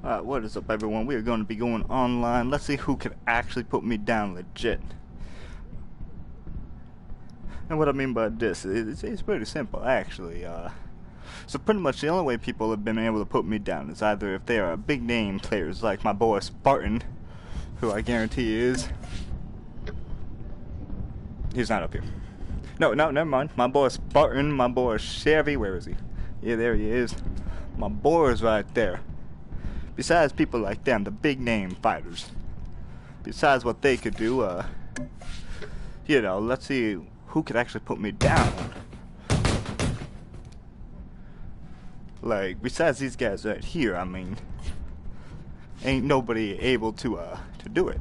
What is up, everyone? We are going to be going online. Let's see who can actually put me down legit. And what I mean by this, it's pretty simple, actually. So pretty much the only way people have been able to put me down is either if they are big name players like my boy Spartan, who I guarantee is... He's not up here. No, never mind. My boy Spartan, my boy Chevy, where is he? Yeah, there he is. My boy is right there. Besides people like them, the big name fighters. Besides what they could do, you know, let's see who could actually put me down. Like, besides these guys right here, I mean, ain't nobody able to do it.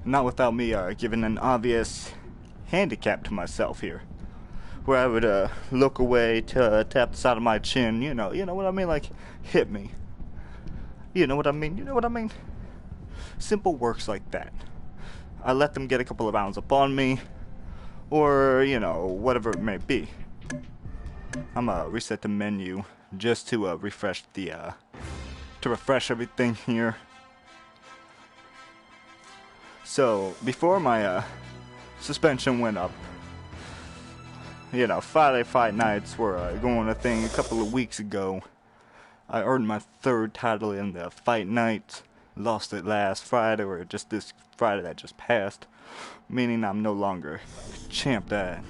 Not without me, giving an obvious handicap to myself here. Where I would, look away to tap the side of my chin, you know what I mean, like, hit me. You know what I mean? Simple works like that. I let them get a couple of rounds up on me, or, you know, whatever it may be. I'm gonna reset the menu just to refresh everything here. So, before my suspension went up, you know, Friday Fight Nights were going a thing a couple of weeks ago. I earned my third title in the Fight Night, lost it last Friday, or just this Friday that just passed, meaning I'm no longer champ. That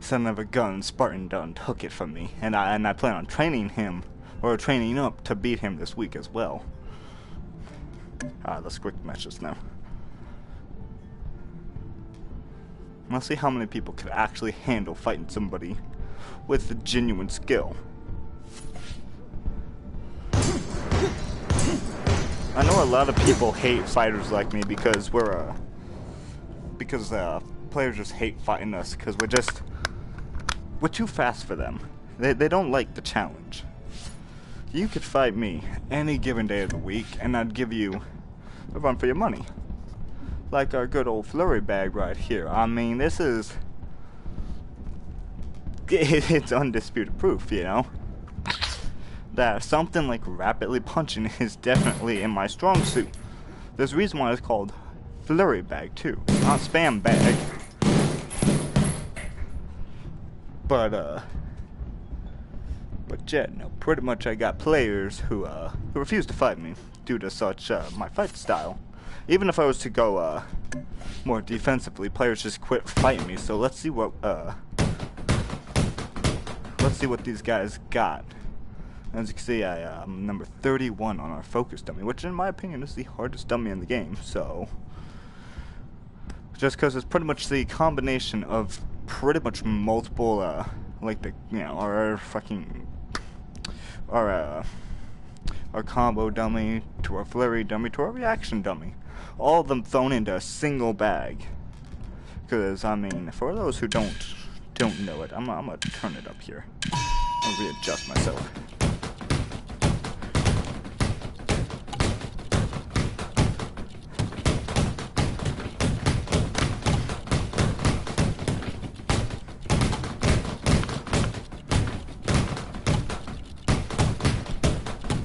son of a gun Spartan done took it from me, and I plan on training him, or training up to beat him this week as well. Alright, let's quick match this now. Let's see how many people could actually handle fighting somebody with the genuine skill. I know a lot of people hate fighters like me because players just hate fighting us because we're too fast for them. They don't like the challenge. You could fight me any given day of the week and I'd give you a run for your money. Like our good old Flurry bag right here. I mean, this is... it's undisputed proof, you know? That something like rapidly punching is definitely in my strong suit. There's a reason why it's called Flurry bag too, not spam bag. But yeah, no, pretty much I got players who refuse to fight me due to such my fight style. Even if I was to go more defensively, players just quit fighting me. So let's see what these guys got. As you can see, I'm number 31 on our focus dummy, which in my opinion is the hardest dummy in the game. So just because it's pretty much the combination of pretty much multiple like the, you know, our combo dummy to our flurry dummy to our reaction dummy, all of them thrown into a single bag. Because I mean, for those who don't know it, I'm gonna turn it up here. I'll readjust myself.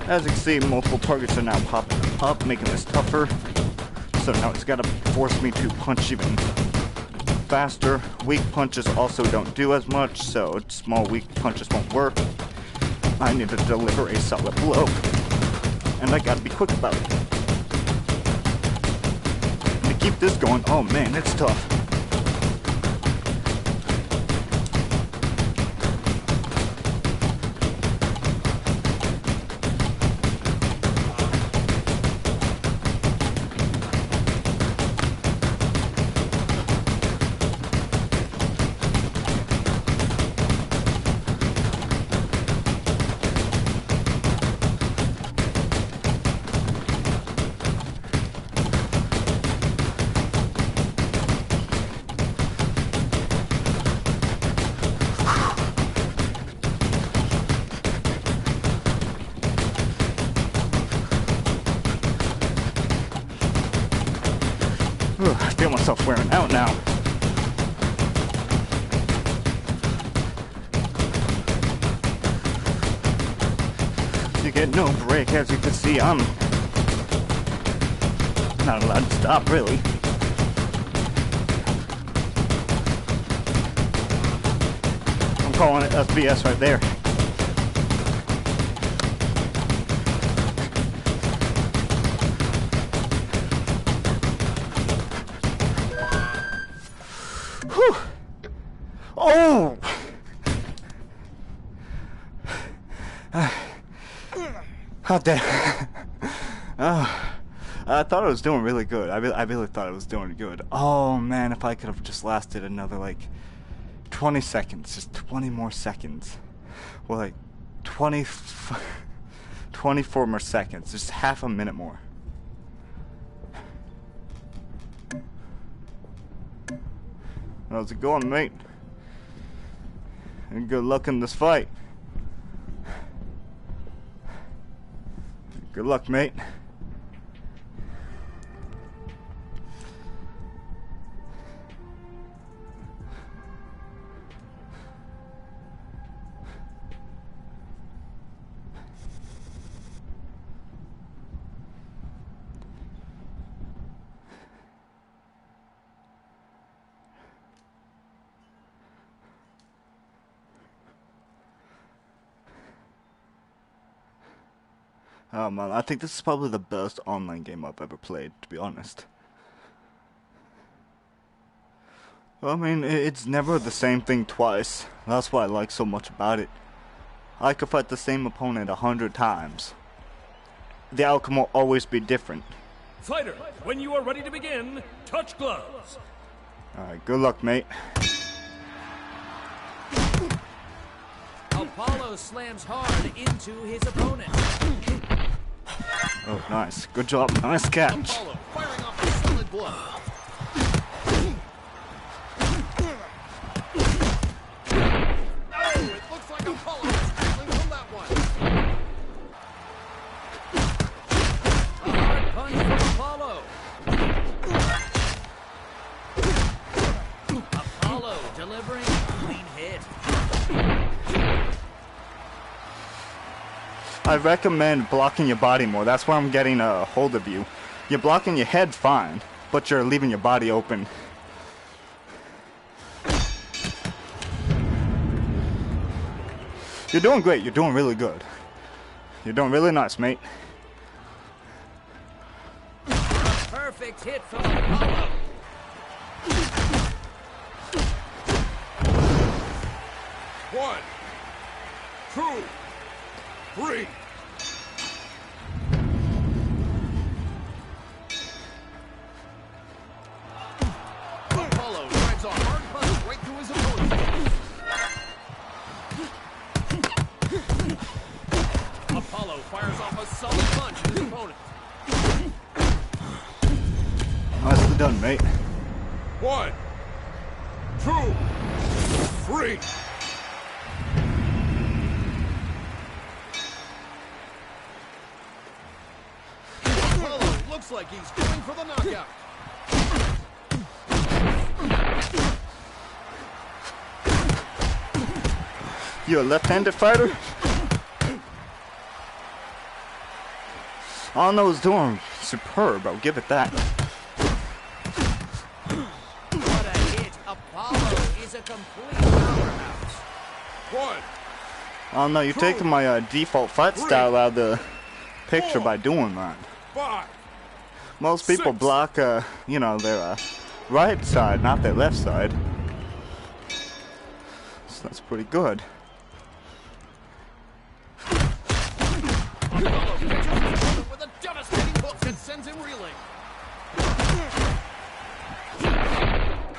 As you can see, multiple targets are now popping up, making this tougher. So now it's got to force me to punch even faster. Weak punches also don't do as much, so small weak punches won't work. I need to deliver a solid blow, and I gotta be quick about it. To keep this going, oh man, it's tough. I feel myself wearing out now. You get no break, as you can see. I'm not allowed to stop, really. I'm calling it SBS right there. Whew. Oh! How damn. I thought I was doing really good. I really thought I was doing good. Oh man, if I could have just lasted another like 20 seconds, just 20 more seconds. Well, like 24 more seconds, just half a minute more. How's it going, mate? And good luck in this fight. Good luck, mate. Oh man, I think this is probably the best online game I've ever played, to be honest. I mean, it's never the same thing twice. That's what I like so much about it. I could fight the same opponent 100 times. The outcome will always be different. Fighter, when you are ready to begin, touch gloves. Alright, good luck, mate. Apollo slams hard into his opponent. Oh, nice. Good job. Nice catch. Apollo firing off a solid blow. Oh, it looks like Apollo is tackling from that one. A hard punch from Apollo. Apollo delivering a clean hit. I recommend blocking your body more. That's where I'm getting a hold of you. You're blocking your head fine, but you're leaving your body open. You're doing great. You're doing really good. You're doing really nice, mate. Perfect hit from Apollo. One, two, three. Apollo drives a hard punch right through his opponent. Apollo fires off a solid punch at his opponent. Nicely done, mate. One, two, three. Apollo looks like he's going for the knockout. You a left-handed fighter? I don't know what's doing. Superb, I'll give it that. What a hit. Apollo is a complete powerhouse. One, I don't know, you're taking my default fight style out of the picture by doing that. 5. Most people 6. block, you know, their right side, not their left side. So that's pretty good. Apollo catches his opponent with a devastating hook that sends him reeling.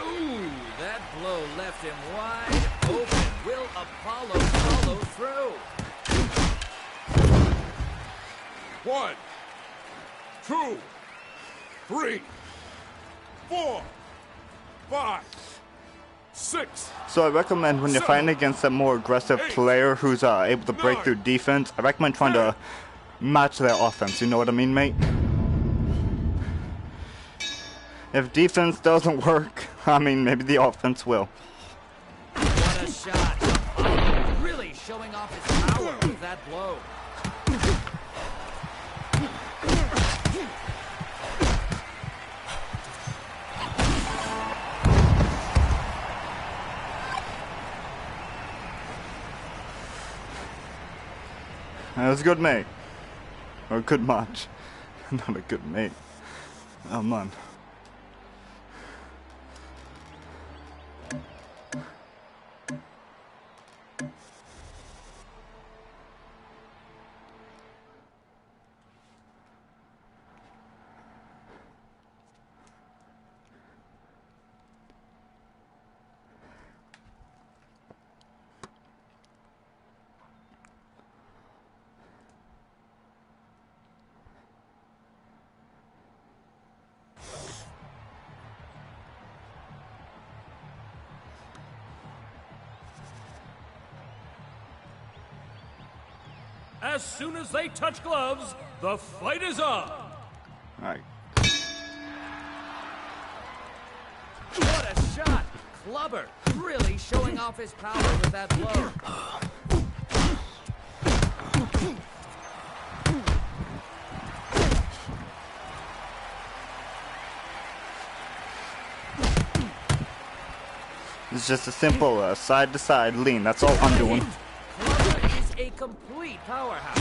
Ooh, that blow left him wide open. Will Apollo follow through? 1, 2, 3, 4, 5, 6. So I recommend when you're fighting against a more aggressive player who's able to break through defense, I recommend trying to match their offense. You know what I mean, mate? If defense doesn't work, I mean, maybe the offense will. What a shot. Apollo really showing off his power with that blow. That was a good mate. Or a good match. Not a good mate. Oh man. As soon as they touch gloves, the fight is on. Alright. What a shot! Clubber really showing off his power with that blow. It's just a simple side-to-side lean. That's all I'm doing. Clubber is a complete powerhouse.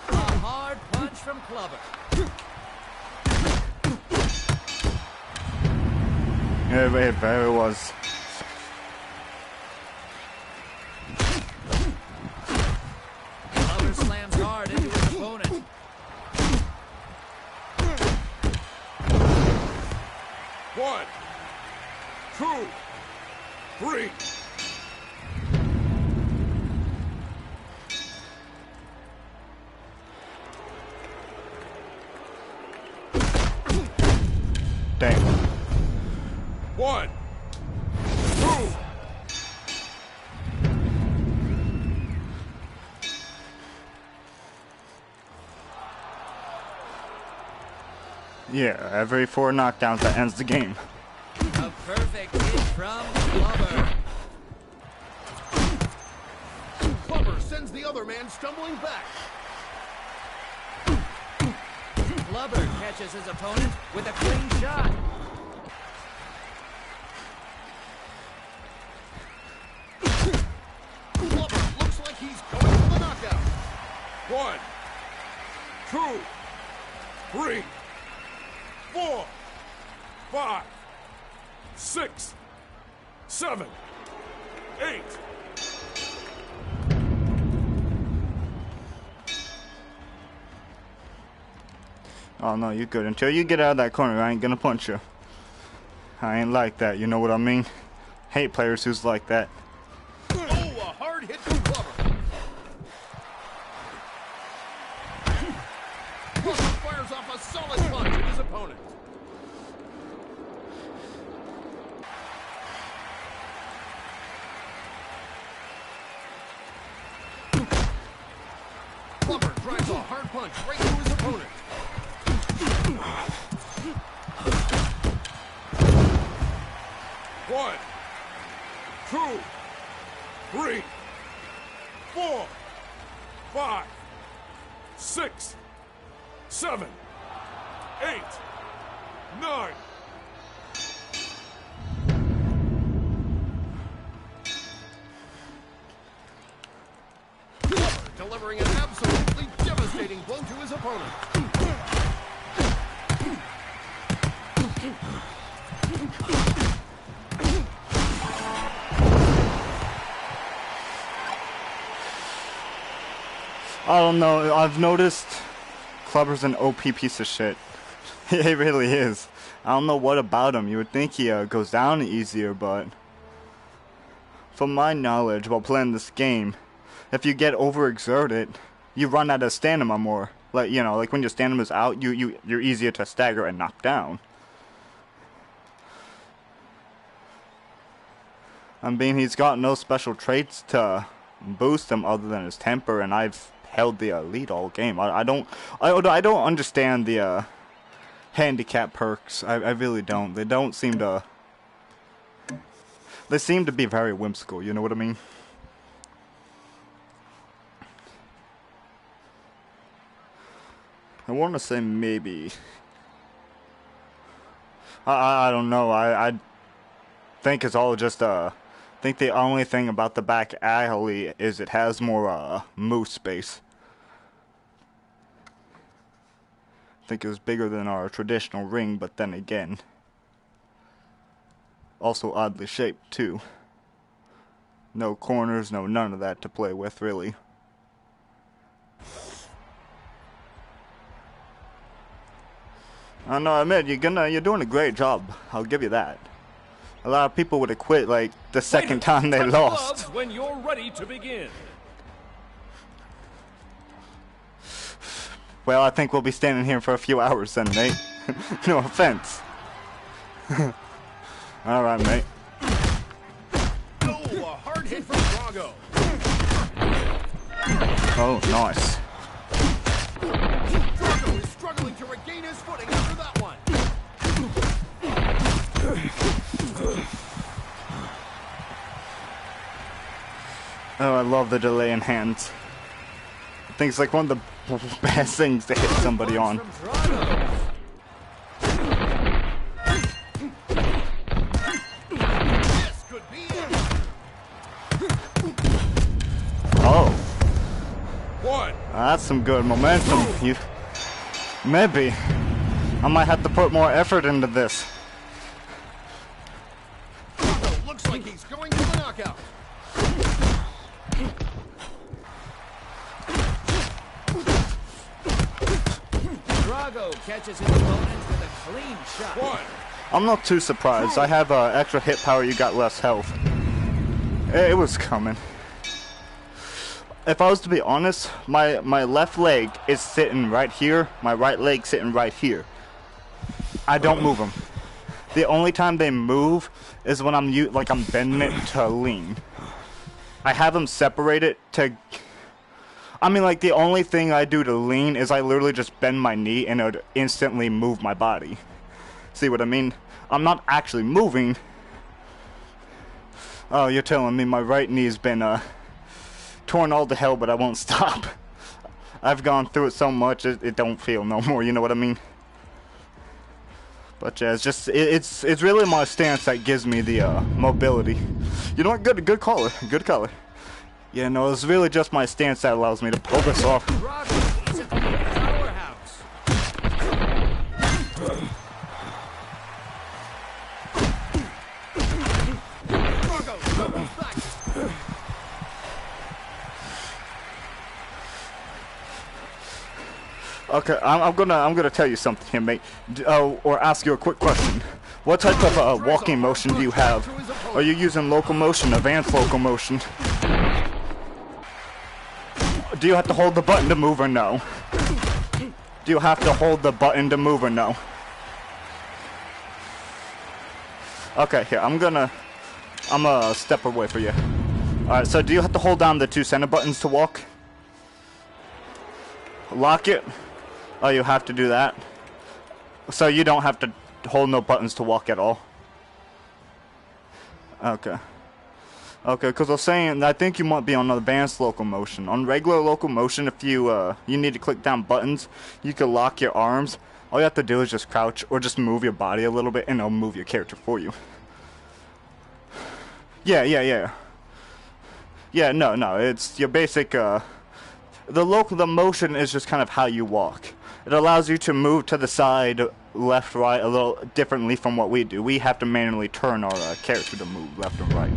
A hard punch from Clubber. There it was. Clubber slams hard into his opponent. One, two, three. Dang. One, two. Yeah, every 4 knockdowns that ends the game. A perfect hit from Clubber. Clubber sends the other man stumbling back. Clubber catches his opponent with a clean shot. Clubber looks like he's going for the knockout. One, two, three, 4, 5, 6, 7, 8. Oh no, you're good. Until you get out of that corner, I ain't gonna punch you. I ain't like that, you know what I mean? Hate players who's like that. Oh, a hard hit from Clubber. Clubber fires off a solid punch at his opponent. Clubber drives a hard punch right through his opponent. One, two, three, 4, 5, 6, 7, 8, 9. Clubber delivering an absolutely devastating blow to his opponent. I don't know, I've noticed Clubber's an OP piece of shit. He really is. I don't know what about him. You would think he goes down easier, but from my knowledge while playing this game, if you get overexerted, you run out of stamina more. Like, you know, like when your stamina's out, you're easier to stagger and knock down. I mean, he's got no special traits to boost him other than his temper, and I've held the lead all game. I don't understand the handicap perks. I really don't. They don't seem to. They seem to be very whimsical. You know what I mean? I want to say maybe. I don't know. I think it's all just I think the only thing about the back alley is it has more moose space. I think it was bigger than our traditional ring, but then again, also oddly shaped too. No corners, no none of that to play with really. I know, I admit you're doing a great job. I'll give you that. A lot of people would have quit like the second time they lost. When you're ready to begin. Well, I think we'll be standing here for a few hours then, mate. No offense. All right, mate. Oh, a hard hit from Drago. Oh, nice. Drago is struggling to regain his footing after that one. Oh, I love the delay in hands. I think it's like one of the best things to hit somebody on. This could be it. Oh, One. that's some good momentum. Maybe I might have to put more effort into this. Drago looks like he's going for the knockout. Drago catches his opponent with a clean shot. One. I'm not too surprised. I have extra hit power. You got less health. It was coming. If I was to be honest, my left leg is sitting right here. My right leg sitting right here. I don't move them. The only time they move is when I'm bending it to lean. I have them separated to. I mean, like, the only thing I do to lean is I literally just bend my knee and it would instantly move my body. See what I mean? I'm not actually moving. Oh, you're telling me my right knee's been torn all to hell, but I won't stop. I've gone through it so much it don't feel no more. You know what I mean? But yeah, it's really my stance that gives me the mobility. You know what? Good caller. Good caller. Yeah, no, it's really just my stance that allows me to pull this off. Drago is a powerhouse. Drago doubles back. Okay, I'm gonna tell you something here, mate. Or ask you a quick question. What type of walking motion do you have? Are you using locomotion, advanced locomotion? Do you have to hold the button to move or no? Do you have to hold the button to move or no? Okay, here, I'm gonna step away for you. Alright, so do you have to hold down the two center buttons to walk? Lock it? Oh, you have to do that? So you don't have to hold no buttons to walk at all? Okay. Okay, because I was saying, I think you might be on advanced locomotion. On regular locomotion, if you need to click down buttons, you can lock your arms. All you have to do is just crouch or just move your body a little bit, and it'll move your character for you. Yeah. Yeah, no, it's your basic, the motion is just kind of how you walk. It allows you to move to the side, left, right, a little differently from what we do. We have to manually turn our character to move left and right.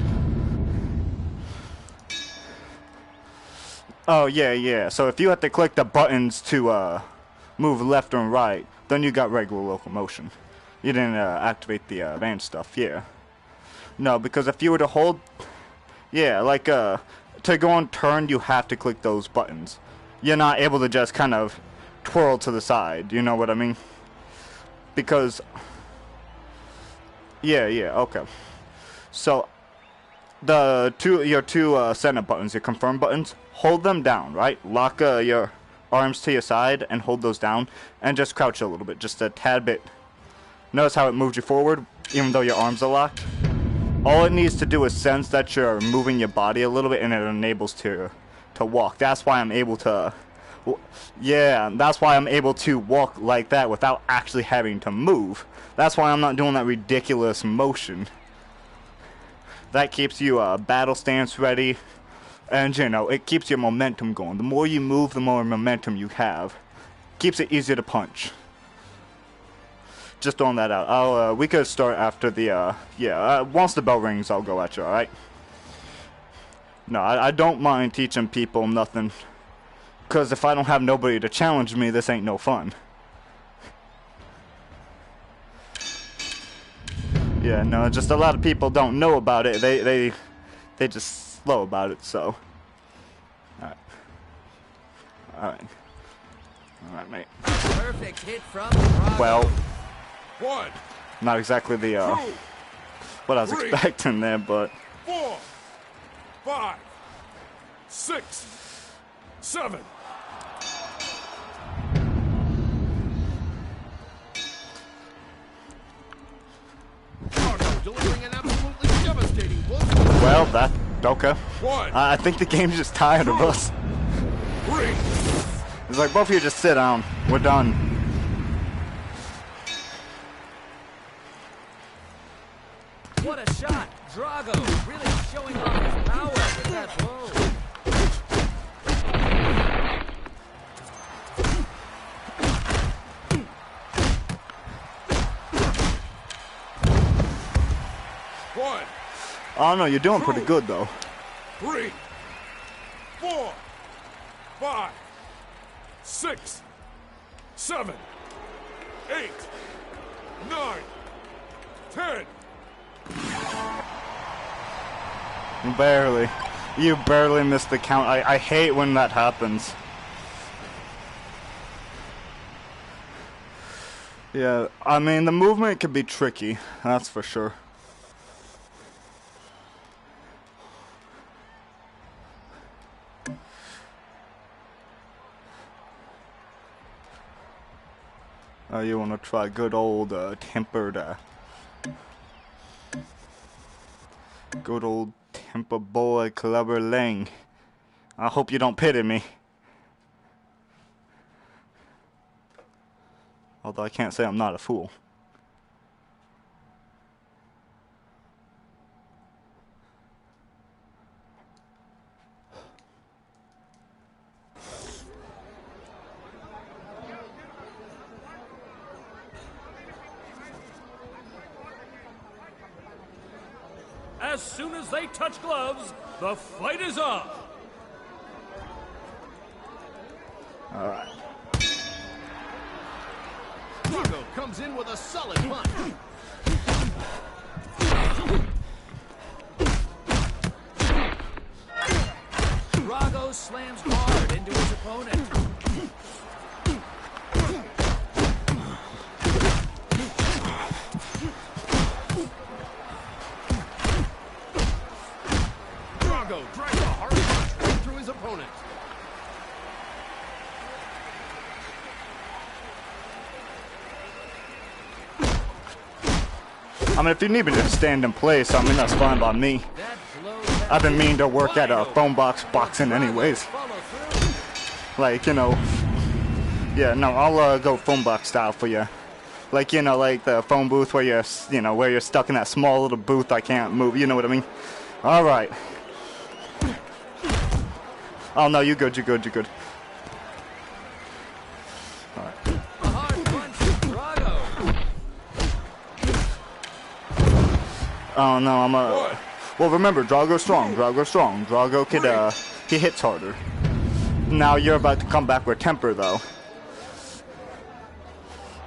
Oh, yeah. So if you have to click the buttons to move left and right, then you got regular locomotion. You didn't activate the advanced stuff, yeah. No, because if you were to hold... Yeah, like, to go on turn, you have to click those buttons. You're not able to just kind of twirl to the side, you know what I mean? Because... Yeah, okay. So... your two center buttons, your confirm buttons, hold them down, right? Lock your arms to your side and hold those down, and just crouch a little bit, just a tad bit. Notice how it moves you forward, even though your arms are locked? All it needs to do is sense that you're moving your body a little bit, and it enables to walk. That's why I'm able to, yeah, that's why I'm able to walk like that without actually having to move. That's why I'm not doing that ridiculous motion. That keeps you battle stance ready, and you know, it keeps your momentum going. The more you move, the more momentum you have. Keeps it easier to punch. Just throwing that out. We could start after the, once the bell rings, I'll go at you, alright? No, I don't mind teaching people nothing. Because if I don't have nobody to challenge me, this ain't no fun. Yeah, no, just a lot of people don't know about it. They just slow about it, so. Alright, mate. Perfect hit from Drago. Well, One, not exactly the, what I was expecting there, but. 4, 5, 6, 7. Drago delivering an absolutely devastating blow. Well, that, okay. One, I think the game's just tired of us. 3. It's like, both of you just sit down. We're done. What a shot! Drago really showing off his power with that blow. One, I don't know, you're doing pretty good, though. 3, 4, 5, 6, 7, 8, 9, 10. Barely. You barely missed the count. I hate when that happens. Yeah, I mean, the movement can be tricky, that's for sure. You want to try good old tempered, good old temper boy Clubber Lang. I hope you don't pity me. Although I can't say I'm not a fool. As soon as they touch gloves, the fight is on. Alright. Drago comes in with a solid punch. Drago slams hard into his opponent. Drago drives a hard punch right through his opponent. I mean, if you need me to stand in place, I mean, that's fine by me. That blow I've been meaning to work at a phone box boxing anyways. follow through. Like, you know, yeah, no, I'll go phone box style for you. Like, you know, like the phone booth where you're, you know, where you're stuck in that small little booth I can't move, you know what I mean? All right. Oh, no, you're good, you're good, you're good. All right. A hard punch from Drago. Oh, no, I'm well, remember, Drago's strong, Drago's strong. Drago could, he hits harder. Now you're about to come back with temper, though.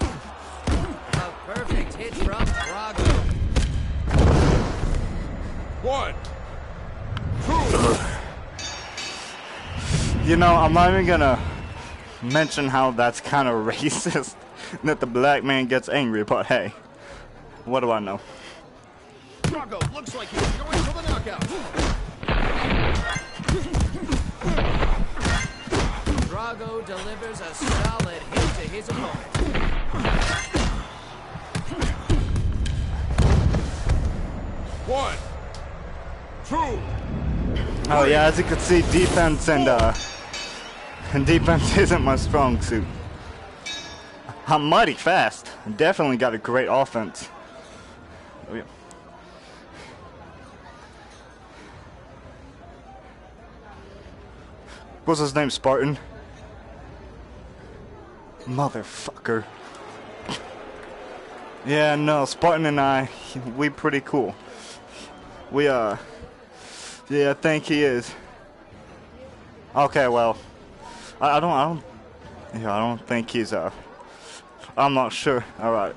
A perfect hit from Drago. 1, 2. You know, I'm not even gonna mention how that's kind of racist that the black man gets angry, but hey, what do I know? Drago looks like he's going for the knockout. Drago delivers a solid hit to his opponent. One, two. Oh yeah, as you can see, defense and defense isn't my strong suit. I'm mighty fast. Definitely got a great offense. Oh yeah. What's his name? Spartan? Motherfucker. Yeah, no, Spartan and I, we pretty cool. We, yeah, I think he is. Okay, well, I don't think he's, I'm not sure. Alright.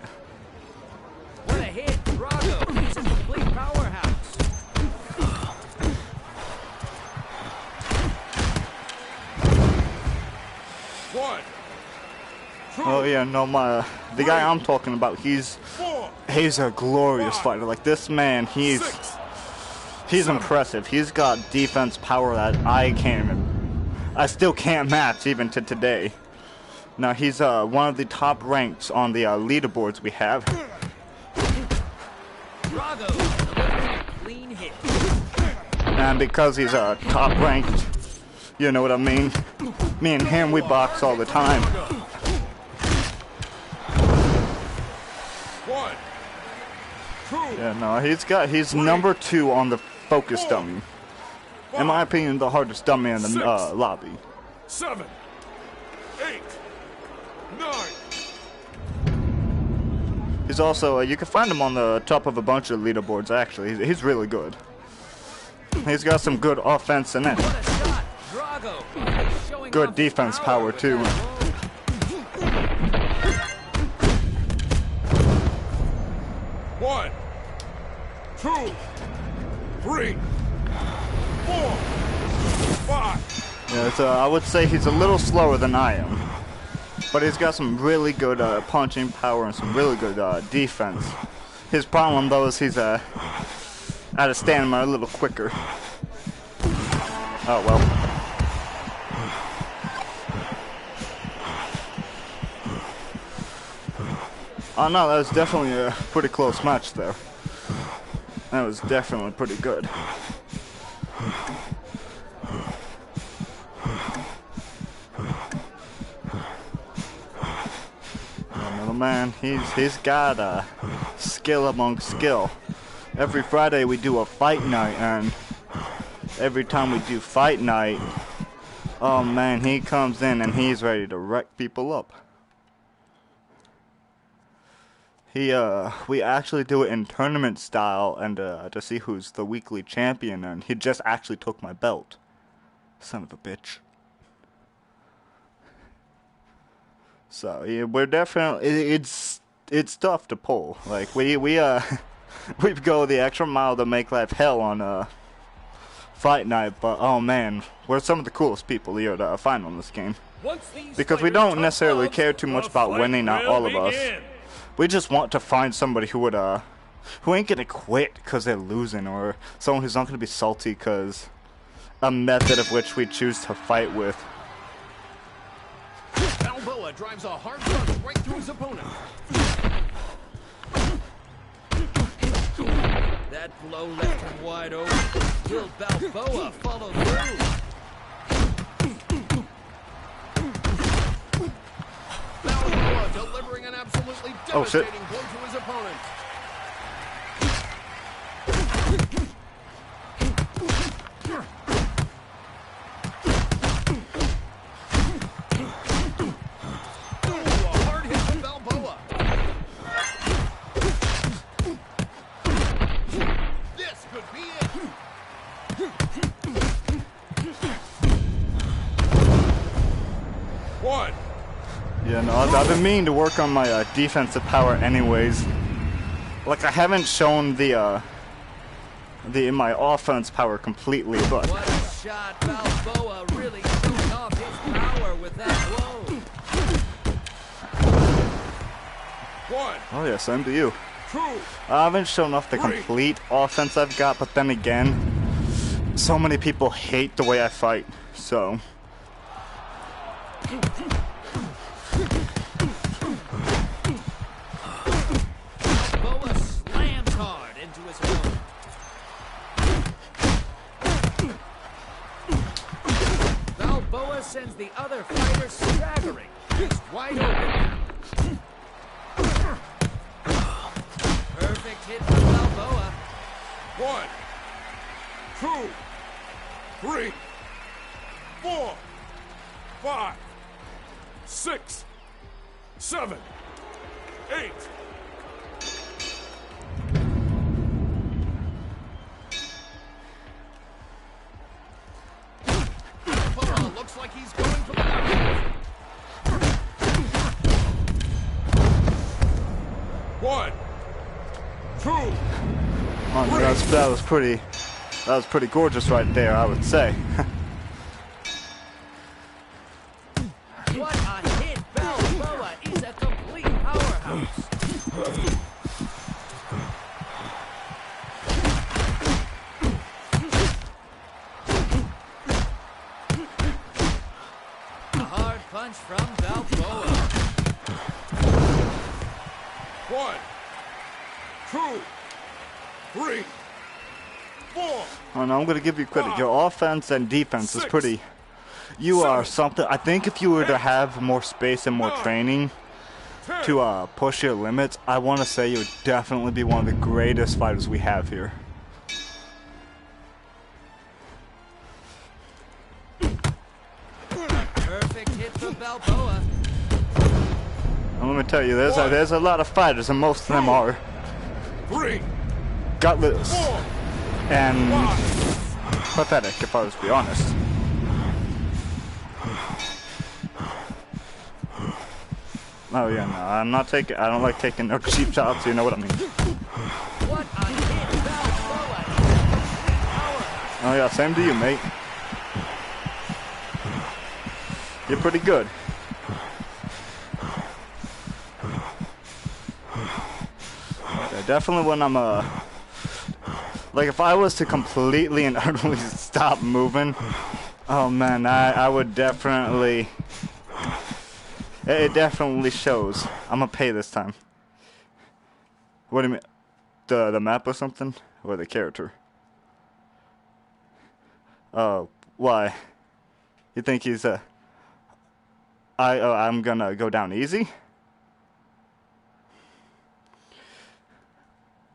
What a hit, Drago. He's a complete powerhouse. One, two, Oh yeah, no, the guy I'm talking about, he's a glorious fighter. Like this man, he's impressive. He's got defense power that I still can't match even to today. Now he's one of the top ranks on the leaderboards we have. Drago delivering a clean hit. And because he's top ranked, you know what I mean? Me and him, we box all the time. one, two, Yeah, no, he's number 2 on the focus dummy. In my opinion, the hardest dummy in the lobby. 7, 8, 9. He's also, you can find him on the top of a bunch of leaderboards, actually. He's really good. He's got some good offense in it. What a shot, Drago. Showing Good off defense power, with too. that blow. 1, 2, 3, 4, 5. Yeah, it's, I would say he's a little slower than I am. But he's got some really good punching power and some really good defense. His problem, though, is he's out of stamina a little quicker. Oh, well. Oh, no, that was definitely a pretty close match there. That was definitely pretty good. Little man, he's got skill among skill. Every Friday we do a fight night, and every time we do fight night, oh man, he comes in and he's ready to wreck people up. We actually do it in tournament style, and to see who's the weekly champion, and he just actually took my belt. Son of a bitch. So yeah, we're definitely, it's tough to pull. Like we go the extra mile to make life hell on fight night, but oh man, we're some of the coolest people you'll find on this game. Because we don't necessarily care too much about winning, not all of us. We just want to find somebody who would who ain't gonna quit because they're losing, or someone who's not gonna be salty because a method of which we choose to fight with. Balboa drives a hard punch right through his opponent. That blow left him wide open. Will Balboa follow through? Balboa delivering an absolutely Oh, shit. devastating blow to his opponent. Ooh, a hard hit from Balboa. This could be it. One. Yeah, no, I've been meaning to work on my defensive power anyways. Like, I haven't shown my offense power completely, but What a shot. Balboa really showing off his power with that blow. One. oh yeah, same to you. Two. I haven't shown off the complete offense I've got, but then again, so many people hate the way I fight, so Balboa slams hard into his opponent. Balboa sends the other fighter staggering. He's wide open. Perfect hit from Balboa. 1, 2, 3, 4, 5, 6, 7, 8. Balboa looks like he's going for the knockout. 1, 2. Oh, that was pretty gorgeous right there, I would say. What a hit! Balboa is a complete powerhouse. A hard punch from Balboa. 1, 2, 3, 4. Oh, no, I'm gonna give you credit. Your offense and defense is pretty. You are something. I think if you were to have more space and more training to push your limits, I want to say you would definitely be one of the greatest fighters we have here. Perfect hit from Balboa. And let me tell you, there's a lot of fighters, and most of them are 3, gutless 4, and 5. pathetic, if I was to be honest. Oh yeah, no, I'm not taking. I don't like taking no cheap shots. You know what I mean? What a hit! Balboa is a complete powerhouse. Oh yeah, same to you, mate. You're pretty good. Yeah, definitely when I'm like if I was to completely and utterly stop moving, oh man, I would definitely. It definitely shows. I'm gonna pay this time. What do you mean? The map or something? Or the character? Oh, why? You think he's I'm gonna go down easy?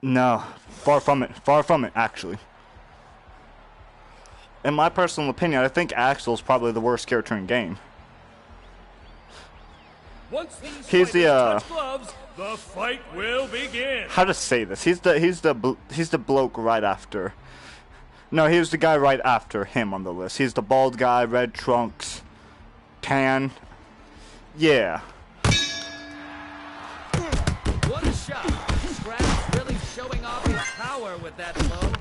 No, far from it, actually. In my personal opinion, I think Axel's probably the worst character in game. Once these He's fighters the, touch gloves, the fight will begin. How to say this? He's the bloke right after. No, he was the guy right after him on the list. He's the bald guy, red trunks, tan. Yeah. What a shot! Scraps really showing off his power with that blow.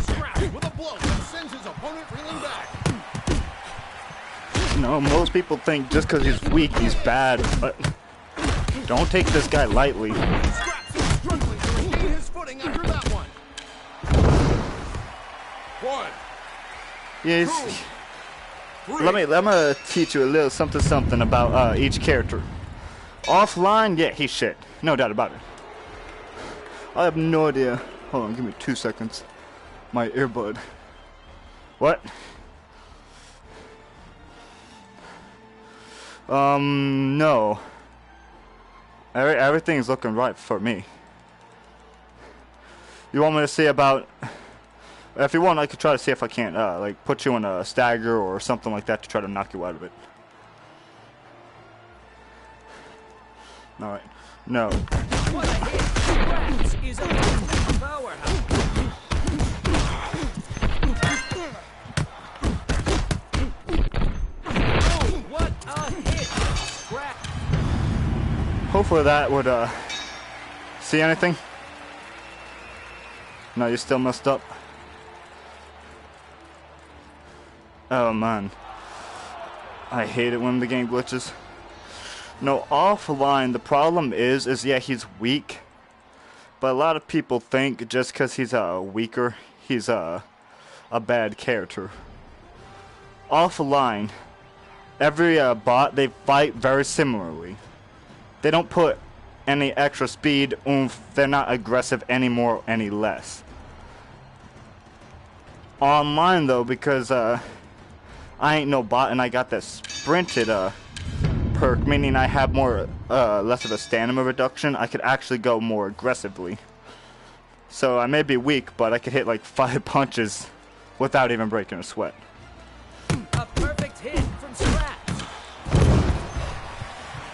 Scraps with a blow that sends his opponent reeling back. You know, most people think just because he's weak, he's bad, but don't take this guy lightly. Scraps is struggling to regain his footing after that one. 1, Yes. 2, 3. Let me teach you a little something about each character. Offline, yeah, he's shit. No doubt about it. I have no idea. Hold on, give me 2 seconds. My earbud. What? No. Everything's looking right for me. You want me to see about... If you want, I could try to see if I can't, like, put you in a stagger or something like that to try to knock you out of it. Alright. No. What a hit! Scraps is a complete powerhouse. Oh, what a hit! Scraps. Hopefully that would, see anything? No, you still messed up? Oh, man. I hate it when the game glitches. No, offline, the problem is yeah, he's weak. But a lot of people think just because he's weaker, he's a bad character. Offline, every bot, they fight very similarly. They don't put any extra speed, oomph. They're not aggressive any more, any less. Online though, because I ain't no bot and I got that sprinted perk, meaning I have more less of a stamina reduction, I could actually go more aggressively. So I may be weak, but I could hit like 5 punches without even breaking a sweat. A perfect hit from Scraps.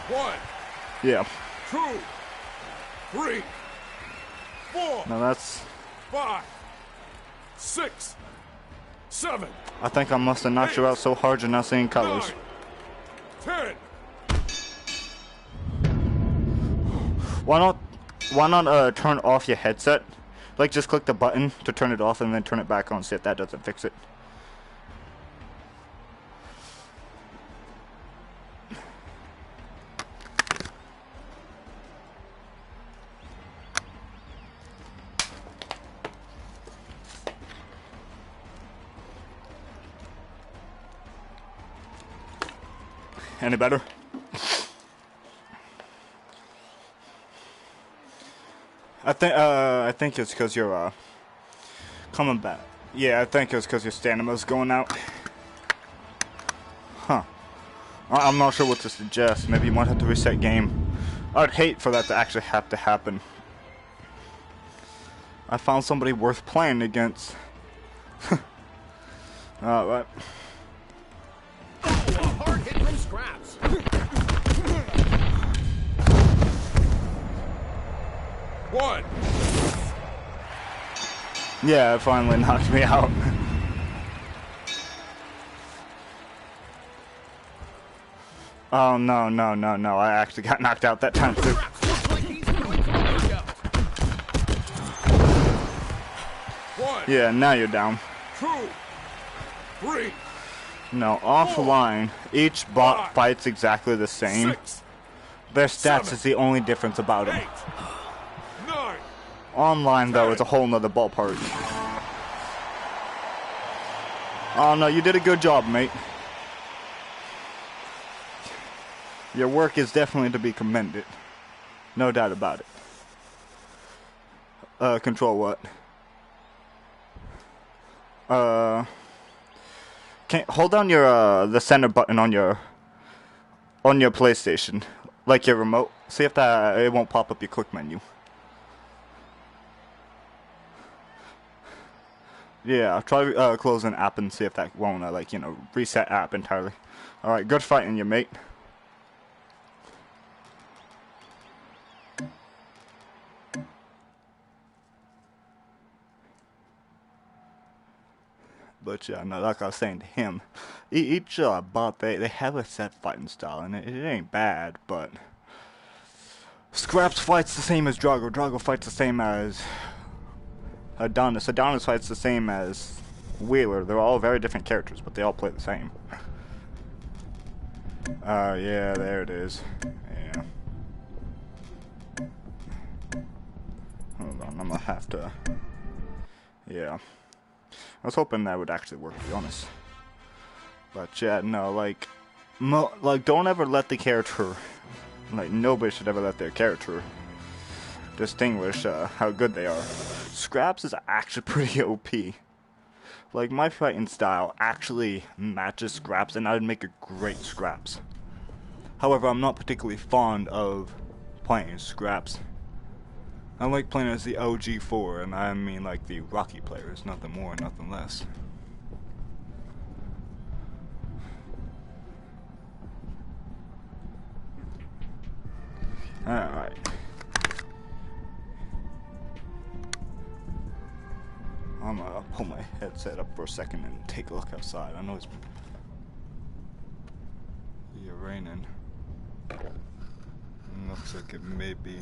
1, Yeah. 2, 3, 4, Now that's... 5, 6, 7, I think I must have knocked you out so hard you're not seeing colors. 9, 10. Why not turn off your headset? Like just click the button to turn it off and then turn it back on. See if that doesn't fix it. Any better? I think it's because you're coming back. Yeah, I think it's because your stamina's going out. Huh. I'm not sure what to suggest. Maybe you might have to reset game. I'd hate for that to actually have to happen. I found somebody worth playing against. Alright. A hard hit from Scraps. 1. Yeah, it finally knocked me out. Oh, no, no, no, no. I actually got knocked out that time, too. Scraps looks like he's going for a knockout. 1, Yeah, now you're down. 2, 3, No, offline, each bot fights exactly the same. 6, Their stats is the only difference about 8, them. 9. Online, though, it's a whole nother ballpark. Oh, no, you did a good job, mate. Your work is definitely to be commended. No doubt about it. Control what? Hold down your, the center button on your PlayStation. Like your remote. See if that, it won't pop up your quick menu. Yeah, try closing app and see if that won't, like, you know, reset app entirely. Alright, good fighting you, mate. But yeah, no, like I was saying to him, each bot, they have a set fighting style, and it ain't bad, but Scraps fights the same as Drago. Drago fights the same as Adonis. Adonis fights the same as Wheeler. They're all very different characters, but they all play the same. Yeah, there it is. Yeah. Hold on, I'm gonna have to... Yeah. I was hoping that would actually work, to be honest. But yeah, no, like... don't ever let the character... Like, nobody should ever let their character distinguish how good they are. Scraps is actually pretty OP. Like, my fighting style actually matches Scraps, and I would make a great Scraps. However, I'm not particularly fond of playing Scraps. I like playing as the OG4, and I mean like the Rocky players, nothing more, nothing less. Alright. I'm gonna pull my headset up for a second and take a look outside. I know it's raining. Looks like it may be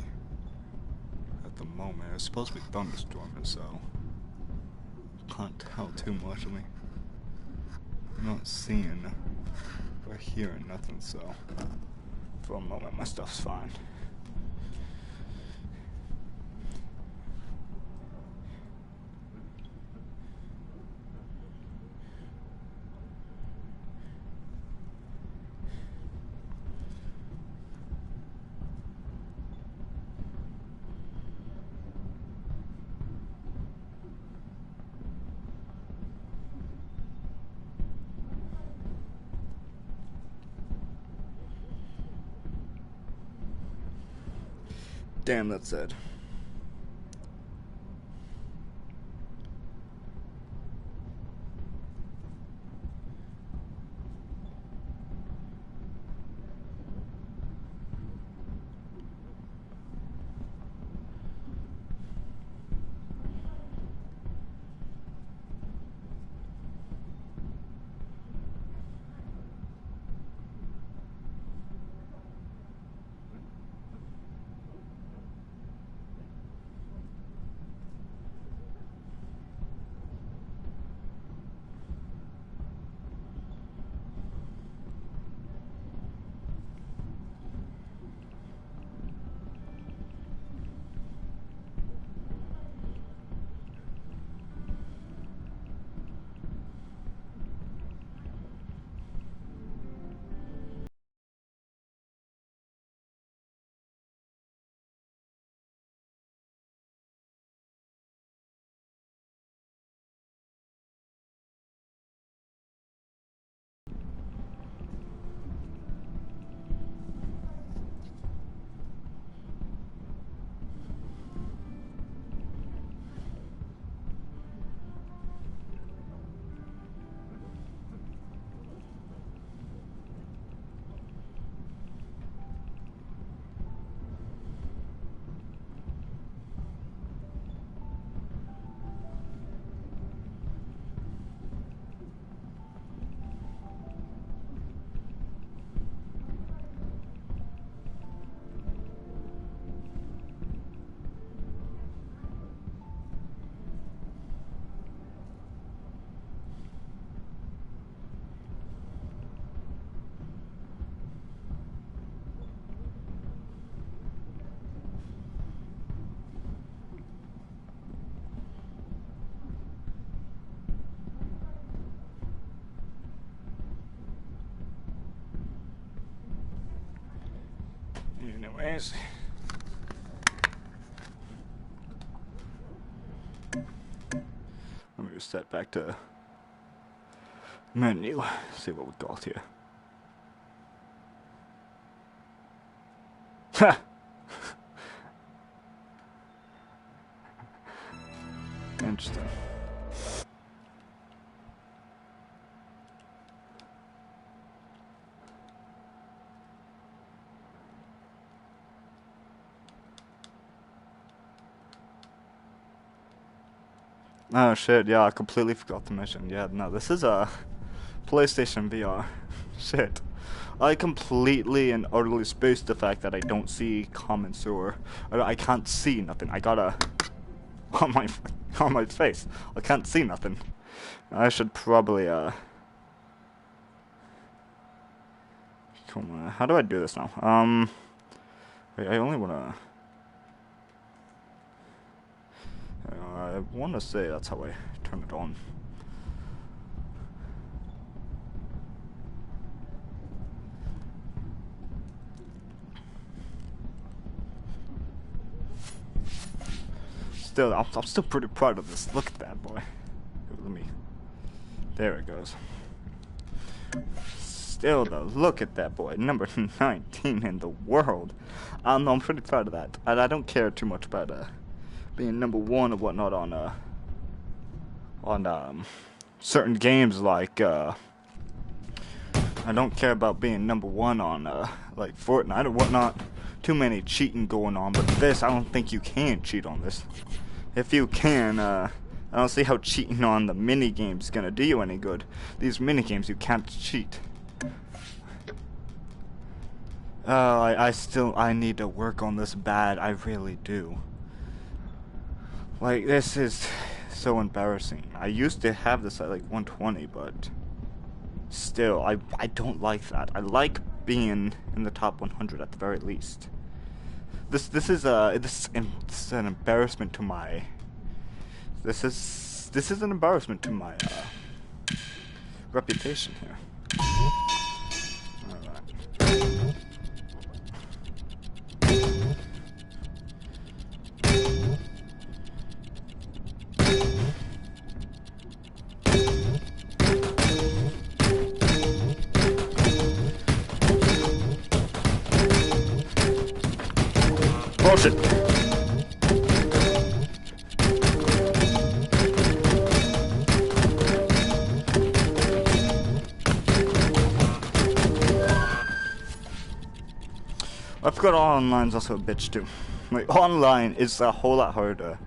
at the moment. It's supposed to be thunderstorming, so can't tell too much. I mean, I'm not seeing or hearing nothing, so for a moment my stuff's fine. Damn, that's sad. Anyways. Let me just set back to menu, see what we got here. Ha! Interesting. Oh shit, yeah, I completely forgot to mention. Yeah, no, this is a PlayStation VR. Shit. I completely and utterly spaced the fact that I don't see comments or I can't see nothing. I gotta on my face. I can't see nothing. I should probably come on. How do I do this now? Wait, I only wanna I wanna say that's how I turn it on. Still, I'm still pretty proud of this. Look at that, boy. Let me. There it goes. Still, though, look at that boy. Number 19 in the world. No, I'm pretty proud of that. I don't care too much about being number one or whatnot on certain games like I don't care about being number one on like Fortnite or whatnot. Too many cheating going on, but this, I don't think you can cheat on this. If you can, I don't see how cheating on the mini games is gonna do you any good. These mini games, you can't cheat. I need to work on this bad. I really do. Like, this is so embarrassing. I used to have this at like 120, but still, I don't like that. I like being in the top 100 at the very least. This is an embarrassment to my. This is an embarrassment to my reputation here. Bullshit. I forgot online's also a bitch too. Like, online is a whole lot harder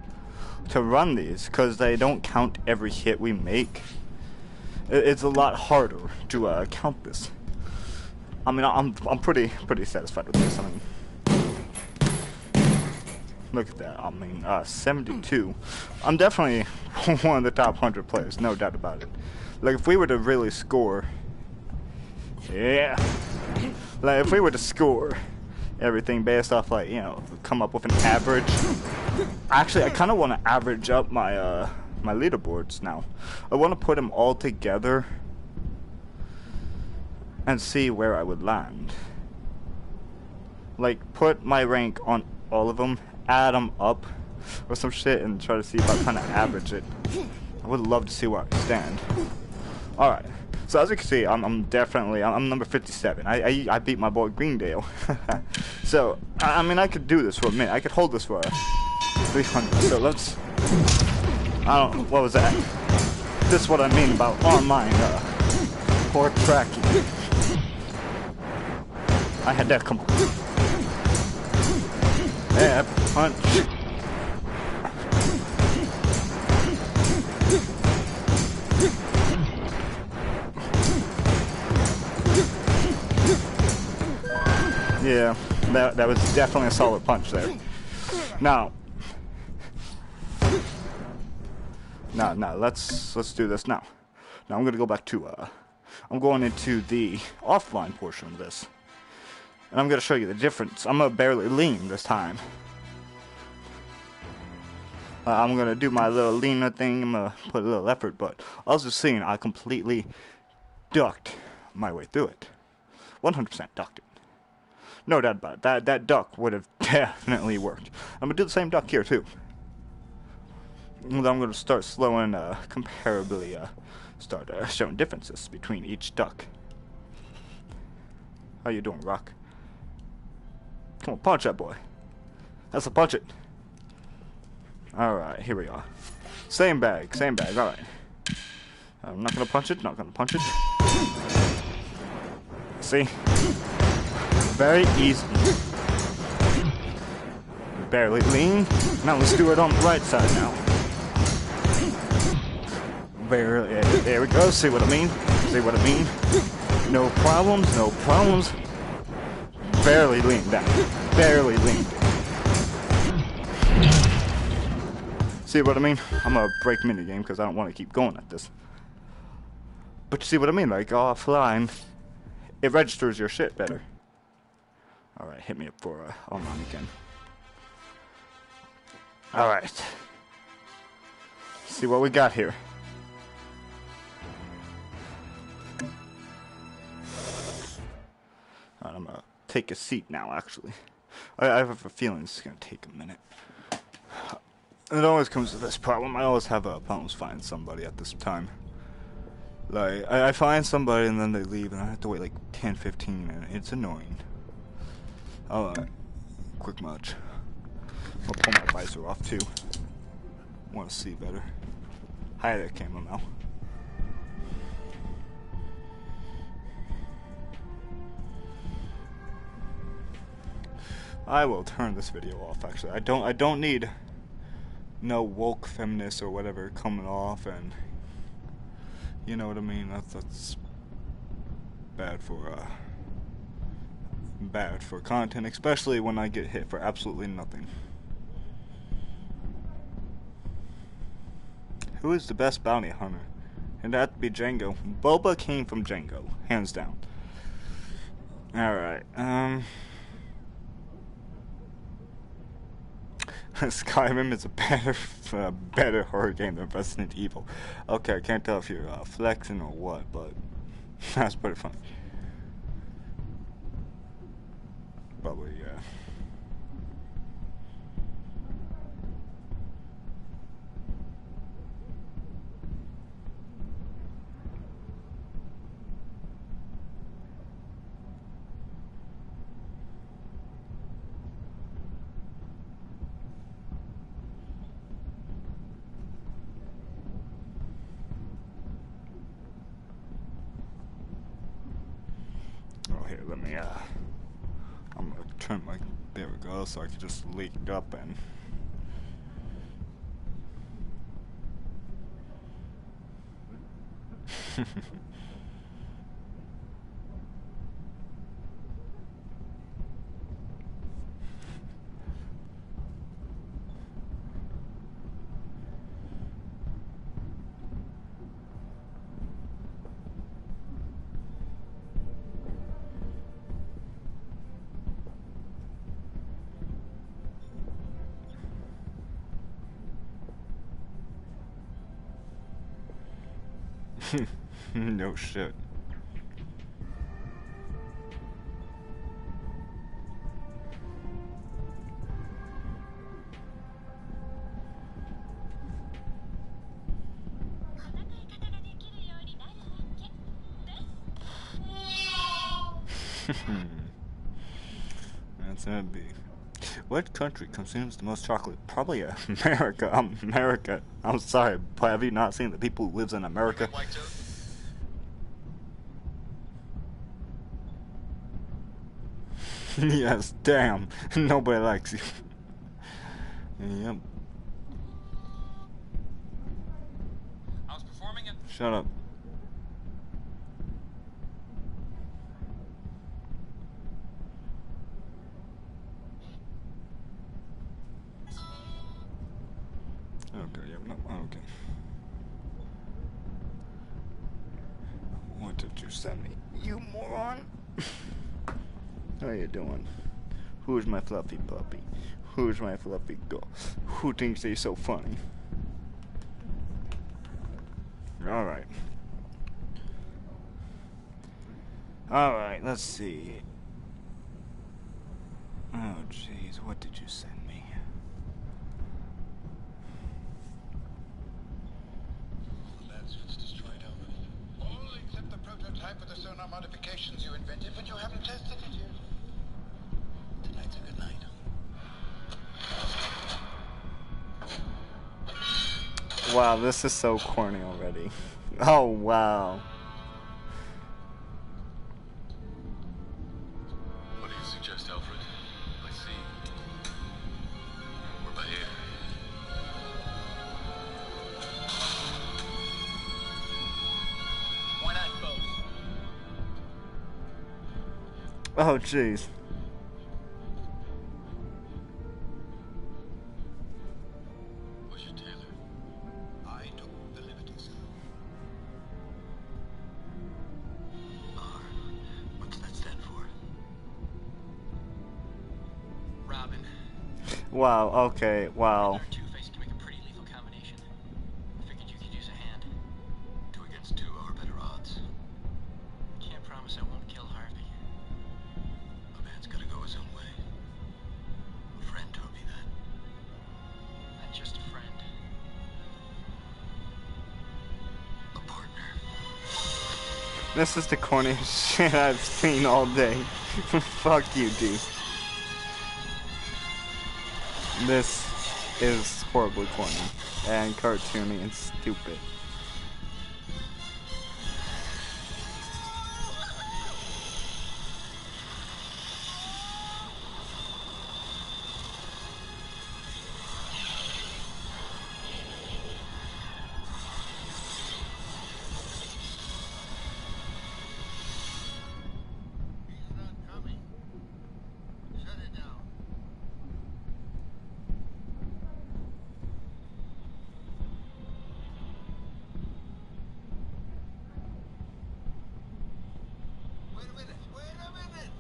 to run these because they don't count every hit we make. It's a lot harder to count this. I mean, I'm pretty satisfied with this. I mean, look at that. I mean, 72. I'm definitely one of the top 100 players, no doubt about it. Like, if we were to really score, yeah, like if we were to score everything based off, like, you know, come up with an average. Actually, I kind of want to average up my my leaderboards now. I want to put them all together and see where I would land. Like, put my rank on all of them, add them up or some shit, and try to see if I kind of average it. I would love to see where I stand. Alright, so as you can see, I'm definitely, I'm number 57. I beat my boy Greendale. So, I mean, I could do this for a minute. I could hold this for 300. So let's, I don't know, what was that? This is what I mean about online poor tracking. I had that, come on. Yeah, punch. Yeah, that was definitely a solid punch there. Now, let's do this now. Now I'm gonna go back to I'm going into the offline portion of this, and I'm gonna show you the difference. I'm gonna barely lean this time. I'm gonna do my little leaner thing. I'm gonna put a little effort, but I was just seeing I completely ducked my way through it. 100% ducked it. No doubt about it. That duck would have definitely worked. I'm gonna do the same duck here too. And I'm gonna start slowing, comparably, start showing differences between each duck. How you doing, Rock? Come on, punch that boy. That's a punch it. Alright, here we are. Same bag, alright. I'm not gonna punch it, not gonna punch it. See? Very easy. Barely lean. Now let's do it on the right side now. Barely, there we go, see what I mean? See what I mean? No problems, no problems. Barely lean down. Barely lean. See what I mean? I'm gonna break minigame because I don't want to keep going at this. But you see what I mean? Like, offline, it registers your shit better. Alright, hit me up for online again. Alright. See what we got here. Alright, I'm gonna take a seat now, actually. I have a feeling this is gonna take a minute. It always comes to this problem. I always have problems finding somebody at this time. Like, I find somebody and then they leave and I have to wait like 10, 15 and it's annoying. Alright, quick march. I'll pull my visor off too. Want to see better. Hi there, camera now. I will turn this video off. Actually, I don't need no woke feminists or whatever coming off, and you know what I mean. That's bad for content, especially when I get hit for absolutely nothing. Who is the best bounty hunter? And that'd be Django. Boba came from Django, hands down. Alright, Skyrim is a better horror game than Resident Evil. Okay, I can't tell if you're flexing or what, but that's pretty funny. Probably, yeah. Oh, here, let me, I'm gonna turn my, there we go, so I can just leak up and no shit. That's gonna be. What country consumes the most chocolate? Probably America. America. I'm sorry, but have you not seen the people who lives in America? Yes, damn. Nobody likes you. Yep. I was performing it. Shut up. Okay, yeah, no, okay. What did you send me? You moron! How you doing? Who's my fluffy puppy? Who's my fluffy girl? Who thinks they're so funny? Alright. Alright, let's see. Oh, jeez, what did you send me? That's what's destroyed Alpha. Only clip the prototype with the sonar modifications you invented, but you haven't tested it yet. Tonight's a good night. Wow, this is so corny already. Oh, wow. What do you suggest, Alfred? I see. We're by air. Why not both? Oh, jeez. Busher Taylor, I took the liberties. R. What's that stand for? Robin. Wow, okay, wow. Two-Face can make a pretty lethal combination. Figured you could use a hand. 2 against 2 are better odds. Can't promise I won't kill Harvey. A man's gotta go his own way. A friend taught me that. Not just a friend. A partner. This is the corniest shit I've seen all day. Fuck you, dude. This is horribly corny and cartoony and stupid. He's not coming. Shut it down. Wait a minute. Wait a minute.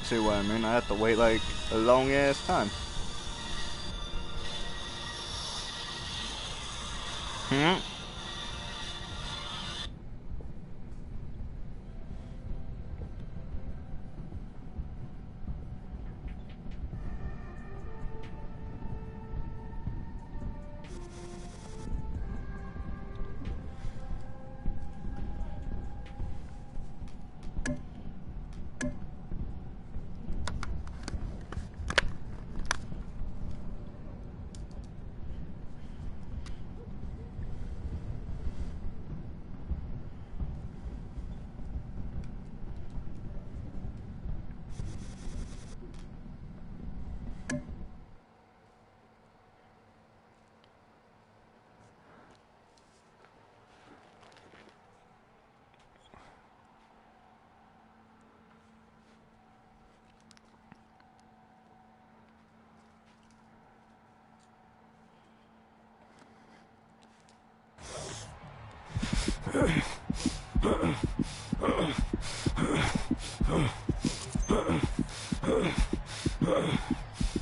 See what I mean? I have to wait like a long ass time.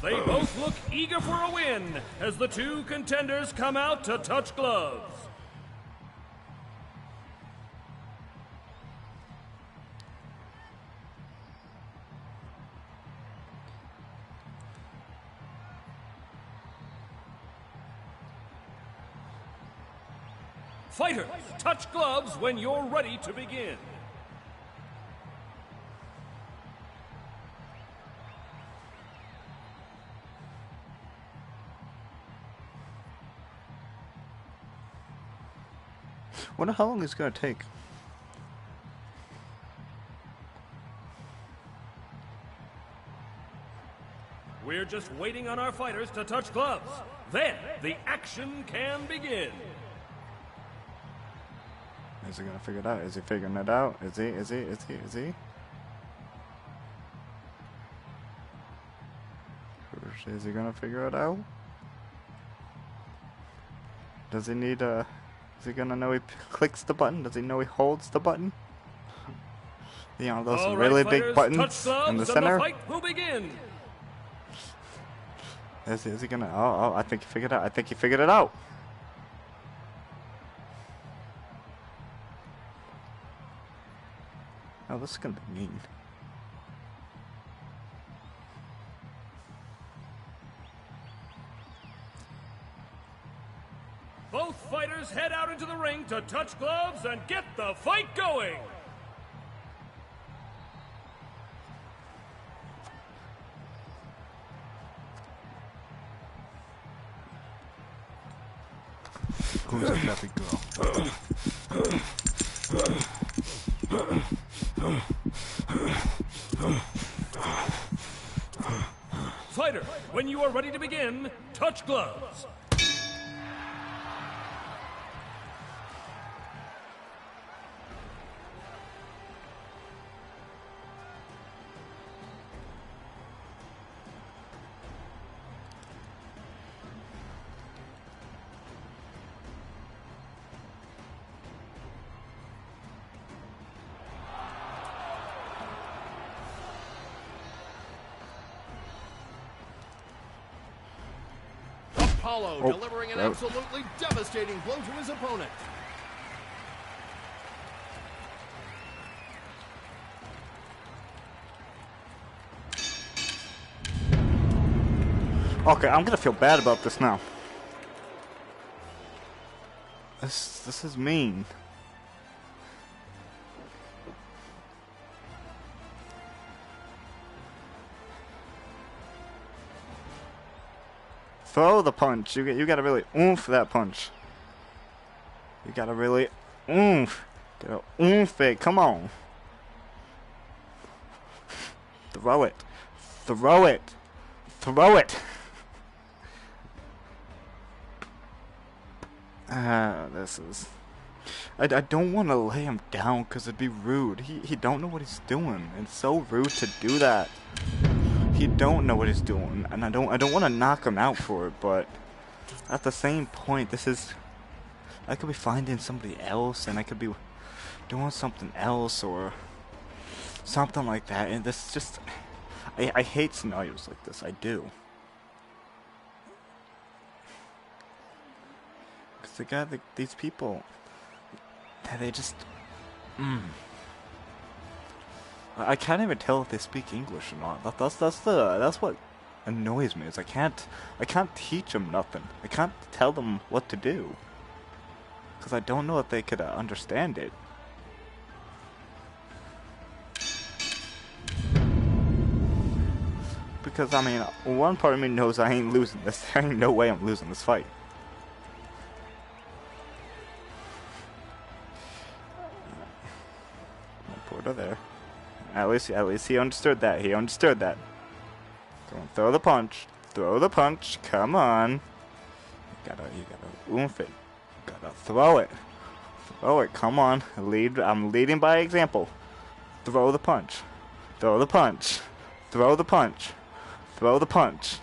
They both look eager for a win as the two contenders come out to touch gloves. Fighters, touch gloves when you're ready to begin. Wonder how long it's gonna take. We're just waiting on our fighters to touch gloves. Then the action can begin. Is he gonna figure it out? Is he figuring it out? Is he? Is he gonna figure it out? Does he need a... Is he gonna know he clicks the button? Does he know he holds the button? You know, those All really right, big fighters, buttons touch gloves in the and center? The fight will begin. Is he gonna... Oh, I think he figured it out. I think he figured it out. Oh, this is gonna be mean. Both fighters head out into the ring to touch gloves and get the fight going. Who's a happy girl? Fighter, when you are ready to begin, touch gloves. Apollo delivering an absolutely devastating blow to his opponent. Okay, I'm gonna feel bad about this now. This is mean. Throw the punch. You gotta really oomph that punch. You gotta really oomph. Gotta oomph it. Come on. Throw it. Throw it. Throw it. This is... I don't want to lay him down because it'd be rude. He don't know what he's doing. It's so rude to do that. He don't know what he's doing, and I don't want to knock him out for it, but at the same point, this is... I could be finding somebody else, and I could be doing something else, or something like that, and this just... I hate scenarios like this, I do. Because these people, they just... I can't even tell if they speak English or not. That's what annoys me. Is I can't teach them nothing. I can't tell them what to do because I don't know if they could understand it. Because I mean, one part of me knows I ain't losing this. There ain't no way I'm losing this fight. Porter there. At least he understood that. He understood that. Go on, throw the punch. Throw the punch. Come on. You gotta oomph it. You gotta throw it. Throw it. Come on. I'm leading by example. Throw the punch. Throw the punch. Throw the punch. Throw the punch.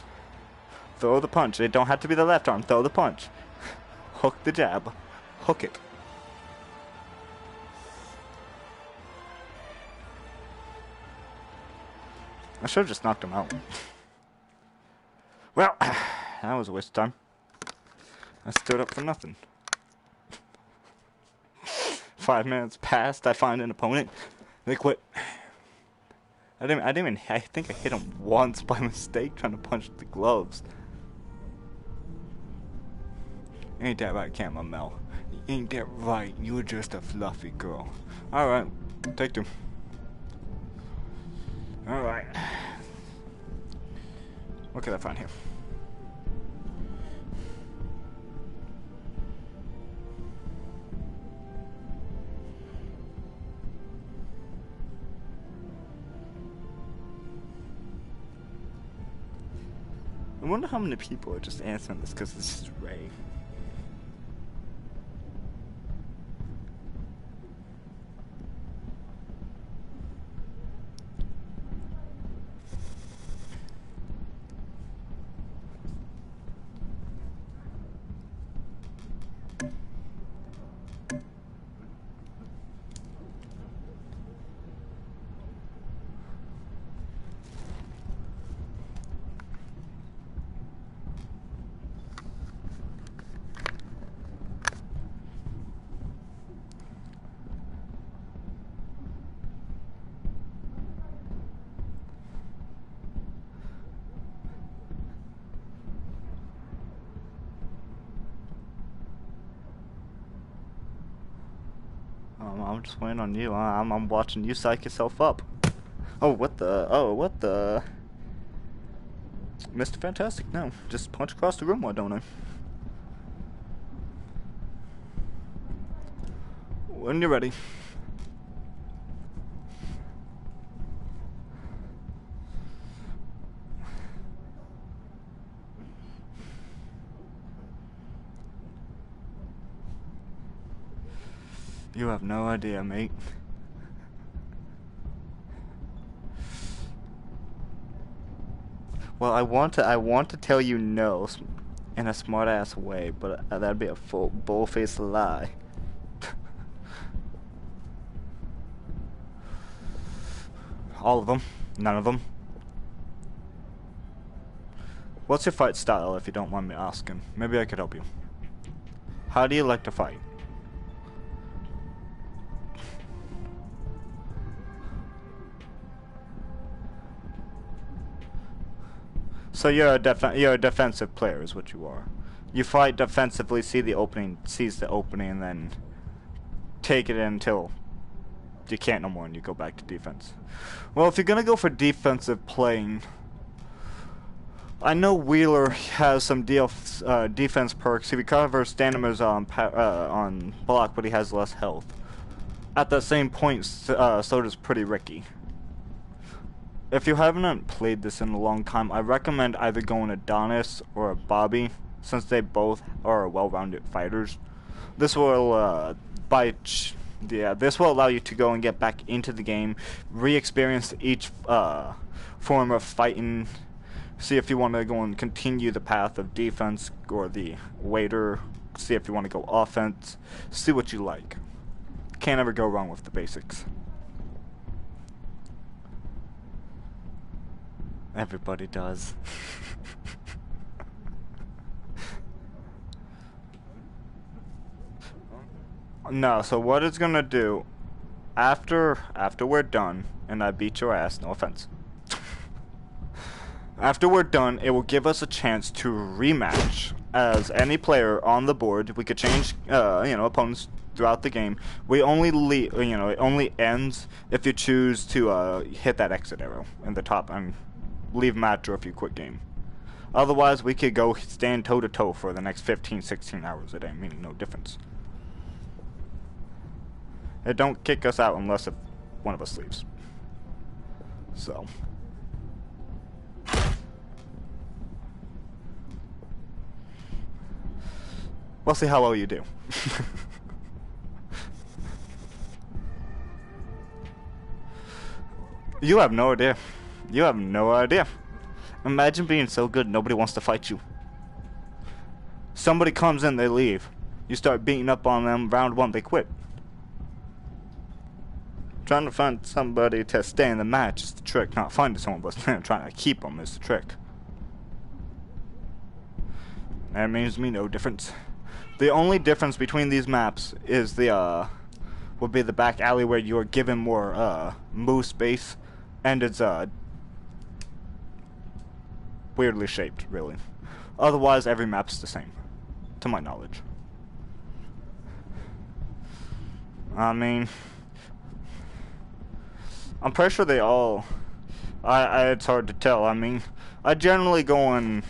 Throw the punch. It don't have to be the left arm. Throw the punch. Hook the jab. Hook it. I should have just knocked him out. Well, that was a waste of time. I stood up for nothing. 5 minutes passed, I find an opponent. They quit. I think I hit him once by mistake trying to punch the gloves. Ain't that right, Chamomile? Ain't that right? You're just a fluffy girl. Alright, take two. Alright. What can I find here? I wonder how many people are just answering this because this is Ray. I'm just waiting on you. I'm watching you psych yourself up. Oh, what the? Mr. Fantastic, no. Just punch across the room, why don't I? When you're ready. You have no idea, mate. Well, I want to tell you no in a smart-ass way, but that'd be a full bull-faced lie. All of them, none of them. What's your fight style, if you don't mind me asking? Maybe I could help you. How do you like to fight? So you're a defensive player, is what you are. You fight defensively, seize the opening, and then take it until you can't no more, and you go back to defense. Well, if you're gonna go for defensive playing, I know Wheeler has some defense perks. He recovers stamina on block, but he has less health. At the same point, so does Pretty Ricky. If you haven't played this in a long time, I recommend either going Adonis or Bobby, since they both are well-rounded fighters. This will this will allow you to go and get back into the game, re-experience each form of fighting, see if you want to go and continue the path of defense or the waiter, see if you want to go offense, see what you like. Can't ever go wrong with the basics. Everybody does. No, so what it's gonna do after we're done and I beat your ass, no offense. After we're done, it will give us a chance to rematch as any player on the board. We could change opponents throughout the game. We only it only ends if you choose to hit that exit arrow in the top and leave match or if you quit game. Otherwise, we could go stand toe-to-toe for the next 15-16 hours a day, meaning no difference. It don't kick us out unless if one of us leaves. So. We'll see how well you do. You have no idea. You have no idea. Imagine being so good nobody wants to fight you. Somebody comes in, they leave. You start beating up on them, round one, they quit. Trying to find somebody to stay in the match is the trick. Not finding someone, but trying to keep them is the trick. That means me no difference. The only difference between these maps is the would be the back alley where you are given more move space, and it's weirdly shaped, really. Otherwise, every map's the same, to my knowledge. I mean, I'm pretty sure they all. It's hard to tell. I mean, I generally go in.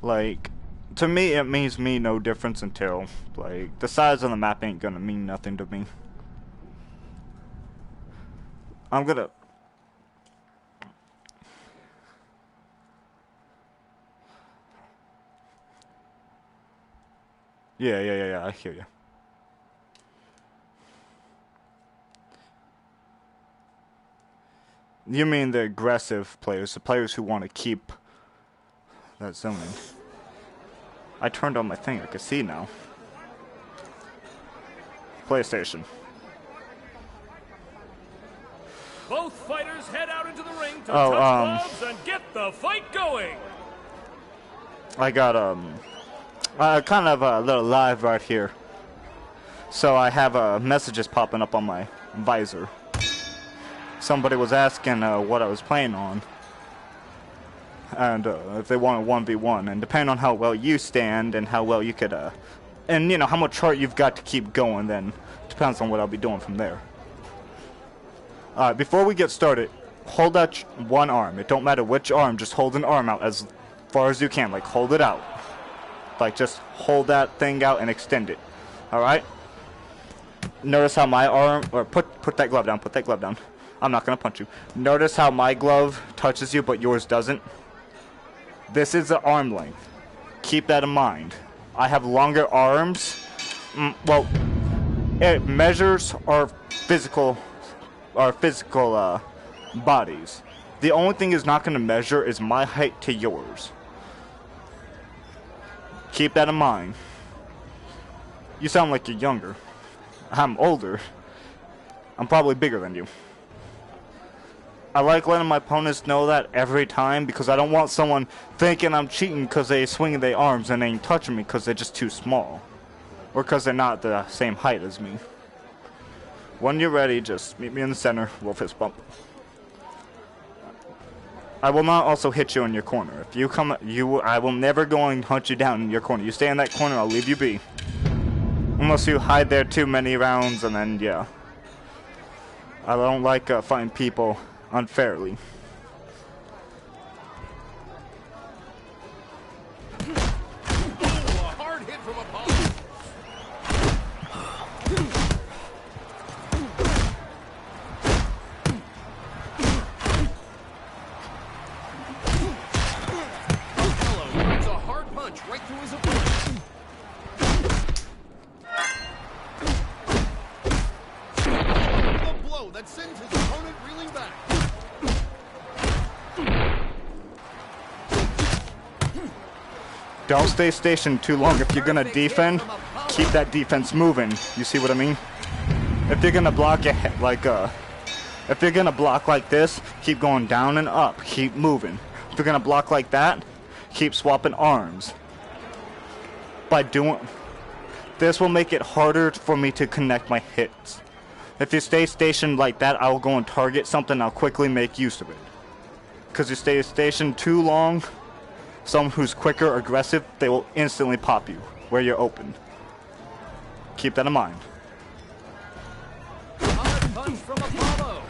Like, to me, it means me no difference until, like, the size of the map ain't gonna mean nothing to me. I'm gonna. Yeah, I hear you. You mean the aggressive players, the players who want to keep that zoning. I turned on my thing, I can see now. PlayStation. Both fighters head out into the ring to touch gloves and get the fight going. I got kind of a little live right here. So I have messages popping up on my visor. Somebody was asking what I was playing on, and if they want a 1v1, and depending on how well you stand and how well you could, and you know how much heart you've got to keep going, then depends on what I'll be doing from there. Alright, before we get started, hold out one arm. It don't matter which arm, just hold an arm out as far as you can. Like, hold it out. Like, just hold that thing out and extend it. Alright? Notice how my arm, or put that glove down, put that glove down. I'm not going to punch you. Notice how my glove touches you, but yours doesn't. This is the arm length. Keep that in mind. I have longer arms. Well, it measures our physical bodies. The only thing it's not going to measure is my height to yours. Keep that in mind. You sound like you're younger. I'm older. I'm probably bigger than you. I like letting my opponents know that every time because I don't want someone thinking I'm cheating because they swing their arms and they ain't touching me because they're just too small. Or because they're not the same height as me. When you're ready, just meet me in the center. We'll fist bump. I will not also hit you in your corner. If you come, I will never go and hunt you down in your corner. You stay in that corner, I'll leave you be. Unless you hide there too many rounds, and then, yeah. I don't like fighting people unfairly. Ooh, a hard hit from Apollo. Apollo lands a hard punch right through his opponent. A blow that sends his opponent reeling back. Don't stay stationed too long. If you're gonna defend, keep that defense moving. You see what I mean? If you're gonna block your head, like if you're gonna block like this, keep going down and up. Keep moving. If you're gonna block like that, keep swapping arms. By doing this will make it harder for me to connect my hits. If you stay stationed like that, I will go and target something. I'll quickly make use of it. Because you stay stationed too long, someone who's quicker or aggressive, they will instantly pop you where you're open. Keep that in mind. Hard punch from Apollo.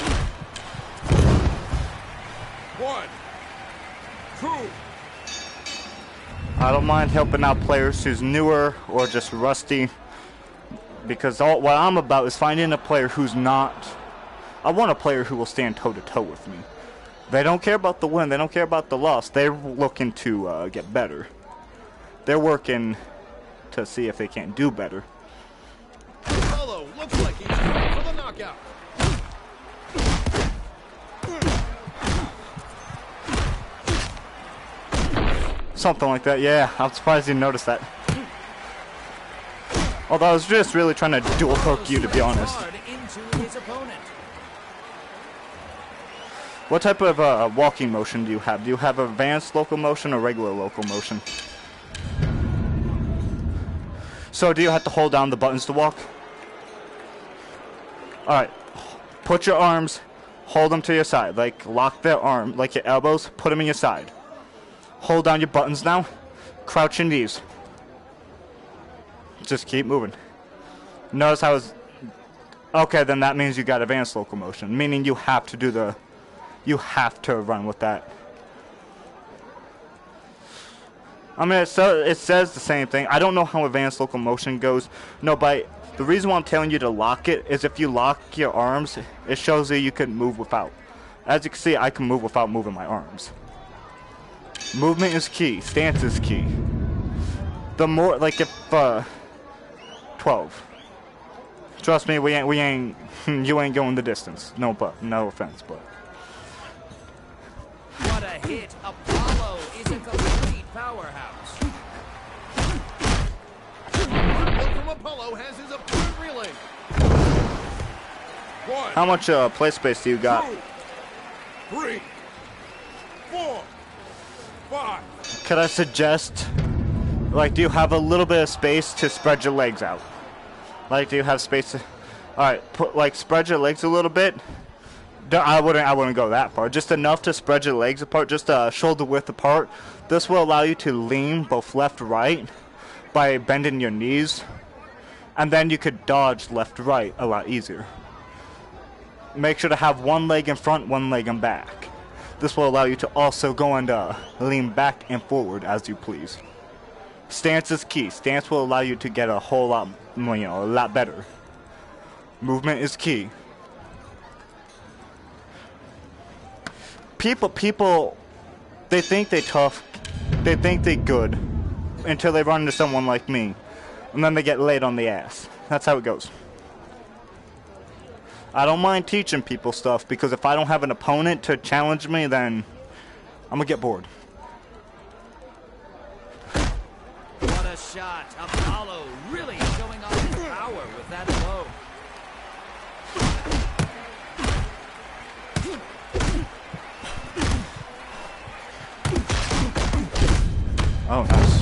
1, 2. I don't mind helping out players who's newer or just rusty, because what I'm about is finding a player who's not. I want a player who will stand toe-to-toe with me. They don't care about the win. They don't care about the loss. They're looking to get better. They're working to see if they can't do better. Apollo looks like he's going for the knockout. Something like that, yeah. I'm surprised you noticed that. Although I was just really trying to dual hook you, to be honest. Hard into to his opponent. What type of walking motion do you have? Do you have advanced locomotion or regular locomotion? So do you have to hold down the buttons to walk? Alright. Put your arms, hold them to your side. Like, lock their arm, like your elbows, put them in your side. Hold down your buttons now. Crouch your knees. Just keep moving. Notice how it's... Okay, then that means you got advanced locomotion. Meaning you have to do the... You have to run with that. I mean, it says the same thing. I don't know how advanced locomotion goes. No, but the reason why I'm telling you to lock it is if you lock your arms, it shows that you can move without. As you can see, I can move without moving my arms. Movement is key. Stance is key. The more, like if, 12. Trust me, we ain't, you ain't going the distance. No offense, but. What a hit! Apollo is a complete powerhouse. One from Apollo has his opponent reeling. One. How much play space do you got? 2, 3, 4, 5. Could I suggest, like, do you have a little bit of space to spread your legs out? Like, do you have space to... Alright, spread your legs a little bit. I wouldn't go that far. Just enough to spread your legs apart, just shoulder width apart. This will allow you to lean both left and right by bending your knees. And then you could dodge left to right a lot easier. Make sure to have one leg in front, one leg in back. This will allow you to also go and lean back and forward as you please. Stance is key. Stance will allow you to get a whole lot, a lot better. Movement is key. People, they think they tough, they think they good, until they run into someone like me, and then they get laid on the ass. That's how it goes. I don't mind teaching people stuff, because if I don't have an opponent to challenge me, then I'm gonna get bored. What a shot! Apollo really showing off his power with that blow. Oh, nice.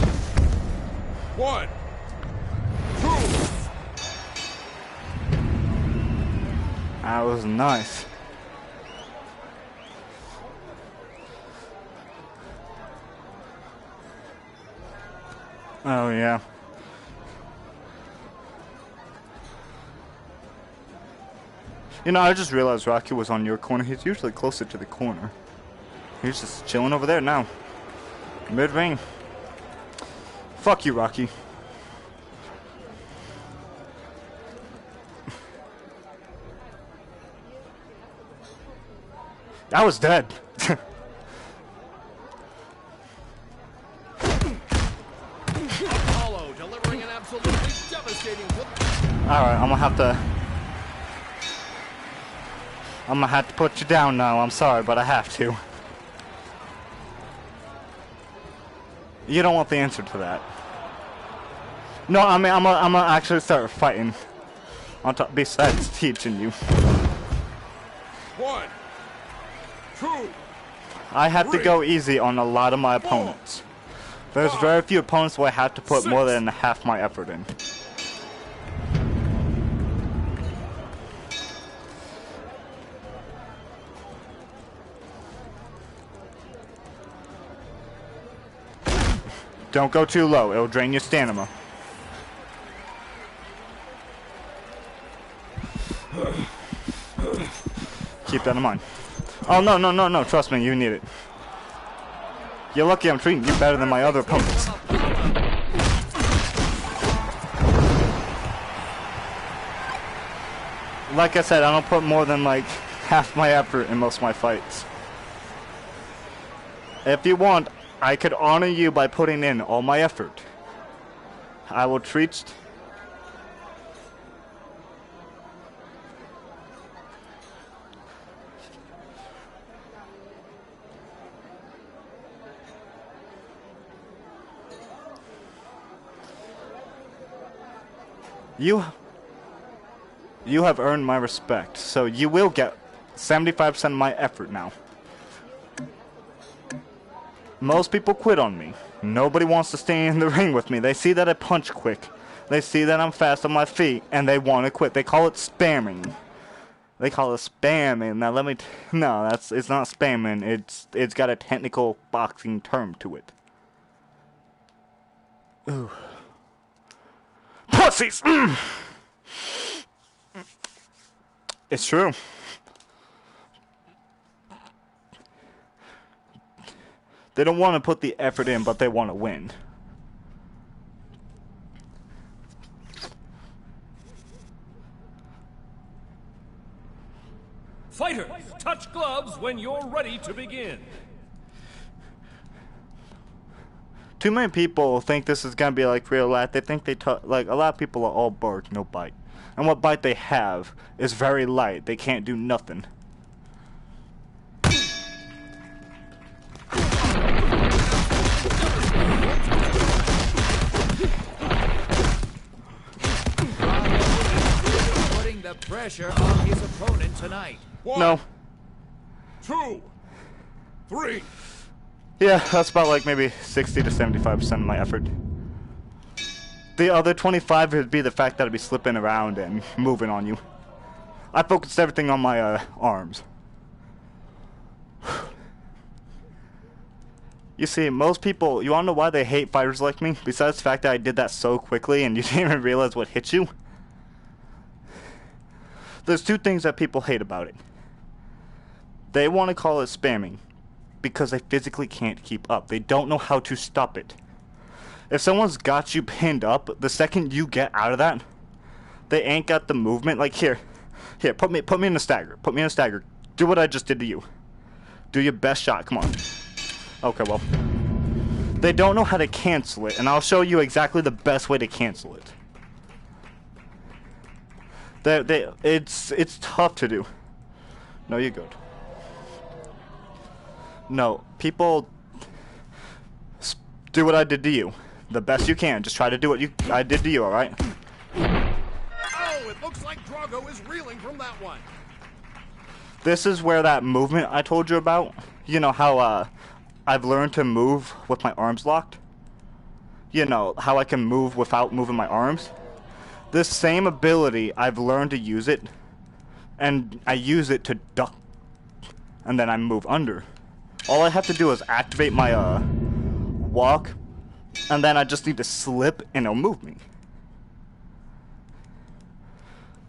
1, 2. That was nice. Oh, yeah. You know, I just realized Rocky was on your corner. He's usually closer to the corner. He's just chilling over there now. Mid-ring. Fuck you, Rocky. I was dead. Apollo delivering an absolutely devastating blow. Alright, I'm gonna have to put you down now. I'm sorry, but I have to. You don't want the answer to that. No, I mean, I'm gonna actually start fighting. On top, besides teaching you. 1, 2. I have to go easy on a lot of my opponents. There's very few opponents where I have to put more than half my effort in. Don't go too low, it'll drain your stamina. Keep that in mind. Oh, no, trust me, you need it. You're lucky I'm treating you better than my other opponents. Like I said, I don't put more than like half my effort in most of my fights. If you want, I could honor you by putting in all my effort. I will treat... You have earned my respect, so you will get 75% of my effort now. Most people quit on me. Nobody wants to stay in the ring with me. They see that I punch quick. They see that I'm fast on my feet, and they want to quit. They call it spamming. They call it spamming. Now let me... No, it's not spamming. It's got a technical boxing term to it. Ooh. Pussies! It's true. They don't want to put the effort in, but they want to win. Fighters, touch gloves when you're ready to begin. Too many people think this is gonna be like real life. They think like a lot of people are all bark, no bite. And what bite they have is very light. They can't do nothing. Putting the pressure on his opponent tonight. No. 2, 3. Yeah, that's about like maybe 60 to 75% of my effort. The other 25 would be the fact that I'd be slipping around and moving on you. I focused everything on my arms. You see, most people, you wanna know why they hate fighters like me? Besides the fact that I did that so quickly and you didn't even realize what hit you? There's two things that people hate about it. They want to call it spamming because they physically can't keep up. They don't know how to stop it. If someone's got you pinned up, the second you get out of that, they ain't got the movement. Like here, put me in a stagger. Put me in a stagger. Do what I just did to you. Do your best shot. Come on. Okay, well, they don't know how to cancel it, and I'll show you exactly the best way to cancel it. It's tough to do. No, you're good. No, people do what I did to you. The best you can. Just try to do what I did to you, alright? Oh, it looks like Drago is reeling from that one. This is where that movement I told you about, you know how I've learned to move with my arms locked? You know, how I can move without moving my arms? This same ability, I've learned to use it, and I use it to duck, and then I move under. All I have to do is activate my walk, and then I just need to slip and it'll move me.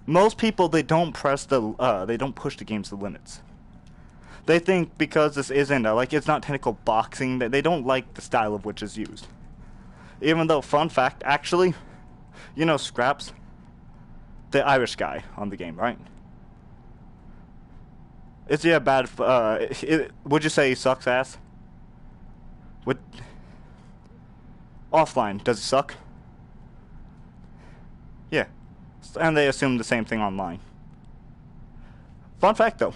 Most people, they don't push the game to the limits. They think because this isn't like it's not technical boxing, that they don't like the style of which is used. Even though, fun fact, actually, you know Scraps, the Irish guy on the game, right? Is he a bad? Would you say he sucks ass? Offline, does he suck? Yeah, and they assume the same thing online. Fun fact though.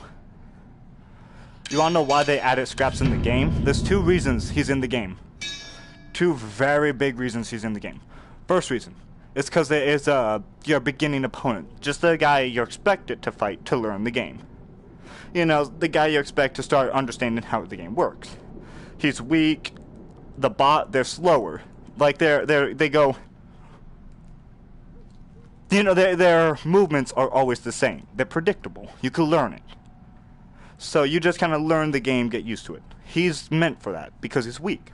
You wanna know why they added Scraps in the game? There's two reasons he's in the game. Two very big reasons he's in the game. First reason, it's because there is your beginning opponent, just the guy you're expected to fight to learn the game. You know, the guy you expect to start understanding how the game works. He's weak. The bot, they're slower. Like they go. You know, their movements are always the same. They're predictable. You can learn it. So you just kind of learn the game, get used to it. He's meant for that because he's weak.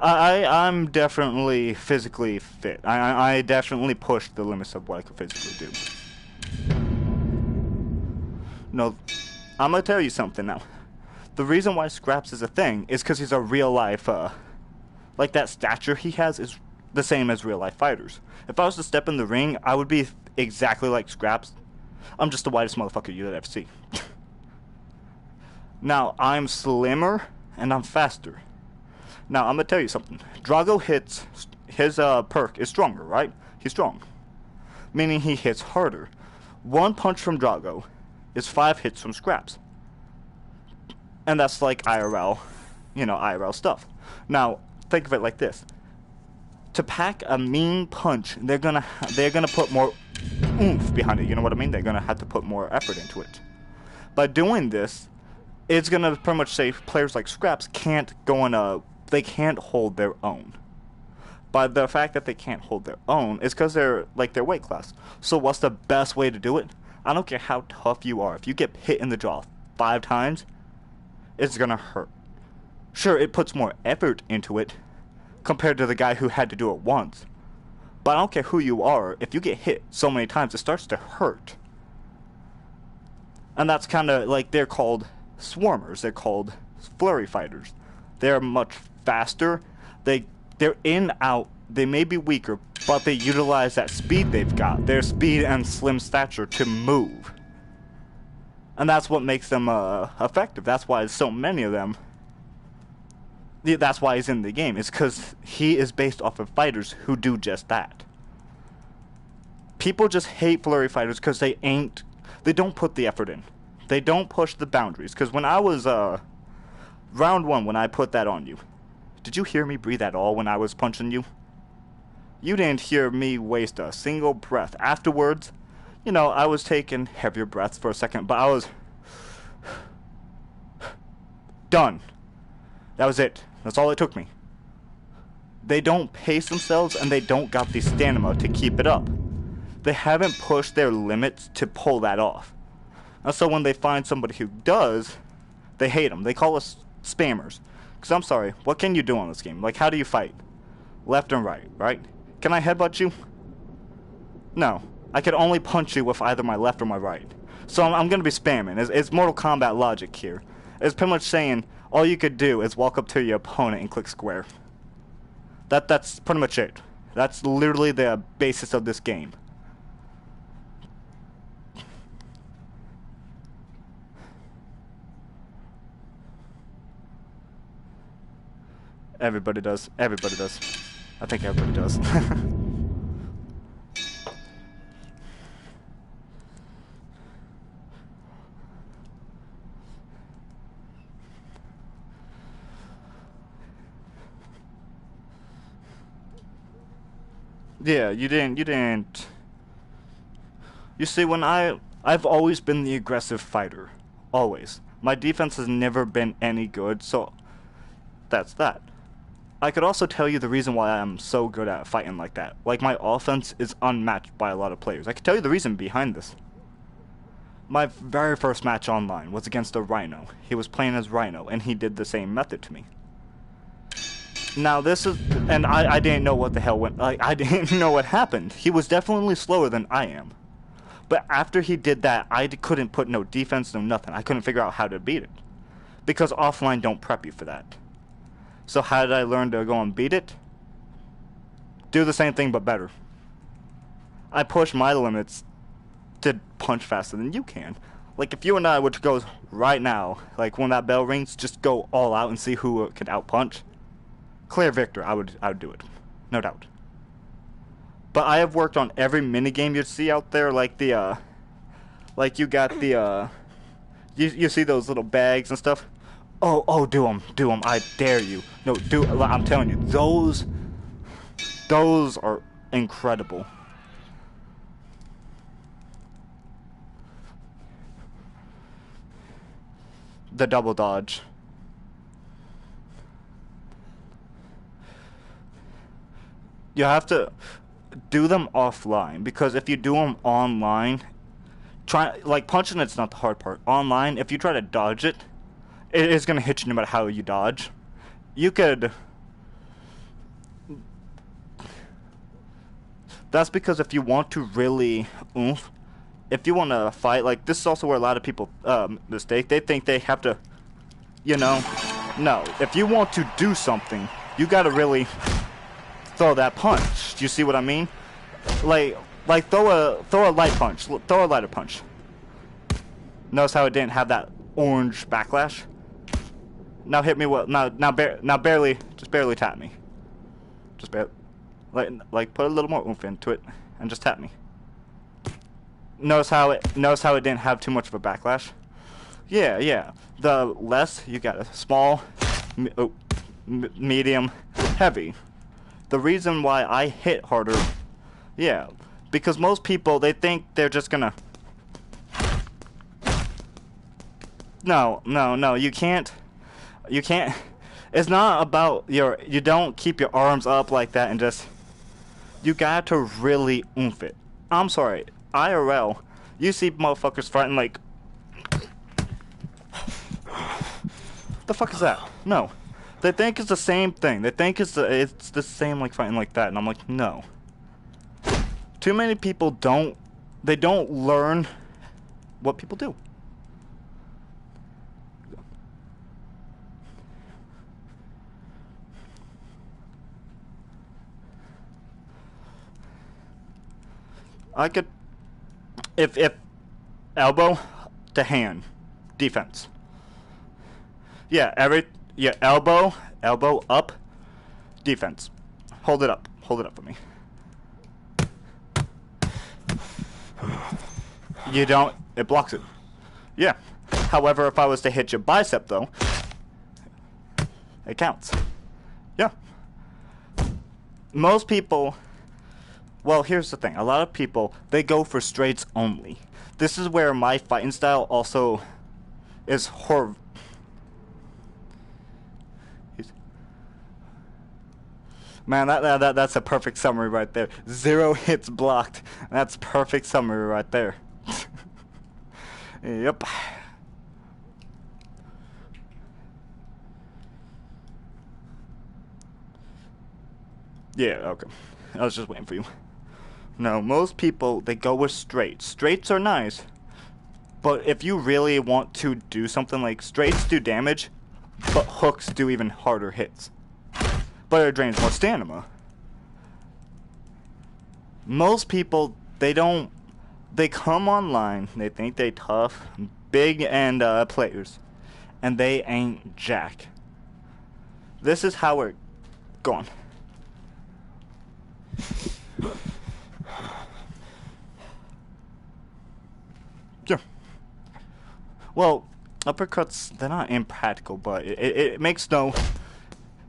I'm definitely physically fit. I definitely pushed the limits of what I could physically do. No, I'm gonna tell you something now. The reason why Scraps is a thing is because he's a real life, like that stature he has is the same as real life fighters. If I was to step in the ring, I would be exactly like Scraps. I'm just the whitest motherfucker you'd ever see. Now, I'm slimmer and I'm faster. Now, I'm gonna tell you something. Drago hits, his perk is stronger, right? He's strong. Meaning he hits harder. One punch from Drago is 5 hits from Scraps. And that's like IRL, you know, IRL stuff. Now, think of it like this. to pack a mean punch, they're gonna put more oomph behind it. You know what I mean? They're gonna have to put more effort into it. By doing this, it's gonna pretty much say players like Scraps can't they can't hold their own. By the fact that they can't hold their own is because they're like their weight class. So what's the best way to do it? I don't care how tough you are. If you get hit in the jaw 5 times, it's gonna hurt. Sure, it puts more effort into it compared to the guy who had to do it once. But I don't care who you are, if you get hit so many times, it starts to hurt. And that's kind of like, they're called swarmers. They're called flurry fighters. They're much faster. They're in, out. They may be weaker, but they utilize that speed they've got. Their speed and slim stature to move. And that's what makes them effective. That's why there's so many of them. That's why he's in the game. It's because he is based off of fighters who do just that. People just hate flurry fighters because they don't put the effort in. They don't push the boundaries. Because when I was, round 1, when I put that on you, did you hear me breathe at all when I was punching you? You didn't hear me waste a single breath. Afterwards, you know, I was taking heavier breaths for a second, but I was done. That was it. That's all it took me. They don't pace themselves, and they don't got the stamina to keep it up. They haven't pushed their limits to pull that off. And so when they find somebody who does, they hate them. They call us spammers. Because I'm sorry, what can you do on this game? Like, how do you fight? Left and right, right? Can I headbutt you? No. I could only punch you with either my left or my right. So I'm going to be spamming. It's Mortal Kombat logic here. It's pretty much saying all you could do is walk up to your opponent and click square. That's pretty much it. That's literally the basis of this game. Everybody does. Everybody does. I think everybody does. Yeah, you didn't. You see, I've always been the aggressive fighter. Always. My defense has never been any good, so that's that. I could also tell you the reason why I'm so good at fighting like that. Like, my offense is unmatched by a lot of players. I could tell you the reason behind this. My very first match online was against a Rhino. He was playing as Rhino, and he did the same method to me. Now, this is... And I didn't know what the hell went... Like, I didn't know what happened. He was definitely slower than I am. But after he did that, I couldn't put no defense, no nothing. I couldn't figure out how to beat it. Because offline don't prep you for that. So how did I learn to go and beat it? Do the same thing, but better. I push my limits to punch faster than you can. Like, if you and I were to go right now, like when that bell rings, just go all out and see who could outpunch. Clear victor, I would do it. No doubt. But I have worked on every minigame you'd see out there, like the, like you got the, you see those little bags and stuff? Oh, do them, I dare you. No, I'm telling you, those are incredible. The double dodge. You have to do them offline, because if you do them online, like punching it's not the hard part. Online, if you try to dodge it, it is going to hit you no matter how you dodge. You could... That's because if you want to really oomph, if you want to fight, like, this is also where a lot of people mistake. They think they have to, you know, no. If you want to do something, you got to really throw that punch. Do you see what I mean? Like throw a light punch. Throw a lighter punch. Notice how it didn't have that orange backlash? Now hit me with, barely, just barely tap me. Just barely, like put a little more oomph into it, and just tap me. Notice how it didn't have too much of a backlash? Yeah. The less, you got a small, medium, heavy. The reason why I hit harder, yeah, because most people, they think they're just gonna... No, you can't. It's not about you don't keep your arms up like that and just... You got to really oomph it. I'm sorry, IRL, you see motherfuckers fighting like... The fuck is that? No. They think it's the same thing. They think it's the same like fighting like that, and I'm like, no. Too many people don't learn what people do. I could, if elbow to hand, defense. Yeah, elbow up, defense. Hold it up for me. You don't, it blocks it. Yeah. However, if I was to hit your bicep though, it counts. Yeah. Most people, well, here's the thing. A lot of people, they go for straights only. This is where my fighting style also is horrible. Man, that's a perfect summary right there. 0 hits blocked. That's perfect summary right there. Yep. Yeah, okay. I was just waiting for you. No, most people, they go with straights. Straights are nice, but if you really want to do something like straights do damage, but hooks do even harder hits. But it drains more stamina. Most people, they come online, they think they tough, big and players, and they ain't jack. This is how we're going. Yeah. Well, uppercuts, they're not impractical, but it makes no...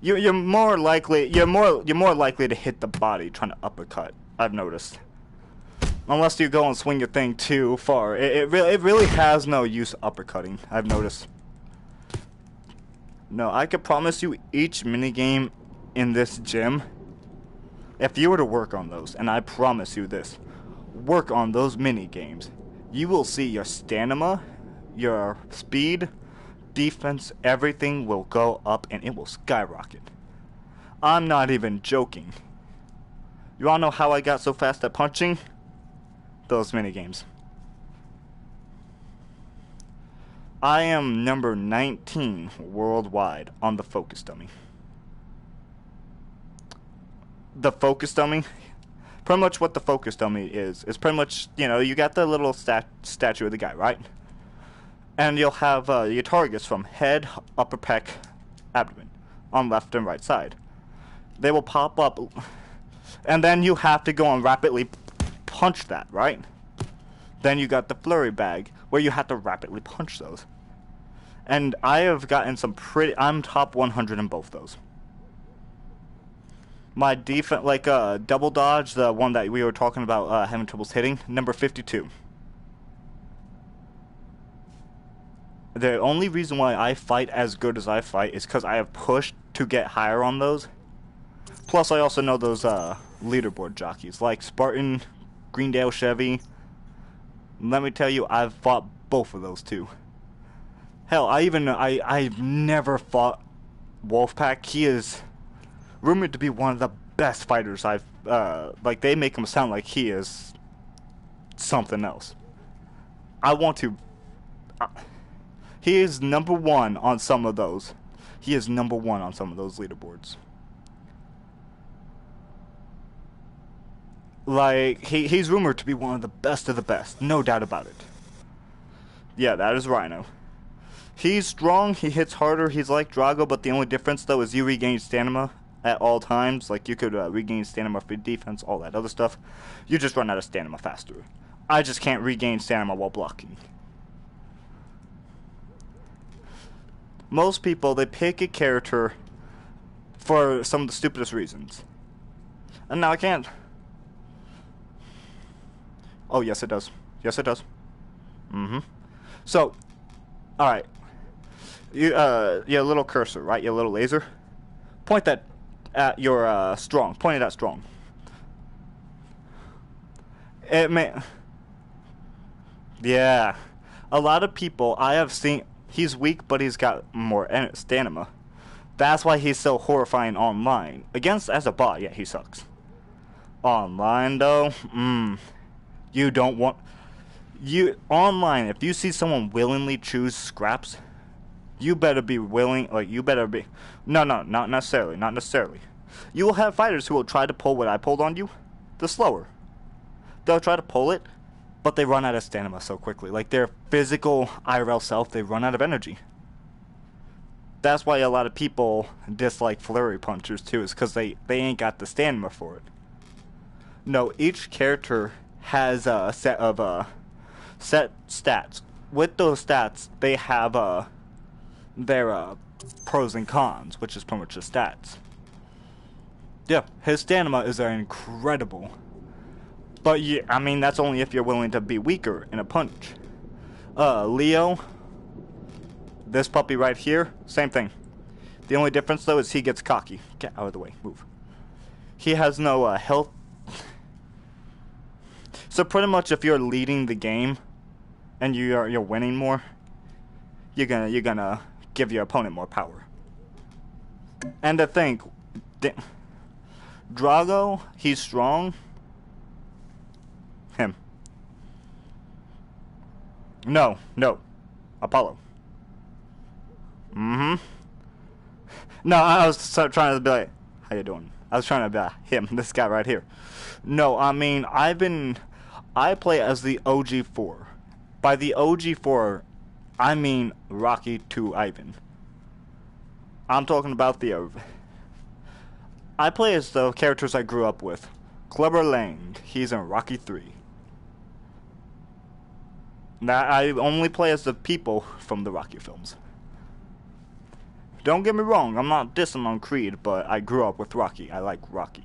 You're more likely to hit the body trying to uppercut, I've noticed. Unless you go and swing your thing too far. It really has no use uppercutting, I've noticed. No, I could promise you each minigame in this gym, if you were to work on those, and I promise you this, work on those minigames, you will see your stamina, your speed, defense, everything will go up and it will skyrocket. I'm not even joking. You wanna know how I got so fast at punching? Those minigames. I am number 19 worldwide on the focus dummy. The focus dummy, pretty much what the focus dummy is pretty much, you know, you got the little statue of the guy, right? And you'll have your targets from head, upper pec, abdomen, on left and right side. They will pop up, and then you have to go and rapidly punch that, right? Then you got the flurry bag, where you have to rapidly punch those. And I have gotten some I'm top 100 in both those. My defense, like double dodge, the one that we were talking about having troubles hitting, number 52. The only reason why I fight as good as I fight is because I have pushed to get higher on those. Plus, I also know those leaderboard jockeys, like Spartan, Greendale Chevy. Let me tell you, I've fought both of those too. Hell, I've never fought Wolfpack. He is rumored to be one of the best fighters I've, like, they make him sound like he is something else. I want to... he is number 1 on some of those. He is number 1 on some of those leaderboards. Like, he's rumored to be one of the best, no doubt about it. Yeah, that is Rhino. He's strong, he hits harder, he's like Drago, but the only difference, though, is you regain stamina at all times. Like, you could regain stamina for defense, all that other stuff. You just run out of stamina faster. I just can't regain stamina while blocking. Most people, they pick a character for some of the stupidest reasons. And now I can't. Oh, yes, it does. Yes, it does. So, alright. Your little cursor, right? Your little laser. Point that at your, strong. Point it at strong. It may... Yeah. A lot of people I have seen... He's weak, but he's got more stamina. That's why he's so horrifying online. Against, as a bot, yeah, he sucks. Online, though, you don't want... Online, if you see someone willingly choose scraps, you better be willing, No, not necessarily, not necessarily. You will have fighters who will try to pull what I pulled on you, the slower. They'll try to pull it, but they run out of stamina so quickly. Like their physical IRL self, they run out of energy. That's why a lot of people dislike flurry punchers too, is because they ain't got the stamina for it. No, each character has a set of set stats. With those stats, they have their pros and cons, which is pretty much the stats. Yeah, his stamina is incredible. But yeah, I mean, that's only if you're willing to be weaker in a punch. Leo, this puppy right here, same thing. The only difference though is he gets cocky. Get out of the way, move. He has no health. So pretty much if you're leading the game and you're winning more, you're gonna give your opponent more power. And to think, Drago, he's strong. Him. No, Apollo. No, I was trying to be like, how you doing? I was trying to be like, him, this guy right here. No, I mean, I play as the OG4. By the OG4, I mean Rocky to Ivan. I'm talking about I play as the characters I grew up with. Clubber Lang, he's in Rocky 3. Now, I only play as the people from the Rocky films. Don't get me wrong, I'm not dissing on Creed, but I grew up with Rocky. I like Rocky.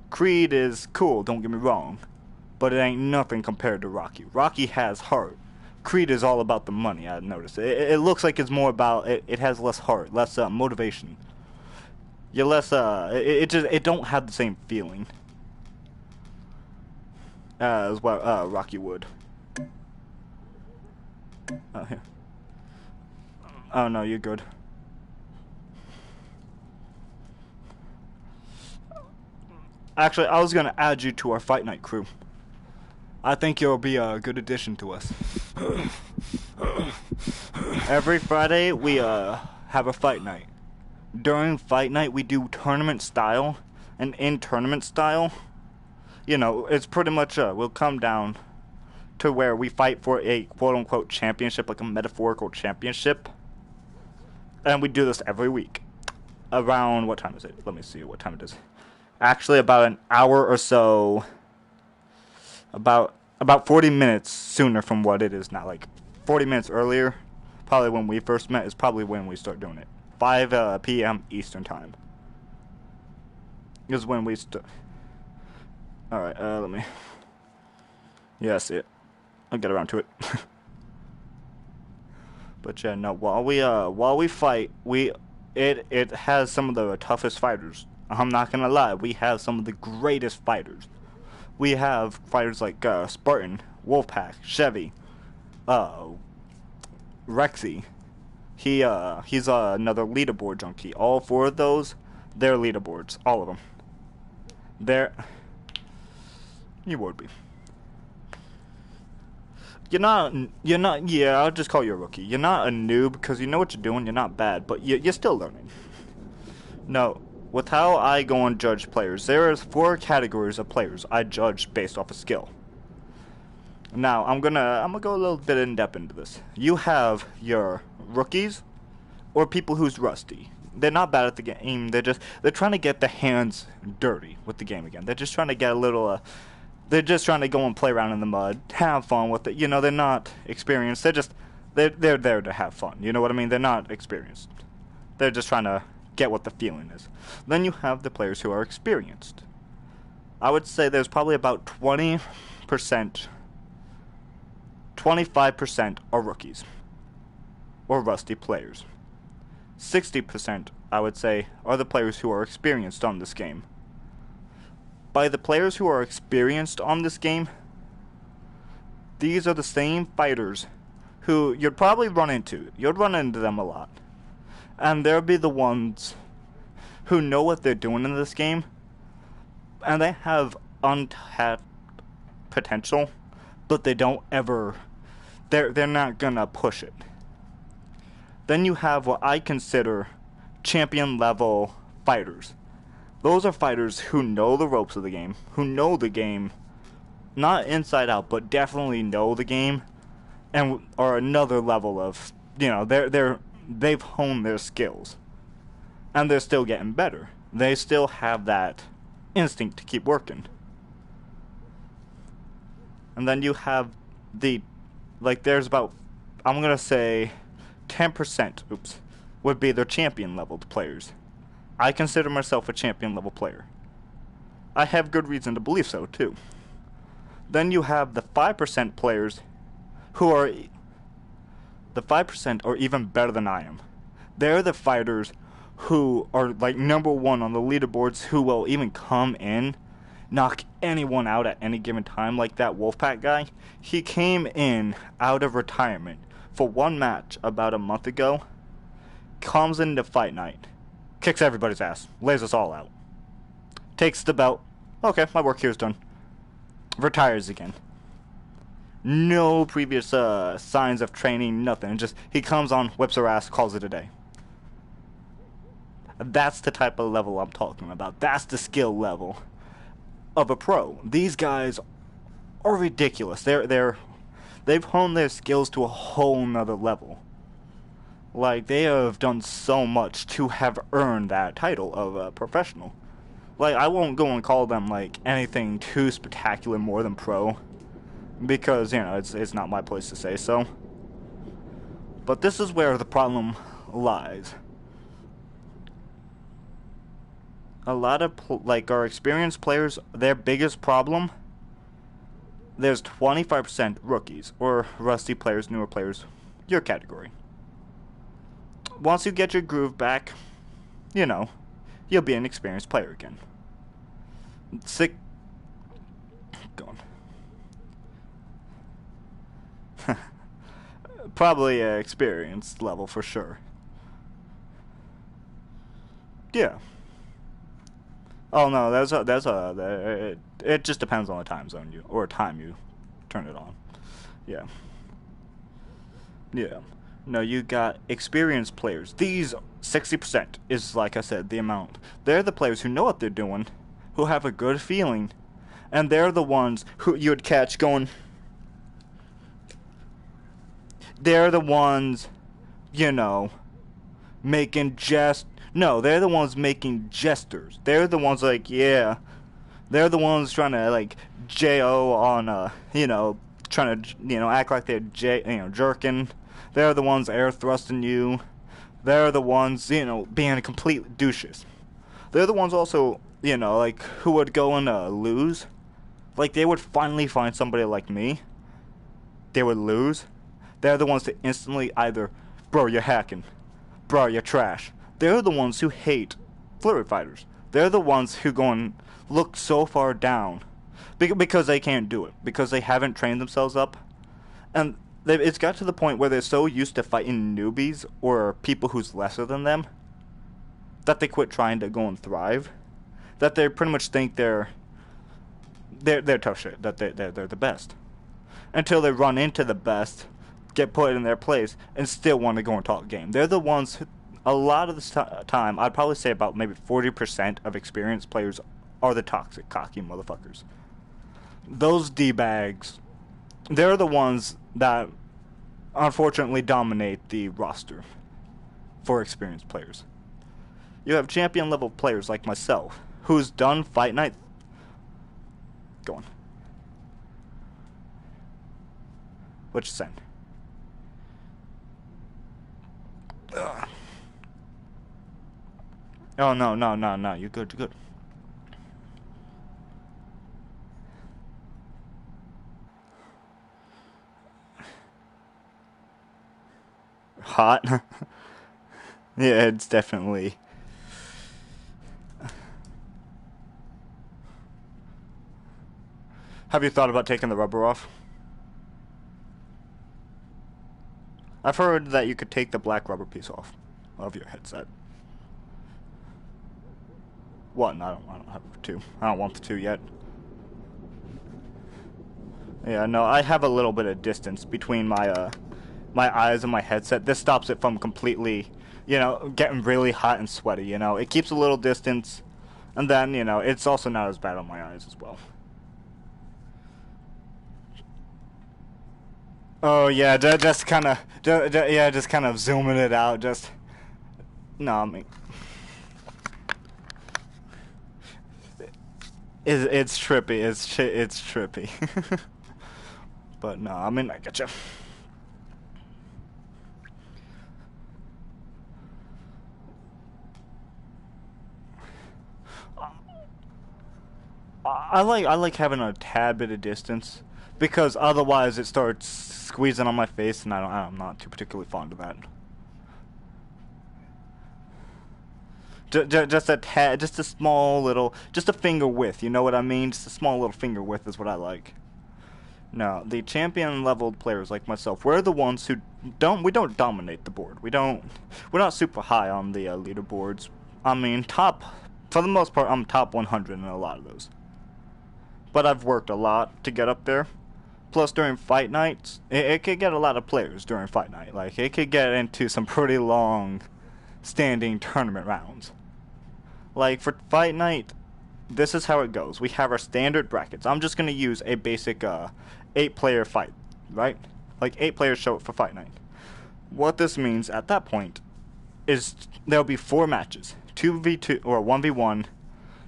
Creed is cool, don't get me wrong, but it ain't nothing compared to Rocky. Rocky has heart. Creed is all about the money, I've noticed. It looks like it's more about, it has less heart, less motivation. You're less, it don't have the same feeling as what Rocky would. Oh, here. Oh, no, you're good. Actually, I was going to add you to our Fight Night crew. I think you'll be a good addition to us. Every Friday, we have a Fight Night. During Fight Night, we do tournament style. And in tournament style, you know, it's pretty much, we'll come down to where we fight for a quote-unquote championship, like a metaphorical championship. And we do this every week. Around, what time is it? Let me see what time it is. Actually, about an hour or so, about 40 minutes sooner from what it is now. Like 40 minutes earlier, probably when we first met, is probably when we start doing it. 5 p.m. Eastern time is when we start. Alright, let me... Yeah, that's it. I'll get around to it. But yeah, no, while we fight, it has some of the toughest fighters. I'm not gonna lie, we have some of the greatest fighters. We have fighters like Spartan, Wolfpack, Chevy, Rexy. He's another leaderboard junkie. All 4 of those, they're leaderboards, all of them. You would be. You're not, yeah, I'll just call you a rookie. You're not a noob because you know what you're doing, you're not bad, but you're still learning. No, with how I go and judge players, there is 4 categories of players I judge based off of skill. Now, I'm gonna go a little bit in depth into this. You have your rookies, or people who's rusty. They're not bad at the game, they're trying to get the hands dirty with the game again. They're just trying to get a little, they're just trying to go and play around in the mud, have fun with it. You know, they're not experienced. They're there to have fun. You know what I mean? They're not experienced. They're just trying to get what the feeling is. Then you have the players who are experienced. I would say there's probably about 20%, 25% are rookies or rusty players. 60%, I would say, are the players who are experienced on this game. By the players who are experienced on this game, these are the same fighters who you'd probably run into. You'd run into them a lot. And they'll be the ones who know what they're doing in this game, and they have untapped potential, but they don't ever, they're not gonna push it. Then you have what I consider champion level fighters. Those are fighters who know the ropes of the game, who know the game, not inside out, but definitely know the game, and are another level of, they've honed their skills, and they're still getting better. They still have that instinct to keep working. And then you have there's about, I'm gonna say 10%, would be their champion leveled players. I consider myself a champion level player. I have good reason to believe so, too. Then you have the 5% players who are, the 5% are even better than I am. They're the fighters who are like number one on the leaderboards, who will even come in, knock anyone out at any given time, like that Wolfpack guy. He came in out of retirement for one match about a month ago, comes into fight night, kicks everybody's ass, lays us all out, takes the belt, okay, my work here's done, retires again. No previous signs of training, nothing, just he comes on, whips her ass, calls it a day. That's the type of level I'm talking about. That's the skill level of a pro. These guys are ridiculous. They've honed their skills to a whole nother level. Like, they have done so much to have earned that title of a professional. Like, I won't go and call them, like, anything too spectacular more than pro, because, it's not my place to say so. But this is where the problem lies. A lot of, our experienced players, their biggest problem, there's 25% rookies, or rusty players, newer players, your category. Once you get your groove back, you'll be an experienced player again. Probably an experienced level for sure. Yeah. Oh no, it just depends on the time zone or time you turn it on. Yeah. Yeah. No, you got experienced players. These 60% is, like I said, the amount. They're the players who know what they're doing, who have a good feeling, and they're the ones who you'd catch going. They're the ones, making No, they're the ones making gestures. They're the ones they're the ones trying to J.O. on trying to act like they're jerking. They're the ones air thrusting you. They're the ones being complete douches. They're the ones also who would go and lose. They would finally find somebody like me. They would lose. They're the ones that instantly either, bro, you're hacking, bro, you're trash. They're the ones who hate flurry fighters. They're the ones who go and look so far down because they can't do it, because they haven't trained themselves up. And it's got to the point where they're so used to fighting newbies or people who's lesser than them that they quit trying to go and thrive. That they pretty much think they're tough shit, that they're the best. Until they run into the best, get put in their place, and still want to go and talk game. They're the ones who, a lot of the time, I'd probably say about maybe 40% of experienced players are the toxic, cocky motherfuckers. Those D-bags, they're the ones that unfortunately dominate the roster for experienced players. You have champion level players like myself, who's done fight night. Go on. What you saying? Oh, no, no, no, no. You're good, you're good. Hot. Yeah, it's definitely. Have you thought about taking the rubber off? I've heard that you could take the black rubber piece off of your headset. What? No, I don't have the 2. I don't want the 2 yet. Yeah, no, I have a little bit of distance between my my eyes and my headset. This stops it from completely, you know, getting really hot and sweaty, you know. It keeps a little distance, and then, you know, it's also not as bad on my eyes as well. Oh, yeah, just kind of, yeah, just kind of zooming it out, just, no, I mean, it's trippy, it's trippy, but no, I mean, I getcha. I like having a tad bit of distance, because otherwise it starts squeezing on my face, and I'm not too particularly fond of that. Just a tad, just a small little, just a finger width, you know what I mean? Just a small little finger width is what I like. Now, the champion leveled players like myself, we're the ones who we don't dominate the board. We're not super high on the leaderboards. I mean, for the most part, I'm top 100 in a lot of those. But I've worked a lot to get up there. Plus, during fight nights, it could get a lot of players during fight night. Like, it could get into some pretty long standing tournament rounds. Like, for fight night, this is how it goes. We have our standard brackets. I'm just going to use a basic 8-player fight, right? Like, 8 players show up for fight night. What this means at that point is there'll be 4 matches. 2v2 or 1v1,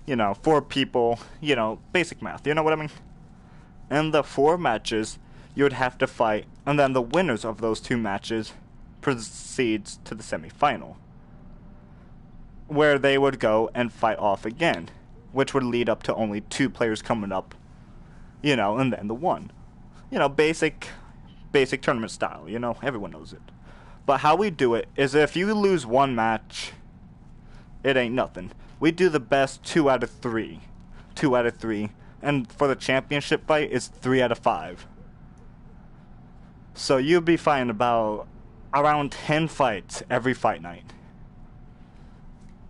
you know, 4 people, you know, basic math, you know what I mean? And the 4 matches you would have to fight, and then the winners of those 2 matches proceeds to the semifinal, where they would go and fight off again, which would lead up to only 2 players coming up, you know, and then the one. You know, basic tournament style, you know, everyone knows it. But how we do it is if you lose 1 match, it ain't nothing. We do the best 2 out of 3. 2 out of 3. And for the championship fight, it's 3 out of 5. So you'll be fighting about around 10 fights every fight night.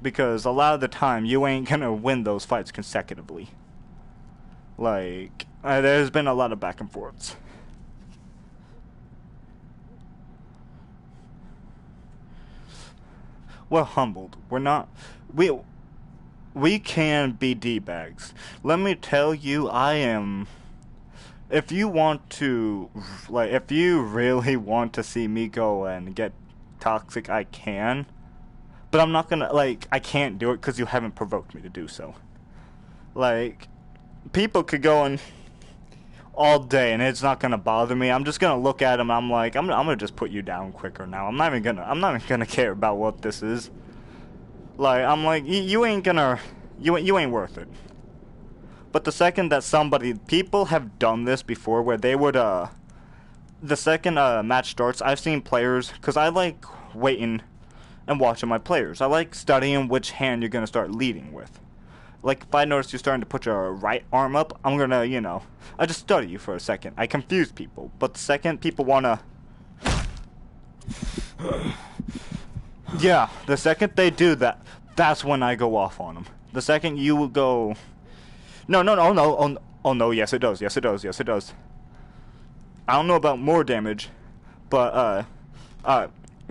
Because a lot of the time, you ain't gonna win those fights consecutively. Like, there's been a lot of back and forths. We're humbled. We're not... We can be D-bags. Let me tell you, I am... If you want to... Like, if you really want to see me go and get toxic, I can. But I'm not gonna... Like, I can't do it because you haven't provoked me to do so. Like, people could go and... all day and it's not gonna bother me. I'm just gonna look at them and I'm like, I'm gonna just put you down quicker now. I'm not even gonna care about what this is. Like, I'm like, you ain't worth it. But the second that people have done this before where they would, the second match starts, I've seen players, because I like waiting and watching my players. I like studying which hand you're gonna start leading with. Like, if I notice you're starting to put your right arm up, I'm gonna, you know, I just study you for a second. I confuse people. But the second people wanna... Yeah, the second they do that, that's when I go off on them. The second you will go... No, oh no, yes it does, yes it does, yes it does. I don't know about more damage, but,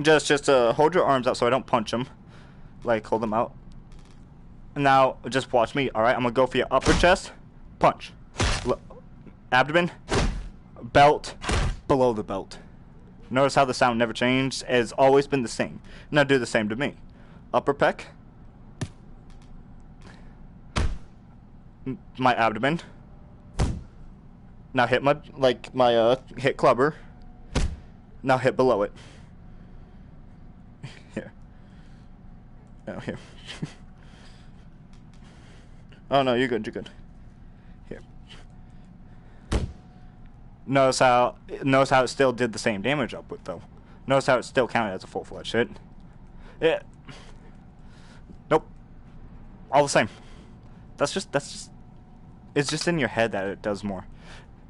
just hold your arms out so I don't punch them. Like, hold them out. Now, just watch me, alright? I'm gonna go for your upper chest. Punch. Abdomen. Belt. Below the belt. Notice how the sound never changed? It's always been the same. Now do the same to me. Upper pec. My abdomen. Now hit my hit clubber. Now hit below it. Here. Oh, here. Oh no, you're good. You're good. Here. Notice how it still did the same damage output though. Notice how it still counted as a full-fledged hit. Yeah. Nope. All the same. That's just. It's just in your head that it does more.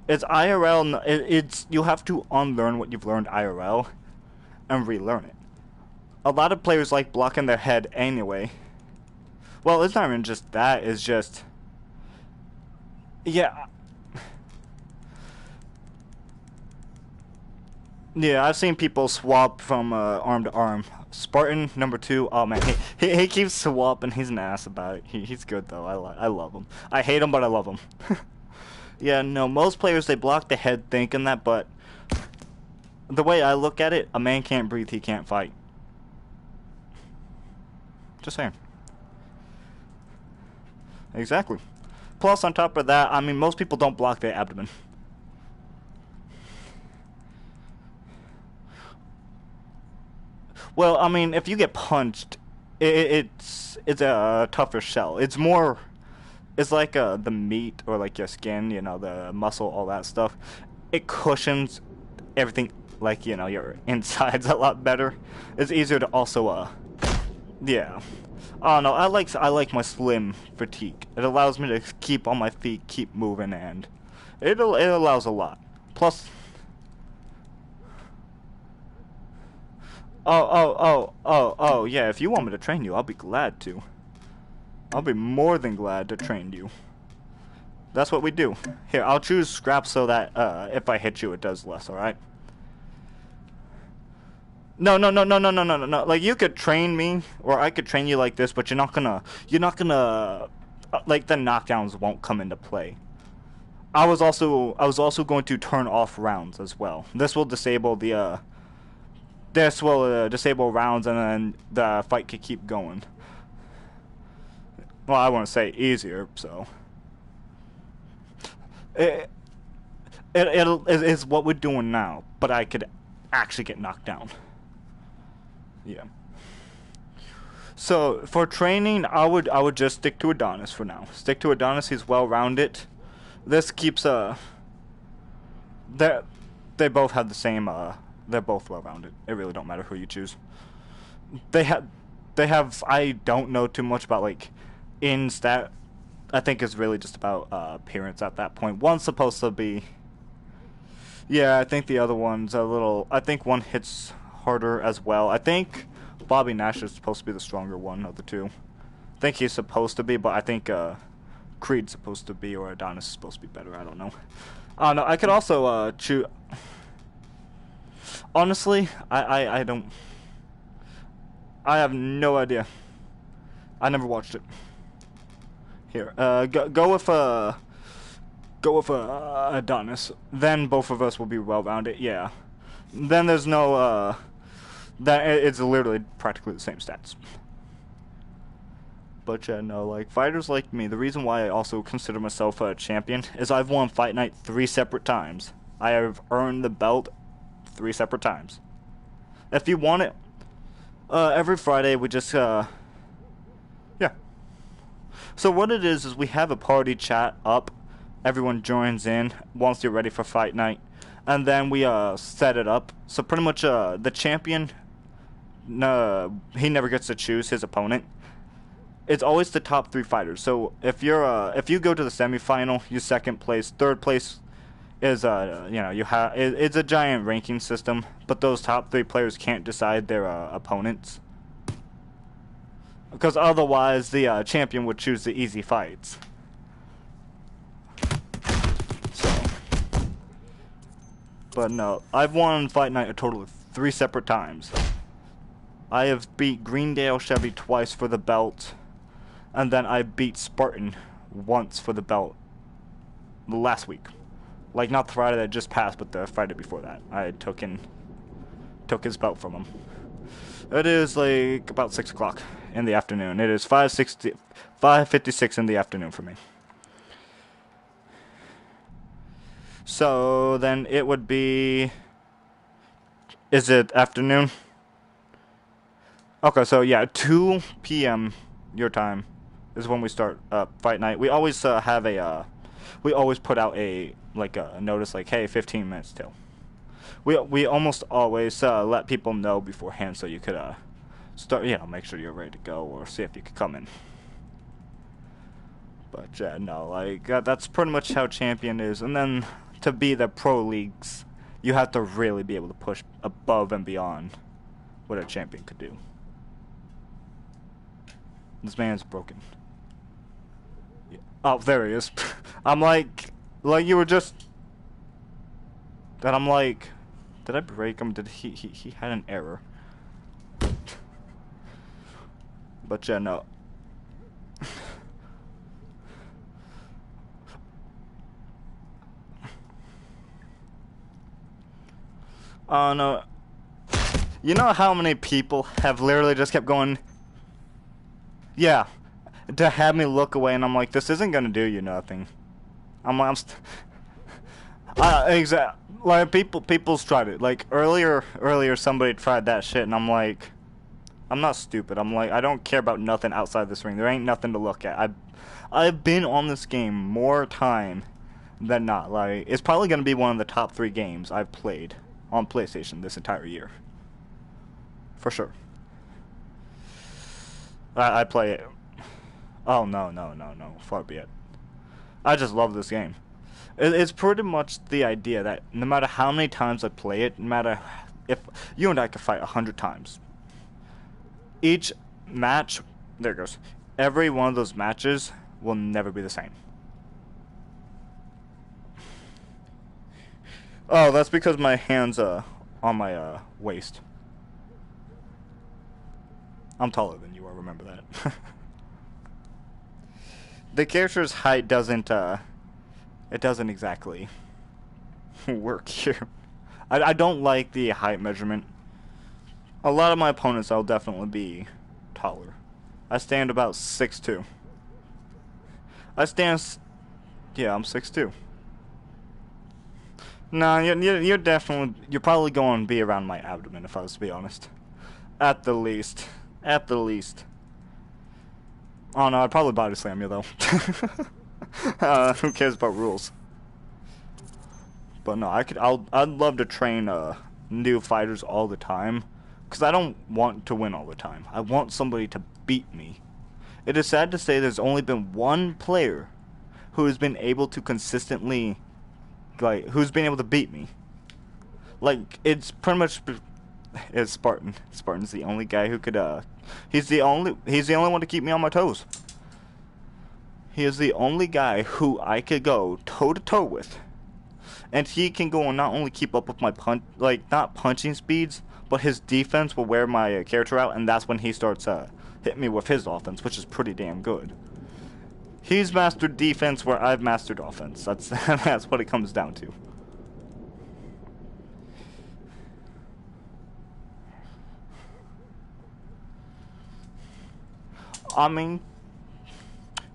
It's IRL. It's you have to unlearn what you've learned IRL, and relearn it. A lot of players like blocking their head anyway. Well, it's not even just that. It's just. Yeah. Yeah, I've seen people swap from arm to arm. Spartan #2. Oh man, he keeps swapping. He's an ass about it. He's good though. I love him. I hate him, but I love him. Yeah, no, most players they block the head thinking that, but the way I look at it, a man can't breathe, he can't fight. Just saying. Exactly. Plus, on top of that, I mean, most people don't block their abdomen. Well, I mean, if you get punched, it's a tougher shell. It's more, it's like the meat or like your skin, you know, the muscle, all that stuff. It cushions everything, like, you know, your insides a lot better. It's easier to also, yeah. Oh no, I like my slim fatigue. It allows me to keep on my feet, keep moving, and it allows a lot. Plus. Oh, yeah, if you want me to train you, I'll be glad to. I'll be more than glad to train you. That's what we do. Here, I'll choose scrap so that, if I hit you, it does less, alright? No. Like, you could train me, or I could train you like this, but you're not gonna, like, the knockdowns won't come into play. I was also going to turn off rounds as well. This will disable the, disable rounds, and then the fight could keep going. Well, I want to say easier, so. It's what we're doing now, but I could actually get knocked down. Yeah. So, for training, I would just stick to Adonis for now. Stick to Adonis, he's well-rounded. This keeps, they both have the same, they're both well-rounded. It really don't matter who you choose. They have, I don't know too much about, like, in stat. I think it's really just about appearance at that point. One's supposed to be, yeah, I think the other one's a little, I think one hits harder as well. I think Bobby Nash is supposed to be the stronger one of the two. I think he's supposed to be, but I think Creed's supposed to be, or Adonis is supposed to be better. I don't know. No, I could also choose. Honestly, I don't. I have no idea. I never watched it. Here, go with Adonis. Then both of us will be well-rounded. Yeah. Then there's no it's literally practically the same stats. But yeah, no, like fighters like me. The reason why I also consider myself a champion is I've won Fight Night 3 separate times. I have earned the belt 3 separate times. If you want it, every Friday we just yeah. So what it is we have a party chat up. Everyone joins in once you're ready for Fight Night, and then we set it up. So pretty much the champion, he never gets to choose his opponent. It's always the top 3 fighters. So if you're if you go to the semifinal, you're second place. Third place is it's a giant ranking system, but those top 3 players can't decide their opponents. Because otherwise, the champion would choose the easy fights. So, but no, I've won Fight Night a total of 3 separate times. I have beat Greendale Chevy twice for the belt, and then I beat Spartan once for the belt last week. Like, not the Friday that just passed, but the Friday before that. I took his belt from him. It is like about 6 o'clock in the afternoon. It is 5:56 in the afternoon for me. So then it would be, is it afternoon? Okay, so yeah, 2 p.m. your time, is when we start fight night. We always have a we always put out a notice like, hey, 15 minutes till. We almost always let people know beforehand so you could start, make sure you're ready to go or see if you could come in. But yeah, no, like that's pretty much how Champion is. And then to be the pro leagues, you have to really be able to push above and beyond what a Champion could do. This man's broken. Yeah. Oh, there he is. I'm like you were just. That I'm like, did I break him? Did he had an error? But yeah, no. Oh no. You know how many people have literally just kept going, yeah, to have me look away, and I'm like, this isn't gonna do you nothing. Exactly. Like people's tried it. Like earlier somebody tried that shit, and I'm like, I'm not stupid. I'm like, I don't care about nothing outside this ring. There ain't nothing to look at. I've been on this game more time than not. Like, it's probably gonna be one of the top 3 games I've played on PlayStation this entire year. For sure. I play it. Oh no, far be it. I just love this game. It's pretty much the idea that no matter how many times I play it, no matter if you and I could fight 100 times, each match, there it goes, every one of those matches will never be the same. Oh, that's because my hand's on my waist. I'm taller than you are, remember that. The character's height doesn't it doesn't exactly work here. I don't like the height measurement. A lot of my opponents I'll definitely be taller. I stand about 6'2". I'm 6'2". No, you're probably going to be around my abdomen if I was to be honest. At the least. Oh no, I'd probably body slam you though. Who cares about rules? But no, I'd love to train new fighters all the time, because I don't want to win all the time. I want somebody to beat me. It is sad to say there's only been one player who has been able to consistently, who's been able to beat me. Like, it's pretty much, it's Spartan. Spartan's the only guy who could, he's the only one to keep me on my toes. He is the only guy who I could go toe-to-toe with. And he can go and not only keep up with my not punching speeds, but his defense will wear my character out, and that's when he starts hitting me with his offense, which is pretty damn good. He's mastered defense where I've mastered offense. That's what it comes down to. I mean,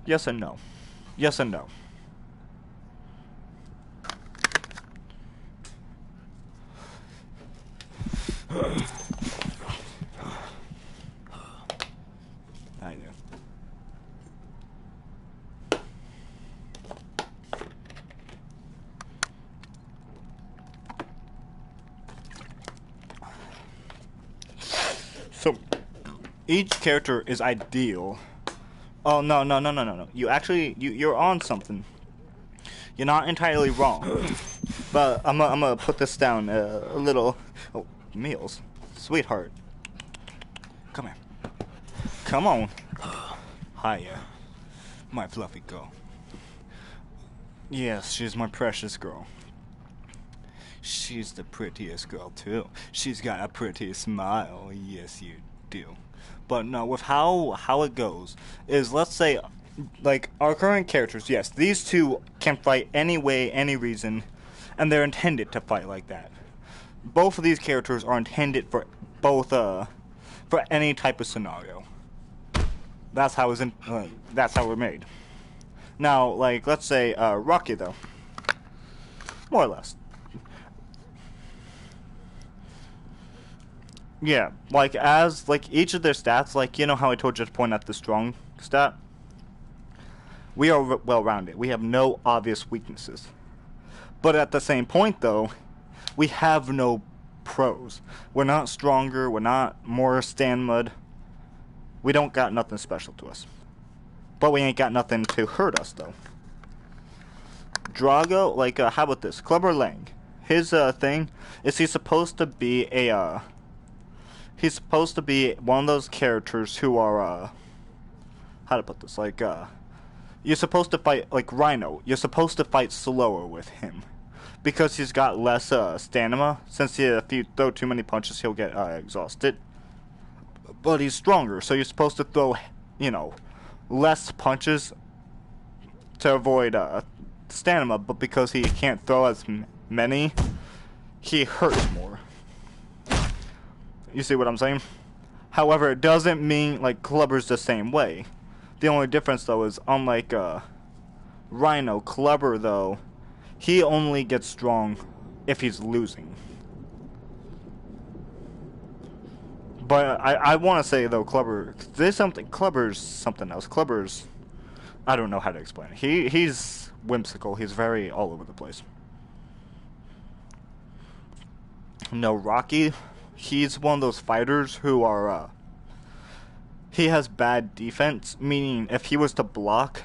yes and no. Yes and no. I know. So, each character is ideal. Oh, no. You actually, you're on something. You're not entirely wrong. But I'm gonna put this down a little. Oh, Meals. Sweetheart. Come here. Come on. Hiya. My fluffy girl. Yes, she's my precious girl. She's the prettiest girl, too. She's got a pretty smile. Yes, you do. But no, with how it goes is, let's say, like, our current characters, yes, these two can fight any way, any reason, and they're intended to fight like that. Both of these characters are intended for both, for any type of scenario. That's how we're made. Now, like, let's say, Rocky, though. More or less. Yeah, like, each of their stats, like, you know how I told you to point at the strong stat? We are well-rounded. We have no obvious weaknesses. But at the same point, though, we have no pros. We're not stronger. We're not more stand-mud. We don't got nothing special to us. But we ain't got nothing to hurt us, though. Drago, like, how about this? Clubber Lang. His, thing is he's supposed to be a, he's supposed to be one of those characters who are, how to put this? Like, you're supposed to fight, like Rhino, you're supposed to fight slower with him. Because he's got less, stamina. Since if you throw too many punches, he'll get, exhausted. But he's stronger, so you're supposed to throw, you know, less punches to avoid, stamina. But because he can't throw as many, he hurts more. You see what I'm saying? However, it doesn't mean, like, Clubber's the same way. The only difference, though, is unlike, Rhino, Clubber, though, he only gets strong if he's losing. But I want to say, though, Clubber's something else. Clubber's, I don't know how to explain it. He's whimsical. He's very all over the place. No, Rocky, he's one of those fighters who are, he has bad defense, meaning if he was to block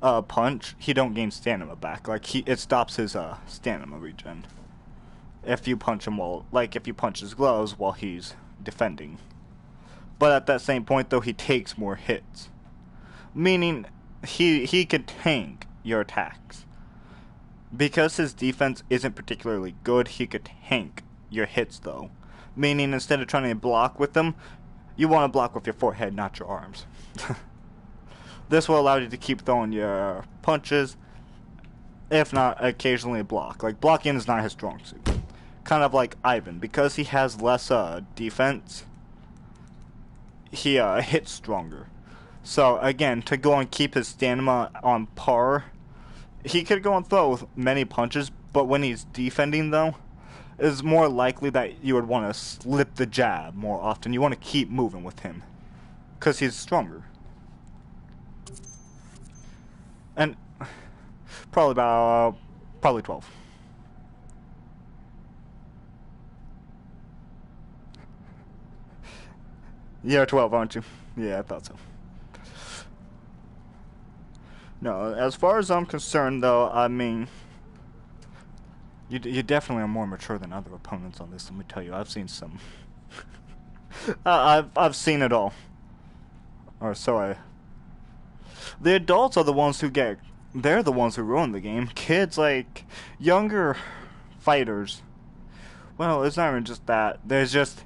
a punch, he don't gain stamina back. Like, it stops his, stamina regen. If you punch him if you punch his gloves while he's defending. But at that same point, though, he takes more hits. Meaning, he could tank your attacks. Because his defense isn't particularly good, he could tank your hits, though. Meaning, instead of trying to block with them, you want to block with your forehead, not your arms. This will allow you to keep throwing your punches, if not occasionally block. Like, blocking is not his strong suit. Kind of like Ivan. Because he has less defense, he hits stronger. So, again, to go and keep his stamina on par, he could go and throw many punches, but when he's defending, though, it's more likely that you would want to slip the jab more often. You want to keep moving with him, because he's stronger. And probably 12. You're 12, aren't you? Yeah, I thought so. No, as far as I'm concerned, though, I mean, you definitely are more mature than other opponents on this. Let me tell you, I've seen some. I've seen it all. Or so The adults are the ones who they're the ones who ruin the game. Kids, like, younger fighters, well, it's not even just that. There's just,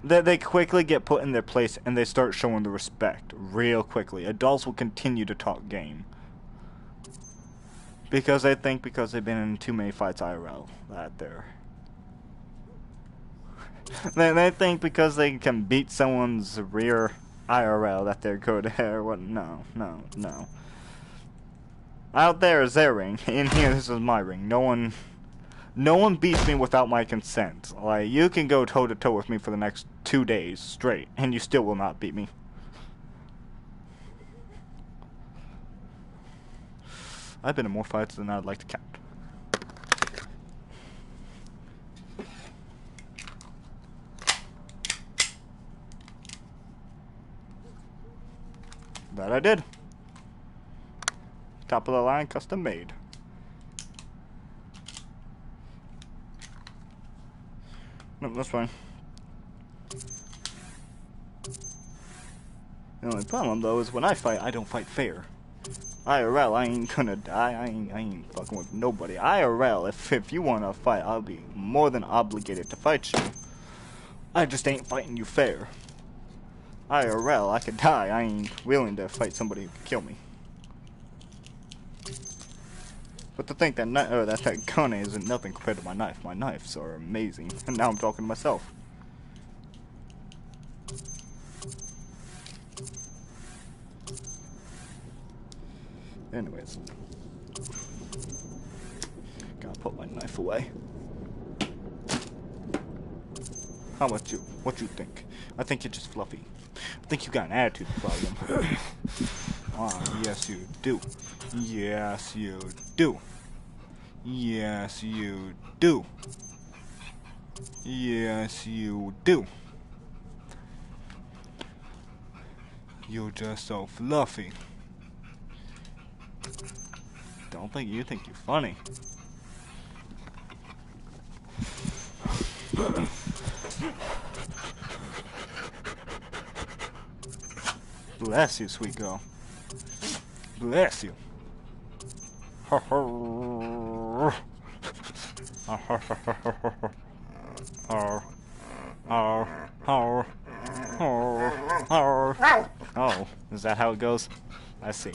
they quickly get put in their place and they start showing the respect real quickly. Adults will continue to talk game. Because they think because they've been in too many fights IRL that they think because they can beat someone's rear IRL that they're good or what? No. Out there is their ring. In here, this is my ring. No one beats me without my consent. Like, you can go toe to toe with me for the next 2 days straight, and you still will not beat me. I've been in more fights than I'd like to count. That I did. Top of the line, custom made. No, that's fine. The only problem, though, is when I fight, I don't fight fair. IRL, I ain't gonna die. I ain't fucking with nobody. IRL, if you wanna fight, I'll be more than obligated to fight you. I just ain't fighting you fair. IRL, I could die. I ain't willing to fight somebody who could kill me. But to think that that gun isn't nothing compared to my knife. My knives are amazing. And now I'm talking to myself. Anyways. Gotta put my knife away. How about you? What you think? I think you're just fluffy. I think you got an attitude problem. Yes, you do. Yes, you do. Yes, you do. Yes, you do. You're just so fluffy. Don't think you think you're funny. Bless you, sweet girl. Bless you. Oh, is that how it goes? I see.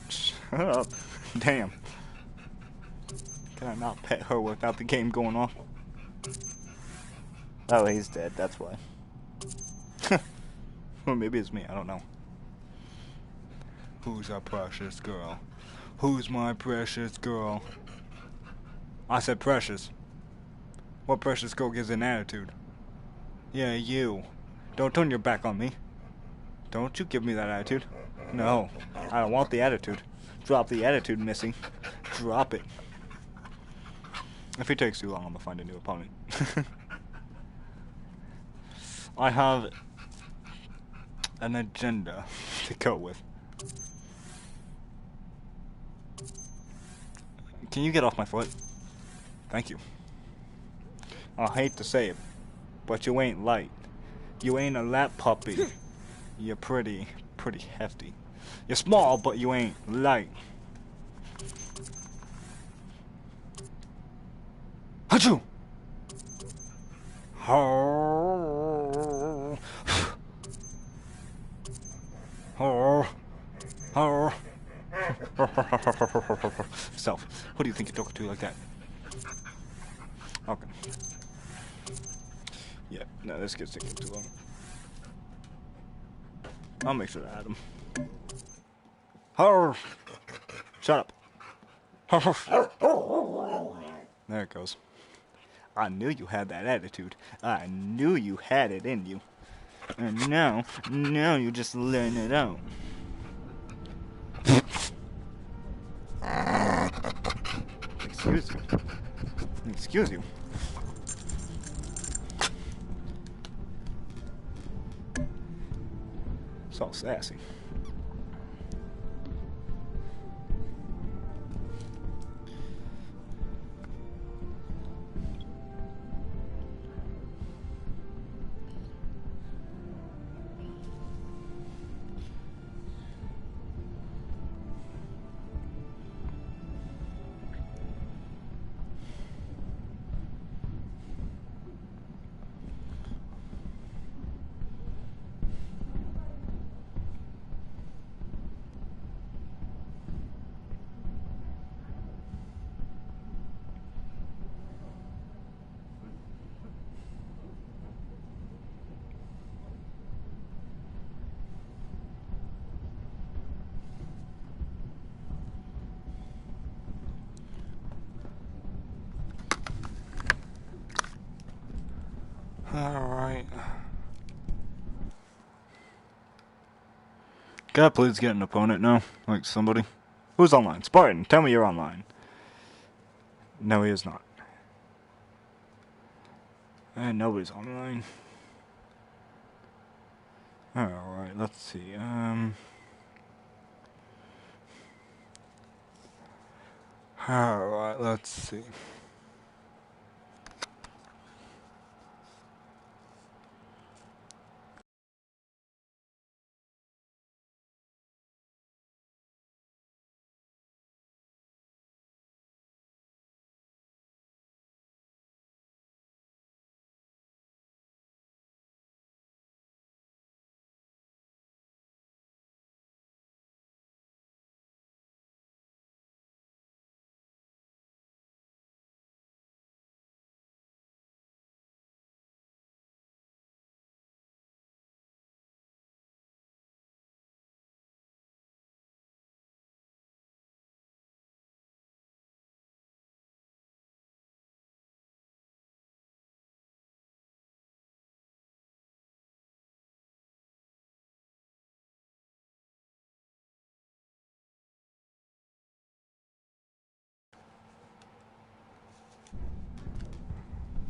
Shut up. Damn. Can I not pet her without the game going on? Oh, he's dead, that's why. Or maybe it's me, I don't know. Who's our precious girl? Who's my precious girl? I said precious. What precious girl gives an attitude? Yeah, you. Don't turn your back on me. Don't you give me that attitude. No, I don't want the attitude. Drop the attitude, Missy. Drop it. If it takes too long, I'm gonna find a new opponent. I have an agenda to go with. Can you get off my foot? Thank you. I hate to say it, but you ain't light. You ain't a lap puppy. You're pretty hefty. You're small, but you ain't light. Achoo! Oh. Oh. Oh. Self, who do you think you're talking to like that? Okay. Yeah, no, this gets taking too long. I'll make sure to add him. Oh. Shut up. There it goes. I knew you had that attitude. I knew you had it in you. And now you're just letting it out. Excuse you. Excuse you. It's all sassy. Alright. Can I please get an opponent now? Like somebody? Who's online? Spartan, tell me you're online. No, he is not. And nobody's online. Alright, let's see. Alright, let's see.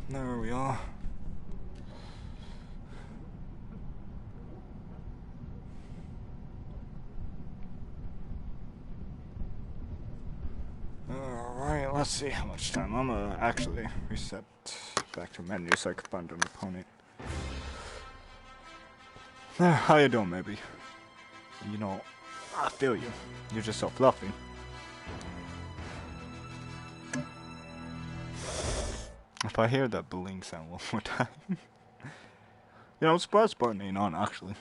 There we are. Alright, let's see how much time. I'm gonna actually reset back to menu so I can find an opponent. How you doing, maybe? You know, I feel you. You're just so fluffy. If I hear that bling sound one more time. You know, I'm surprised Spartan ain't on, actually.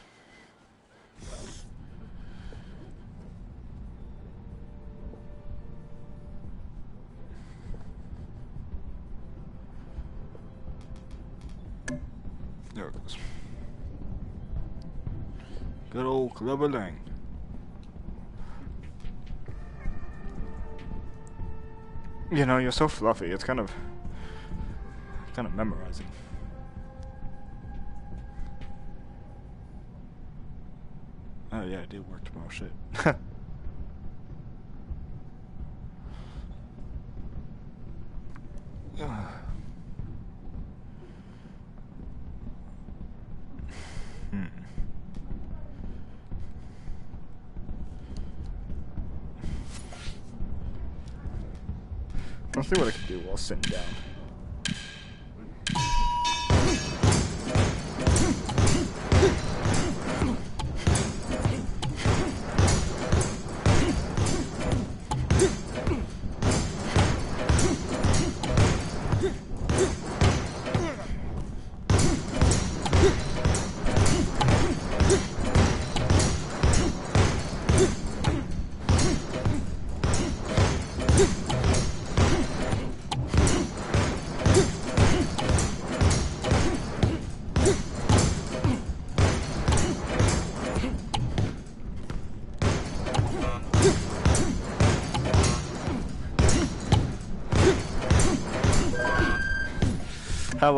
There it goes. Good old Clubber Lang. You know, you're so fluffy, it's kind of memorizing. Oh yeah, it did work tomorrow, shit. Let's see what I can do while sitting down. How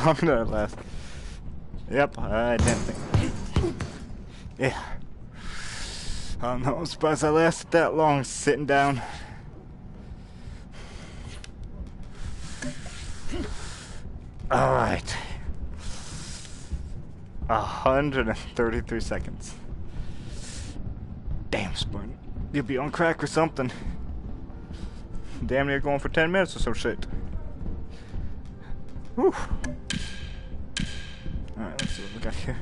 long did it last? Yep, I didn't think. Yeah. I don't know, I'm surprised I lasted that long sitting down. Alright. 133 seconds. Damn, Spartan. You'll be on crack or something. Damn near going for 10 minutes or some shit. Whew. Alright, let's see what we got here.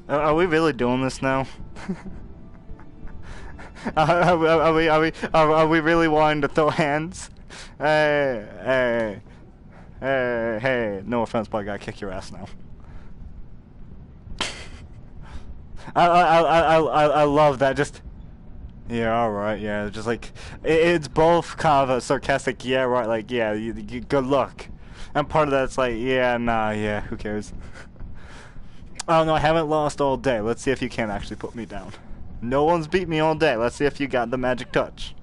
Are we really doing this now? Are we really wanting to throw hands? Hey, no offense, but I gotta kick your ass now. I love that. Just yeah, all right, yeah. Just like it's both kind of a sarcastic, yeah, right, like yeah, you good luck, and part of that's like yeah, nah, yeah, who cares? Oh no, I haven't lost all day. Let's see if you can actually put me down. No one's beat me all day. Let's see if you got the magic touch.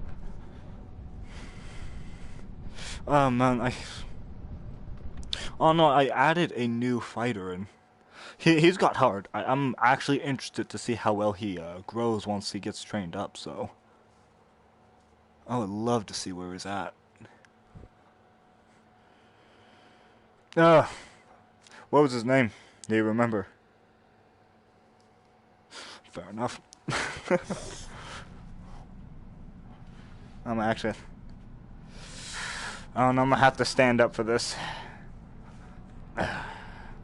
Oh man, oh no, I added a new fighter and he's got hard. I'm actually interested to see how well he grows once he gets trained up, so I would love to see where he's at. What was his name? Do you remember? Fair enough. I'm actually... Oh no, I'm gonna have to stand up for this.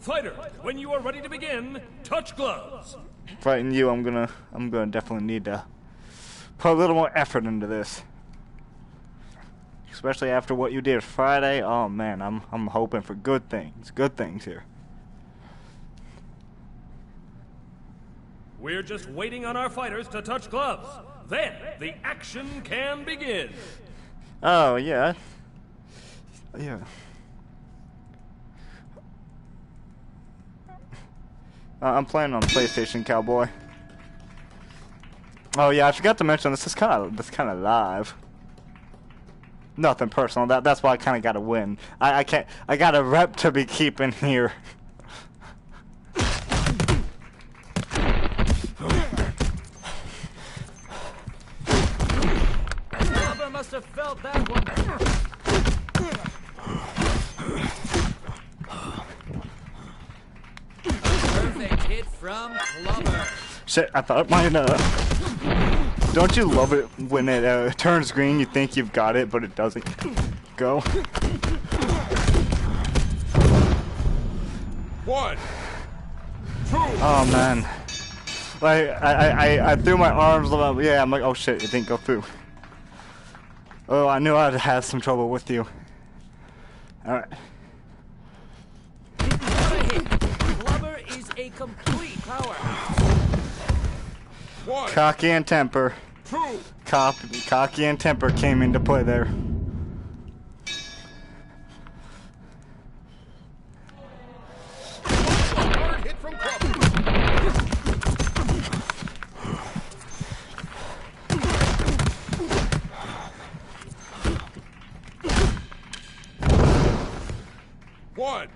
Fighter, when you are ready to begin, touch gloves. Fighting you, I'm gonna definitely need to put a little more effort into this. Especially after what you did Friday. Oh man, I'm hoping for good things here. We're just waiting on our fighters to touch gloves. Then the action can begin. Oh yeah. Yeah. I'm playing on PlayStation, cowboy. Oh yeah, I forgot to mention this is kind of live. Nothing personal. That's why I kind of got to win. I can't. I got a rep to be keeping here. Clubber must have felt that one. A perfect hit from Clubber. Shit, I thought mine. Don't you love it when it turns green? You think you've got it, but it doesn't. Go. 1, 2. Oh man. Like I threw my arms about. Yeah, I'm like, oh shit, it didn't go through. Oh, I knew I'd have some trouble with you. All right. What a hit. Clubber is a complete powerhouse. 1, Cocky and temper. 2. Cocky and temper came into play there. Hard hit from Clubber. One.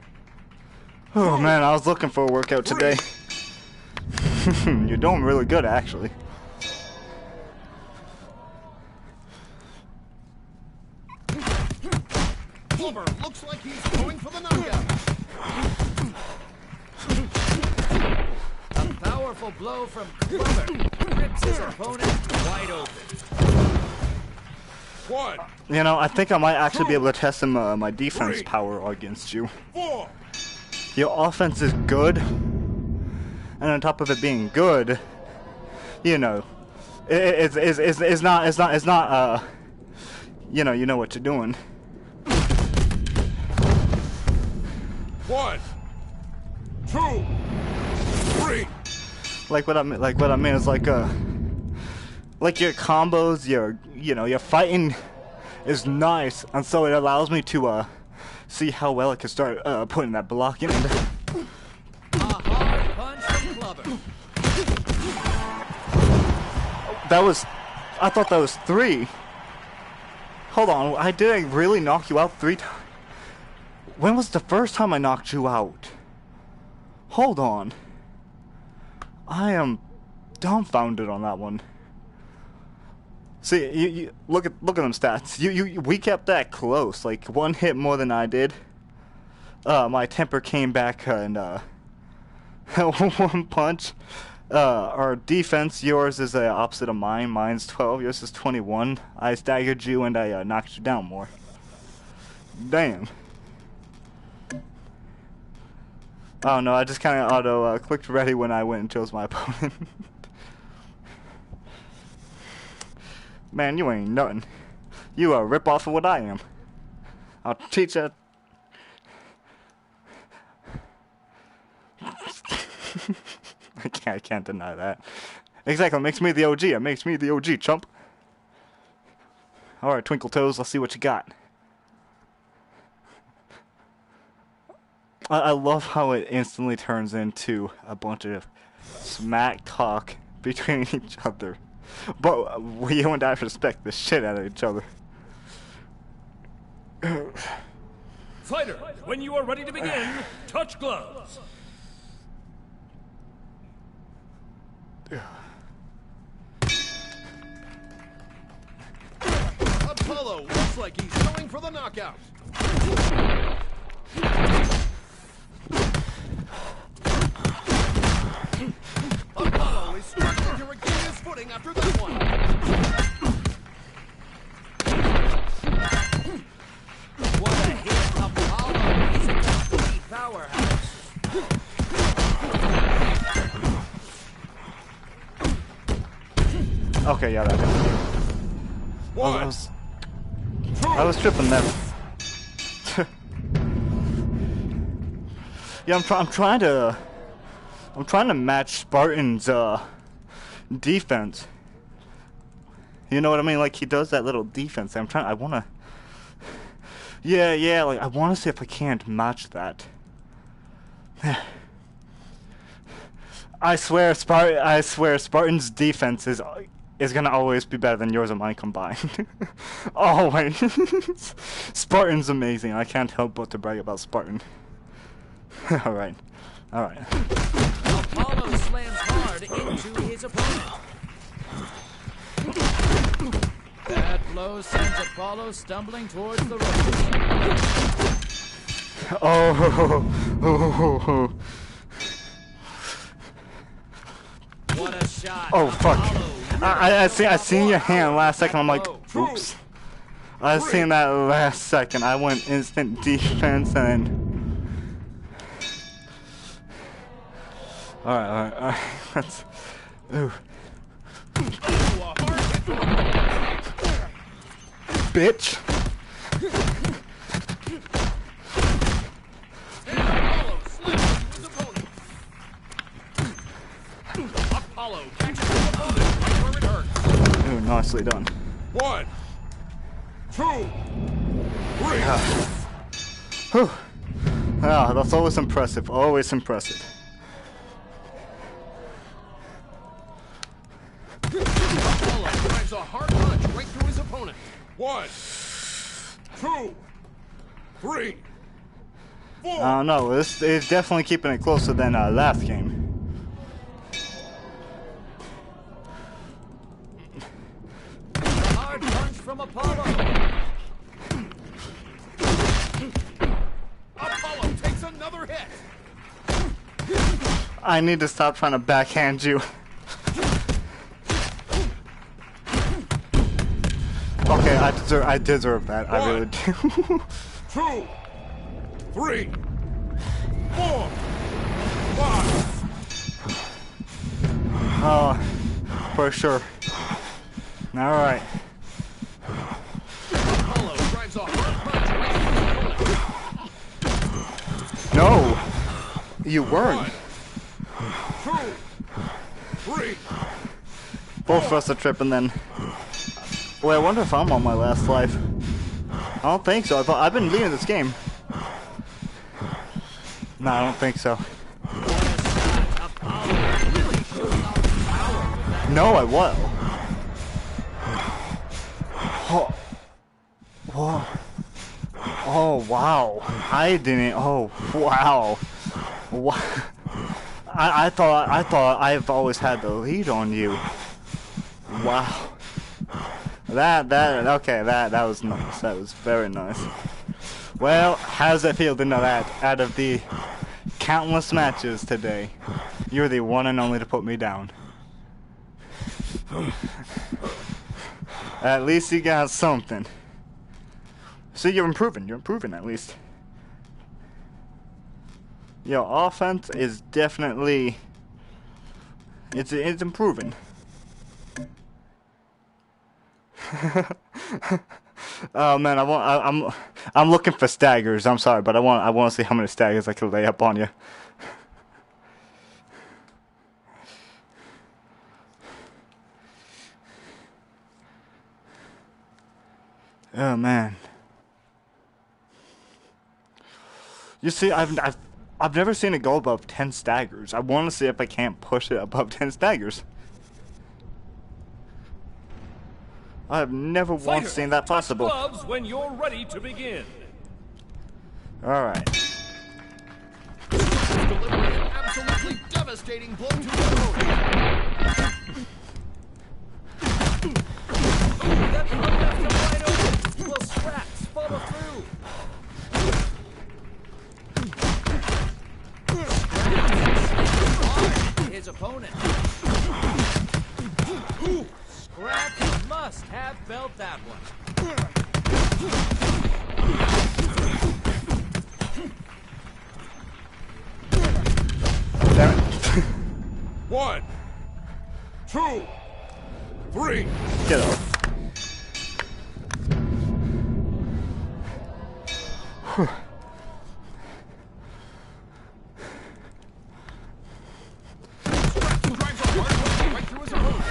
Oh man, I was looking for a workout today. You're doing really good, actually. Clubber looks like he's going for the knockout. A powerful blow from Clubber rips his opponent wide open. 1, You know, I think I might actually be able to test my defense power against you. 4. Your offense is good, and on top of it being good, you know, it's not you know what you're doing. 1, 2, 3. Like what I mean is like your combos, your fighting is nice, and so it allows me to see how well I can start putting that block in. A hard punch from Clubber. I thought that was 3. Hold on, did I really knock you out 3 times? When was the first time I knocked you out? Hold on. I am dumbfounded on that one. See, you look at them stats. We kept that close, like 1 hit more than I did. My temper came back and 1 punch. Our defense, yours is the opposite of mine. Mine's 12, yours is 21. I staggered you and I knocked you down more. Damn. Oh no, I just kind of auto clicked ready when I went and chose my opponent. Man, you ain't nothing. You a rip-off of what I am. I'll teach you. I can't deny that. Exactly, it makes me the OG. It makes me the OG, chump. Alright, Twinkle Toes, let's see what you got. I love how it instantly turns into a bunch of smack talk between each other. But you and I respect the shit out of each other. Fighter, when you are ready to begin, touch gloves. Apollo looks like he's going for the knockout. Apollo is struggling to regain his footing after that one. What a hit. Apollo is a complete powerhouse. Okay, yeah, that hit. I was tripping them. Yeah, I'm trying to match Spartan's defense. You know what I mean? Like he does that little defense. I wanna. Yeah. Like I wanna see if I can't match that. I swear Spartan's defense is is gonna always be better than yours and mine combined. Always. Spartan's amazing. I can't help but to brag about Spartan. Alright. Alright. Apollo slams hard into his opponent. That blow sends Apollo stumbling towards the ropes. Oh. What a shot. Oh, fuck. Apollo I seen your hand last second. I'm like, oops. I seen that last second. I went instant defense and then. Alright. Let's. Ooh. Bitch. Apollo catches his opponent right where it hurts. Ooh, nicely done. 1, 2, 3. Whew. Ah, that's always impressive. Always impressive. Apollo drives a hard punch right through his opponent. 1, 2, 3, 4. No, this is definitely keeping it closer than last game. hard punch from Apollo. Apollo takes another hit. I need to stop trying to backhand you. Okay, I deserve that. I really do. 2, 3, 4, 5. Oh, for sure. Alright. Apollo drives a hard punch right through his opponent. No! You weren't. 2, 3. Both of us are tripping then. Wait, I wonder if I'm on my last life. I don't think so. I've been leading this game. No, I don't think so. No, I will. Oh. Whoa. Oh, wow. I didn't. Oh, wow. Wow. I thought I've always had the lead on you. Wow. That was nice. That was very nice. Well, how does it feel to know that out of the countless matches today, you're the one and only to put me down? At least you got something. See, you're improving at least. Your offense is definitely it's improving. Oh man, I'm looking for staggers. I'm sorry, but I want to see how many staggers I can lay up on you. Oh man. You see, I've never seen it go above 10 staggers. I want to see if I can't push it above 10 staggers. I have never once seen that possible. Gloves when you're ready to begin. Alright. Delivering an absolutely devastating blow to the opponent. That one left him wide open. Will Scraps follow through? Scraps his opponent. Scraps must have felt that one. Damn it. 1, 2, 3. Get off. Whew. Drives a hard punch right through his opponent.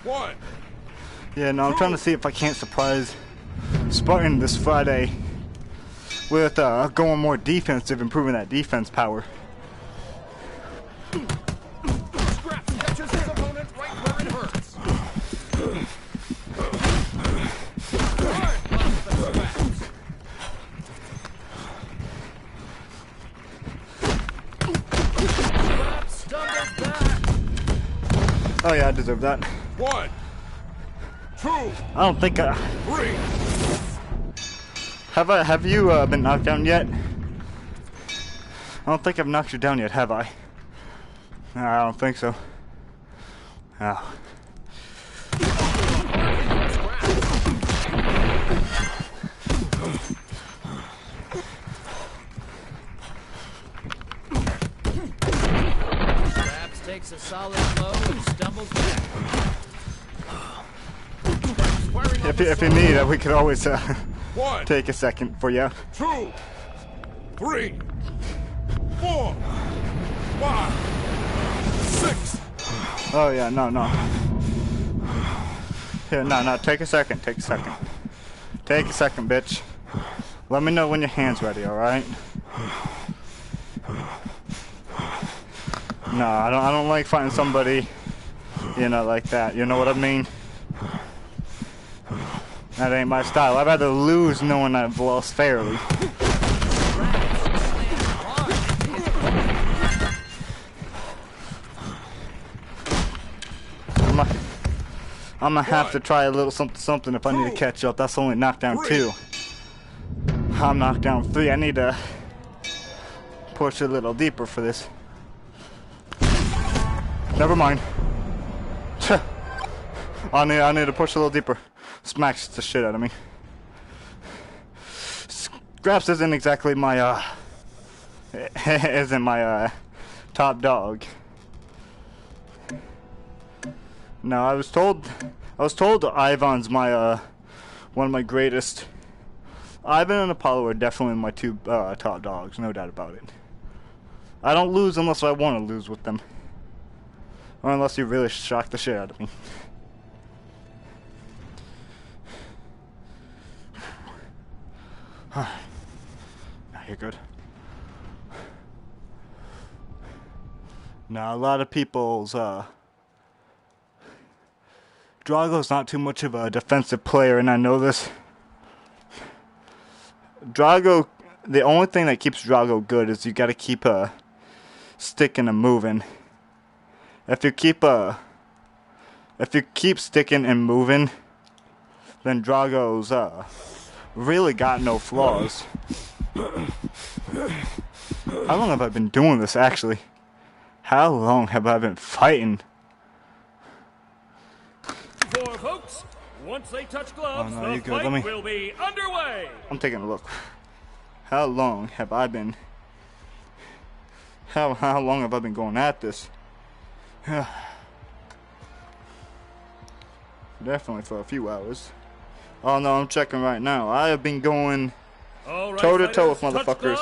1. Yeah, no, I'm trying to see if I can't surprise Spartan this Friday with going more defensive, improving that defense power. Scraps catches his opponent right where it hurts. Hard punch the Scraps. Scraps stumbles back. Oh yeah, I deserve that. 1, 2, I don't think 3. have you been knocked down yet? I don't think I've knocked you down yet, have I? No, I don't think so. Oh. Scraps takes a solid blow and stumbles back. If you need, we could always 1, take a second for you. 2, 3, 4, 5, 6. Oh yeah, no. Here, no, take a second, Take a second, bitch. Let me know when your hand's ready, alright? No, I don't like fighting somebody, you know, like that. You know what I mean? That ain't my style. I'd rather lose knowing I've lost fairly. I'm gonna have to try a little something if I need to catch up. That's only knockdown 2. I'm knockdown 3. I need to push a little deeper for this. Never mind. I need to push a little deeper. Smacks the shit out of me. Scraps isn't exactly my top dog. No, I was told Ivan's my one of my greatest. Ivan and Apollo are definitely my 2 top dogs, no doubt about it. I don't lose unless I want to lose with them. Or unless you really shock the shit out of me. You're good. Now, a lot of people's Drago's not too much of a defensive player, and I know this. Drago, the only thing that keeps Drago good is you gotta keep sticking and moving. If you keep sticking and moving, then Drago's really got no flaws. How long have I been doing this, actually? How long have I been fighting? For folks, once they touch gloves, Oh, no, the you're good. fight will be underway. I'm taking a look. How long have I been... How long have I been going at this? Definitely for a few hours. Oh no, I'm checking right now. I have been going toe to toe with motherfuckers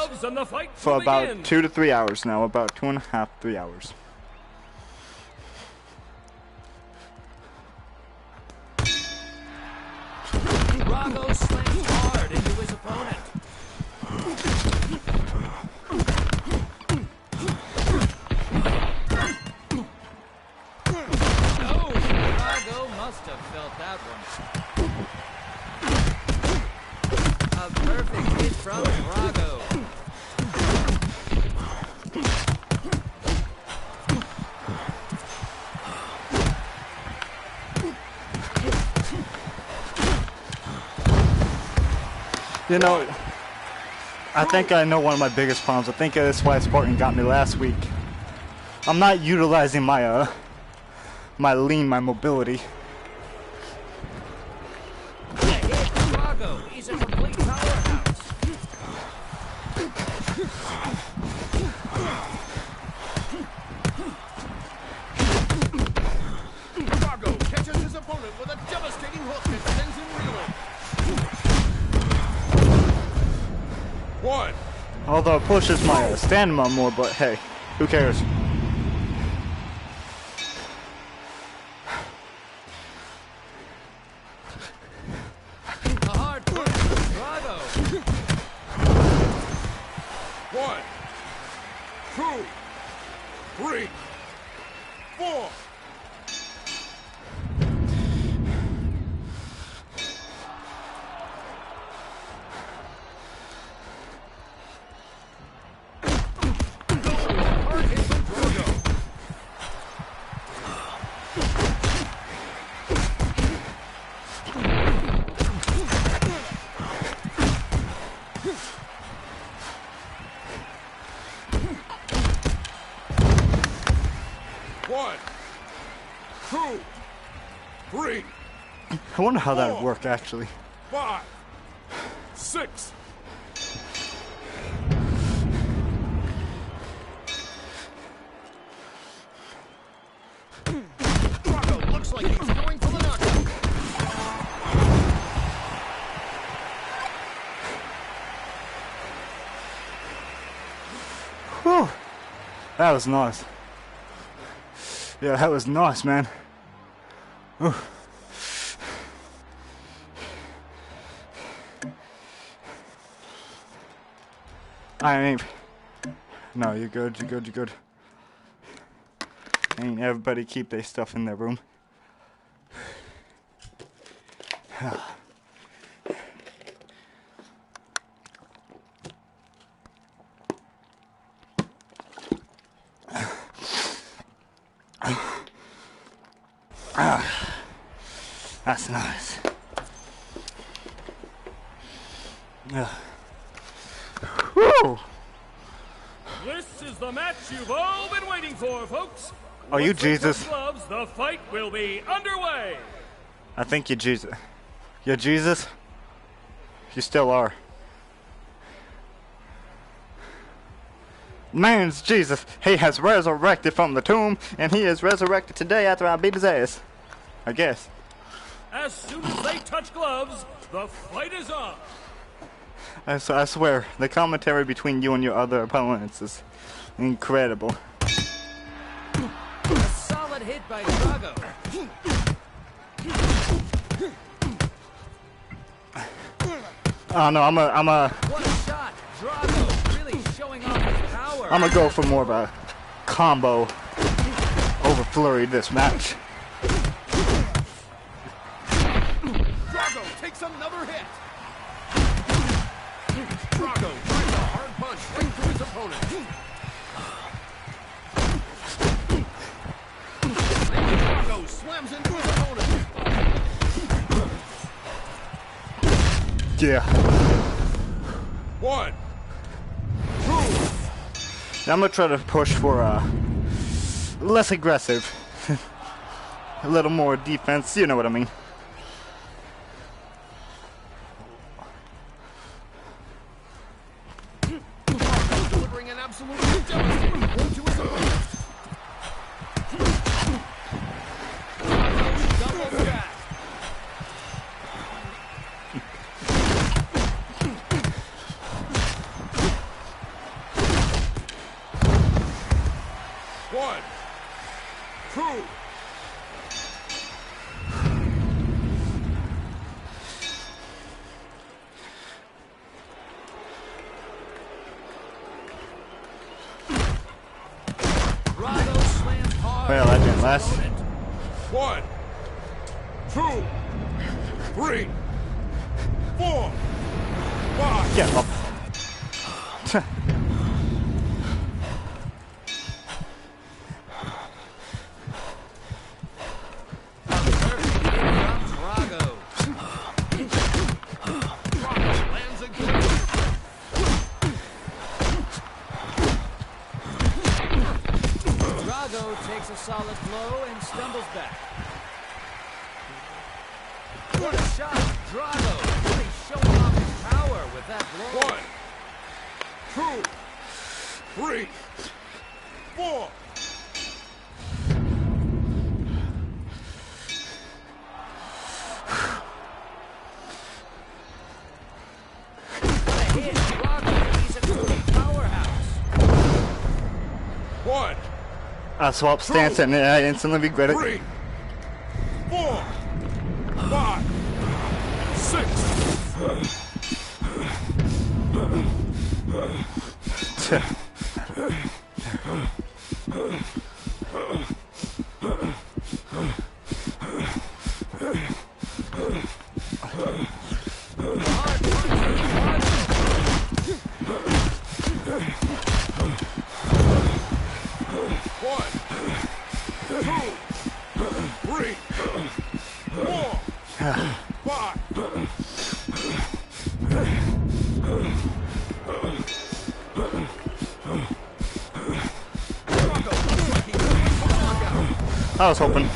for about 2 to 3 hours now. About 2.5, 3 hours. Drago slings hard into his opponent. Oh, Drago must have felt that one. A perfect hit from Drago. You know, I think I know one of my biggest problems. I think that's why Spartan got me last week. I'm not utilizing my my mobility. Drago, he's a complete powerhouse. Drago catches his opponent with a devastating hook that sends him reeling. 1. Although it pushes my stamina more, but hey, who cares? A hard punch from Drago. One, two, three, I wonder how that would work actually. 5, 6. Drago looks like he's going for the knockout. Whew. That was nice. Yeah, that was nice, man. Whew. I ain't. No, you're good, you're good, you're good. Ain't everybody keep their stuff in their room. That's nice. Woo! This is the match you've all been waiting for, folks. Are you Once they Jesus? touch gloves, the fight will be underway. I think you're Jesus. You're Jesus? You still are. Man's Jesus. He has resurrected from the tomb, and he is resurrected today after I beat his ass. I guess. As soon as they touch gloves, the fight is on. I swear, the commentary between you and your other opponents is incredible. A solid hit by Drago. Oh no, I'm a What a shot. Drago really showing off his power. I'm gonna go for more of a combo over Flurry this match. Drago takes another hit. Drago finds a hard punch right through his opponent. Drago slams into his opponent. Yeah. 1, 2. Now I'm gonna try to push for less aggressive, a little more defense. You know what I mean. Delivering an absolutely devastating blow to his opponent. Double back. One, two. Drago slams hard. Well, that didn't last. 1, 2, 3, 4, 5. Get up. Drago. Drago lands again. Drago takes a solid blow and stumbles back. What a shot. Drago really showing off his power with that blow. 1, 2, 3, 4. What a hit. Drago, he's a complete powerhouse. 1, I swapped stance and I instantly regret it. 3, 4, 5, 6. Hard One, two, 3, 4, 5. I was hoping.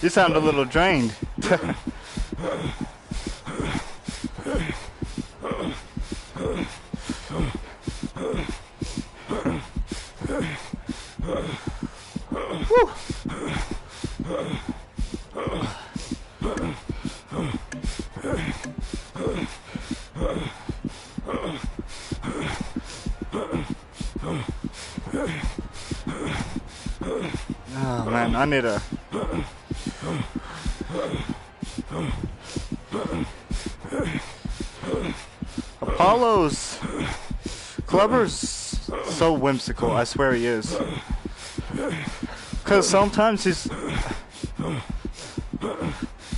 You sound a little drained. Whew. Oh man, I need a... Apollo's... Clubber's so whimsical, I swear he is. Because sometimes he's...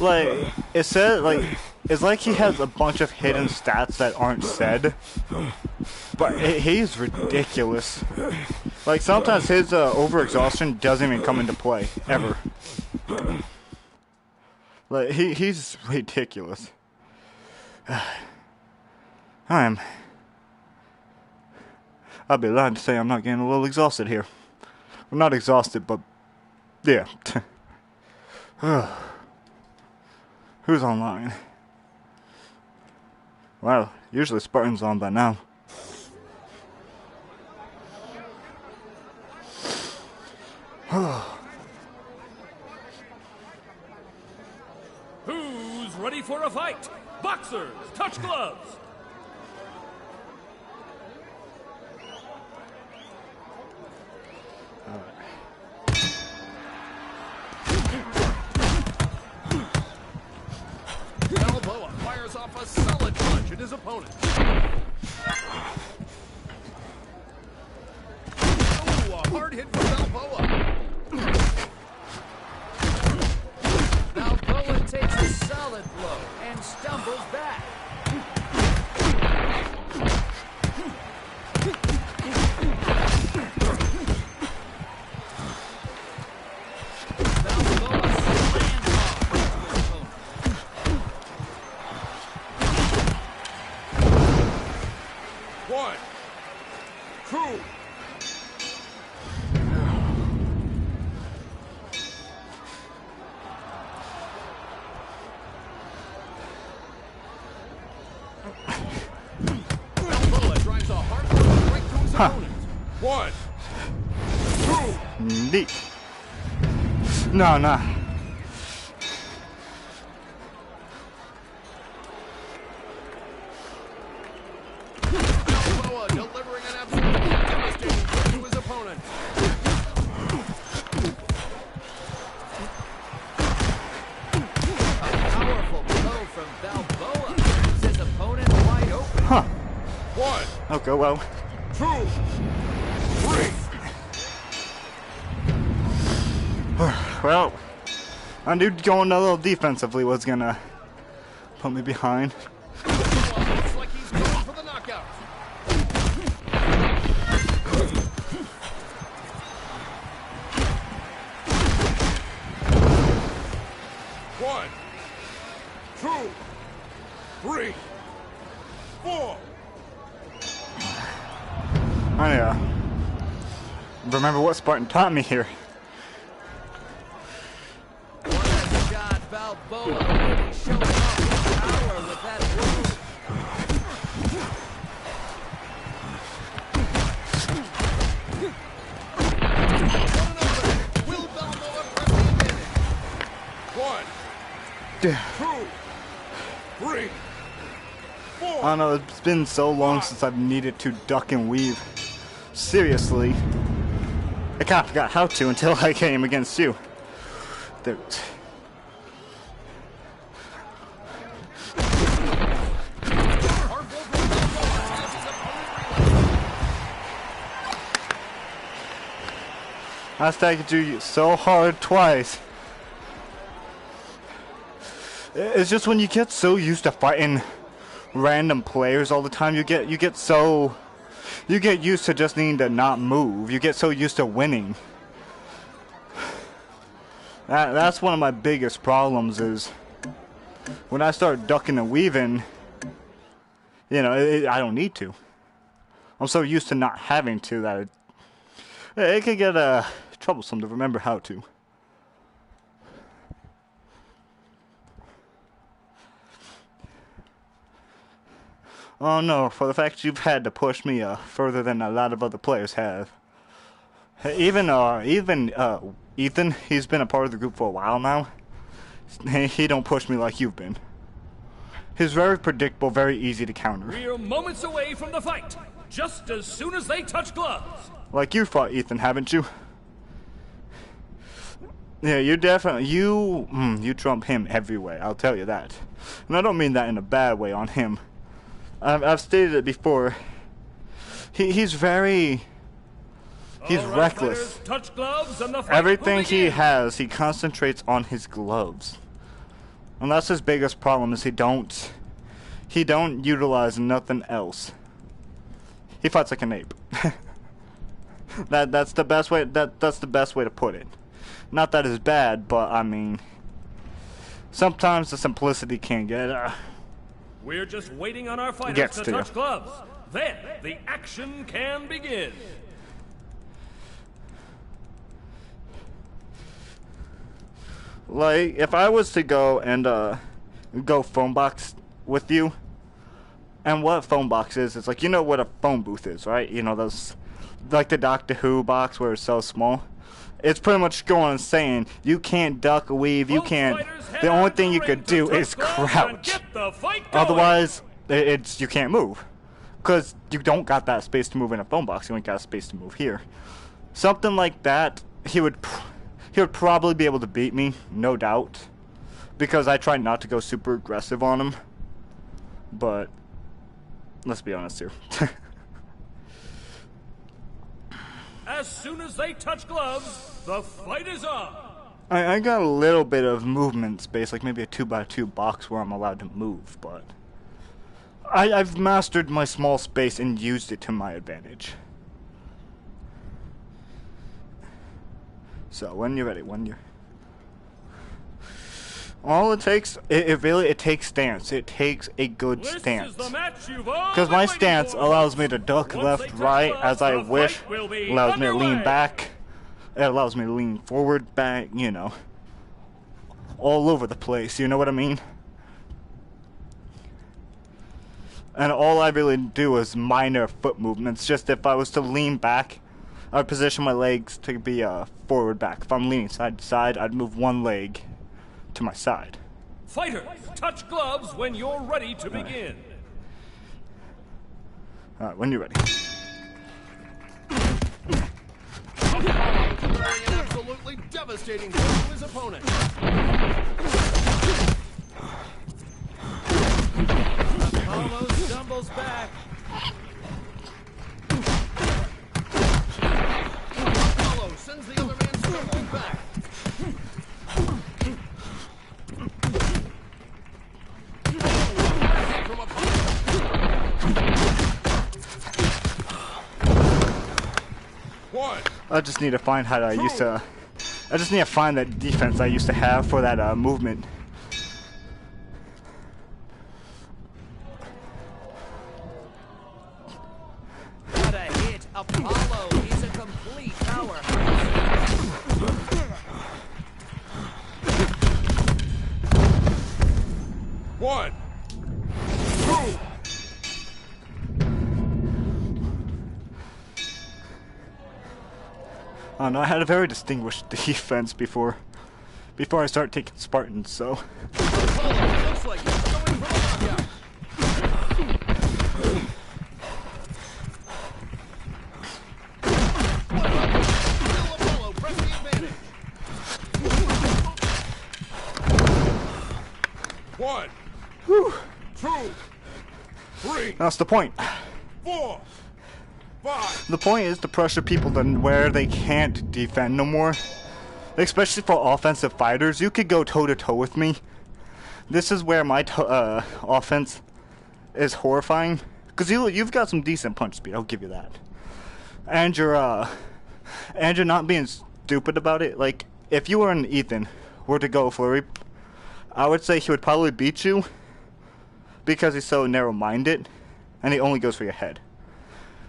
Like, it said, like... It's like he has a bunch of hidden stats that aren't said. But he's ridiculous. Like, sometimes his overexhaustion doesn't even come into play, ever. Like, he's ridiculous. I'd be lying to say I'm not getting a little exhausted here. I'm not exhausted, but... Yeah. Who's online? Well, usually Spartan's on by now. Who's ready for a fight? Boxers, touch gloves! Balboa fires off a solid punch at his opponent. Oh, a hard hit for Balboa. Balboa takes a solid blow and stumbles back. One, two. Balboa drives a hard blow right to his opponent. One, two. Neat. No. Balboa delivering an absolutely devastating blow to his opponent. A powerful blow from Balboa leaves his opponent wide open. Huh. One, Okay, well. two, three. Well, I knew going a little defensively was gonna put me behind. Balboa looks like he's going for the knockout. One, two, three, four. I remember what Spartan taught me here. What a shot, Balboa really showing off his power with that blow. Will Balboa press the advantage? One, two, three, four. I don't know, it's been so long since I've needed to duck and weave. Seriously. I kind of forgot how to until I came against you. There. Hard blow from Balboa has his opponent reeling. I staggered you so hard twice. It's just when you get so used to fighting random players all the time, you get used to just needing to not move. You get so used to winning. That's one of my biggest problems is when I start ducking and weaving, I don't need to. I'm so used to not having to that it can get troublesome to remember how to. Oh no, for the fact you've had to push me further than a lot of other players have. Even Ethan, he's been a part of the group for a while now. He don't push me like you've been. He's very predictable, very easy to counter. We're moments away from the fight, just as soon as they touch gloves. Like you fought Ethan, haven't you? Yeah, you definitely, you trump him every way, I'll tell you that. And I don't mean that in a bad way on him. I've stated it before. He's very... He's All right, reckless. fighters, touch gloves and the fight Everything will he begin. has, he concentrates on his gloves. And that's his biggest problem, is he don't utilize nothing else. He fights like an ape. That's the best way that's the best way to put it. Not that it's bad, but I mean sometimes the simplicity can get We're just waiting on our fighters Gets to to you. touch gloves. Then the action can begin. like if I was to go and go phone box with you, and what a phone box is, it's like, you know what a phone booth is, right? You know those, like the Doctor Who box where it's so small. It's pretty much going and saying you can't duck, weave, you Both can't. fighters head The only out to thing the you ring could to do touch is gloves and crouch. get the fight going. Otherwise, it's you can't move, because you don't got that space to move in a phone box. You ain't got space to move here. Something like that, he would probably be able to beat me, no doubt, because I try not to go super aggressive on him. But let's be honest here. As soon as they touch gloves, the fight is on. I got a little bit of movement space, like maybe a 2x2 box where I'm allowed to move, but I've mastered my small space and used it to my advantage. So when you're ready, all it takes, it takes stance. It takes a good This stance. is the match you've all Because been my waiting stance for. allows me to duck Once left, they touch right, gloves, as I the wish. fight will be Allows me to lean underway. back. It allows me to lean forward, back, you know. All over the place, you know what I mean? And all I really do is minor foot movements. Just if I was to lean back, I'd position my legs to be forward back. If I'm leaning side to side, I'd move one leg to my side. Fighters, touch gloves when you're ready to begin. Alright, when you're ready. Delivering an absolutely devastating blow to his opponent. Almost stumbles back. Apollo sends the other man stumbling back. From Apollo. One. I just need to find how I used to. I just need to find that defense I used to have for that movement. What a hit. Apollo is a complete powerhouse. One. Two. Oh no, I had a very distinguished defense before I start taking Spartans, so. Apollo looks like he's going for a knockout. Still Apollo press the advantage. One. Two. Three. That's the point. 4. 5. The point is to pressure people to where they can't defend no more. Especially for offensive fighters, you could go toe to toe with me. This is where my offense is horrifying, because you've got some decent punch speed. I'll give you that. And you're not being stupid about it. Like if you and Ethan were to go flurry, I would say he would probably beat you because he's so narrow-minded, and he only goes for your head.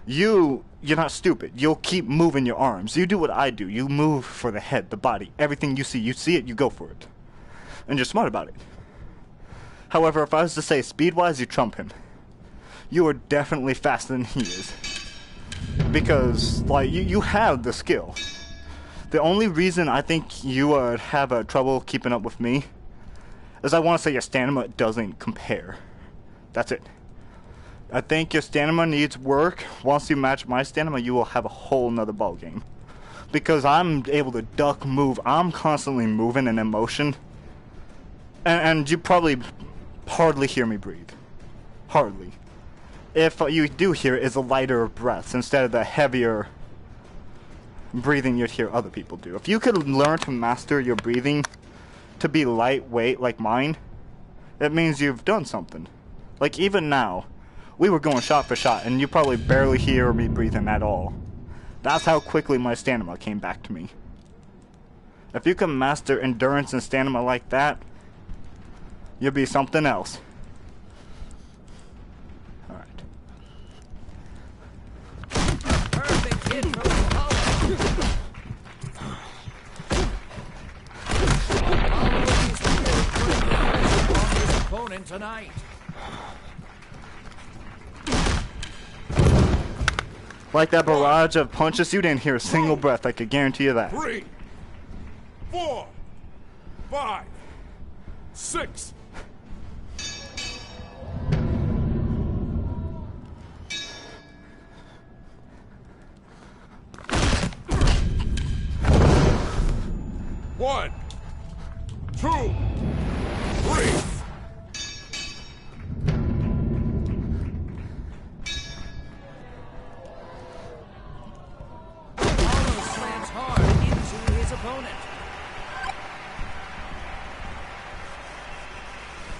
You're not stupid. You'll keep moving your arms. You do what I do. You move for the head, the body. Everything you see it, you go for it. And you're smart about it. However, if I was to say speed-wise, you trump him. You are definitely faster than he is. Because, like, you have the skill. The only reason I think you would have trouble keeping up with me is I want to say your stamina doesn't compare. That's it. I think your stamina needs work. Once you match my stamina, you will have a whole nother ball game. Because I'm able to duck, move. I'm constantly moving and in motion. And you probably hardly hear me breathe. Hardly. If you do hear it, it's a lighter breaths instead of the heavier breathing you'd hear other people do. If you could learn to master your breathing to be lightweight like mine, it means you've done something. Like even now, we were going shot for shot, and you probably barely hear me breathing at all. That's how quickly my stamina came back to me. If you can master endurance and stamina like that, you'll be something else. Alright. Perfect hit from Apollo. Apollo is really putting the pressure on his opponent tonight. Like that barrage of punches, you didn't hear a single breath, I could guarantee you that. 3, 4, 5, 6. One, 2, 3.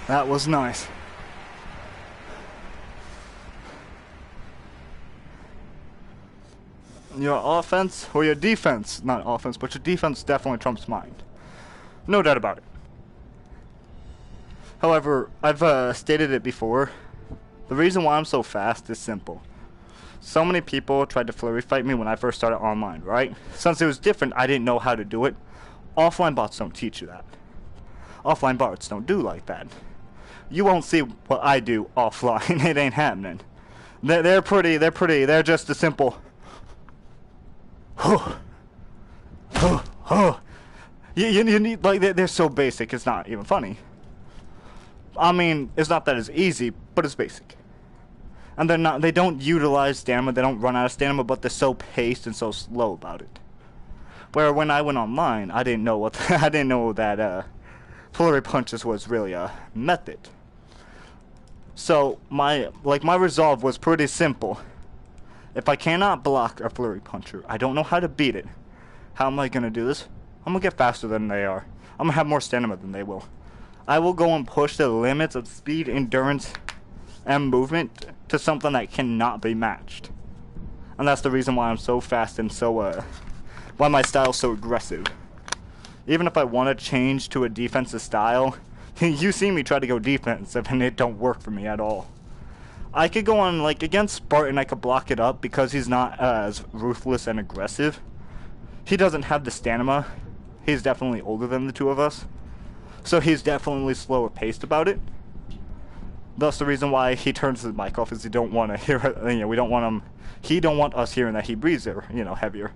That was nice. Your offense, or your defense, not offense, but your defense definitely trumps mine. No doubt about it. However, I've stated it before. The reason why I'm so fast is simple. So many people tried to flurry fight me when I first started online, right? Since it was different, I didn't know how to do it. Offline bots don't teach you that. Offline bots don't do like that. You won't see what I do offline. It ain't happening. They're just a simple you need, like, they're so basic, it's not even funny. I mean, it's not that it's easy, but it's basic. And they don't utilize stamina, they don't run out of stamina, but they're so paced and so slow about it. Where when I went online, I didn't know I didn't know that flurry punches was really a method. So my resolve was pretty simple. If I cannot block a flurry puncher, I don't know how to beat it. How am I gonna do this? I'm gonna get faster than they are. I'm gonna have more stamina than they will. I will go and push the limits of speed, endurance, and movement to something that cannot be matched. And that's the reason why I'm so fast and so why my style's so aggressive. Even if I want to change to a defensive style, you see me try to go defensive and it don't work for me at all. I could go on, like, against Spartan, I could block it up because he's not as ruthless and aggressive. He doesn't have the stamina. He's definitely older than the two of us. So he's definitely slower paced about it. Thus the reason why he turns his mic off is he don't want to hear, we don't want him, he don't want us hearing that he breathes heavier.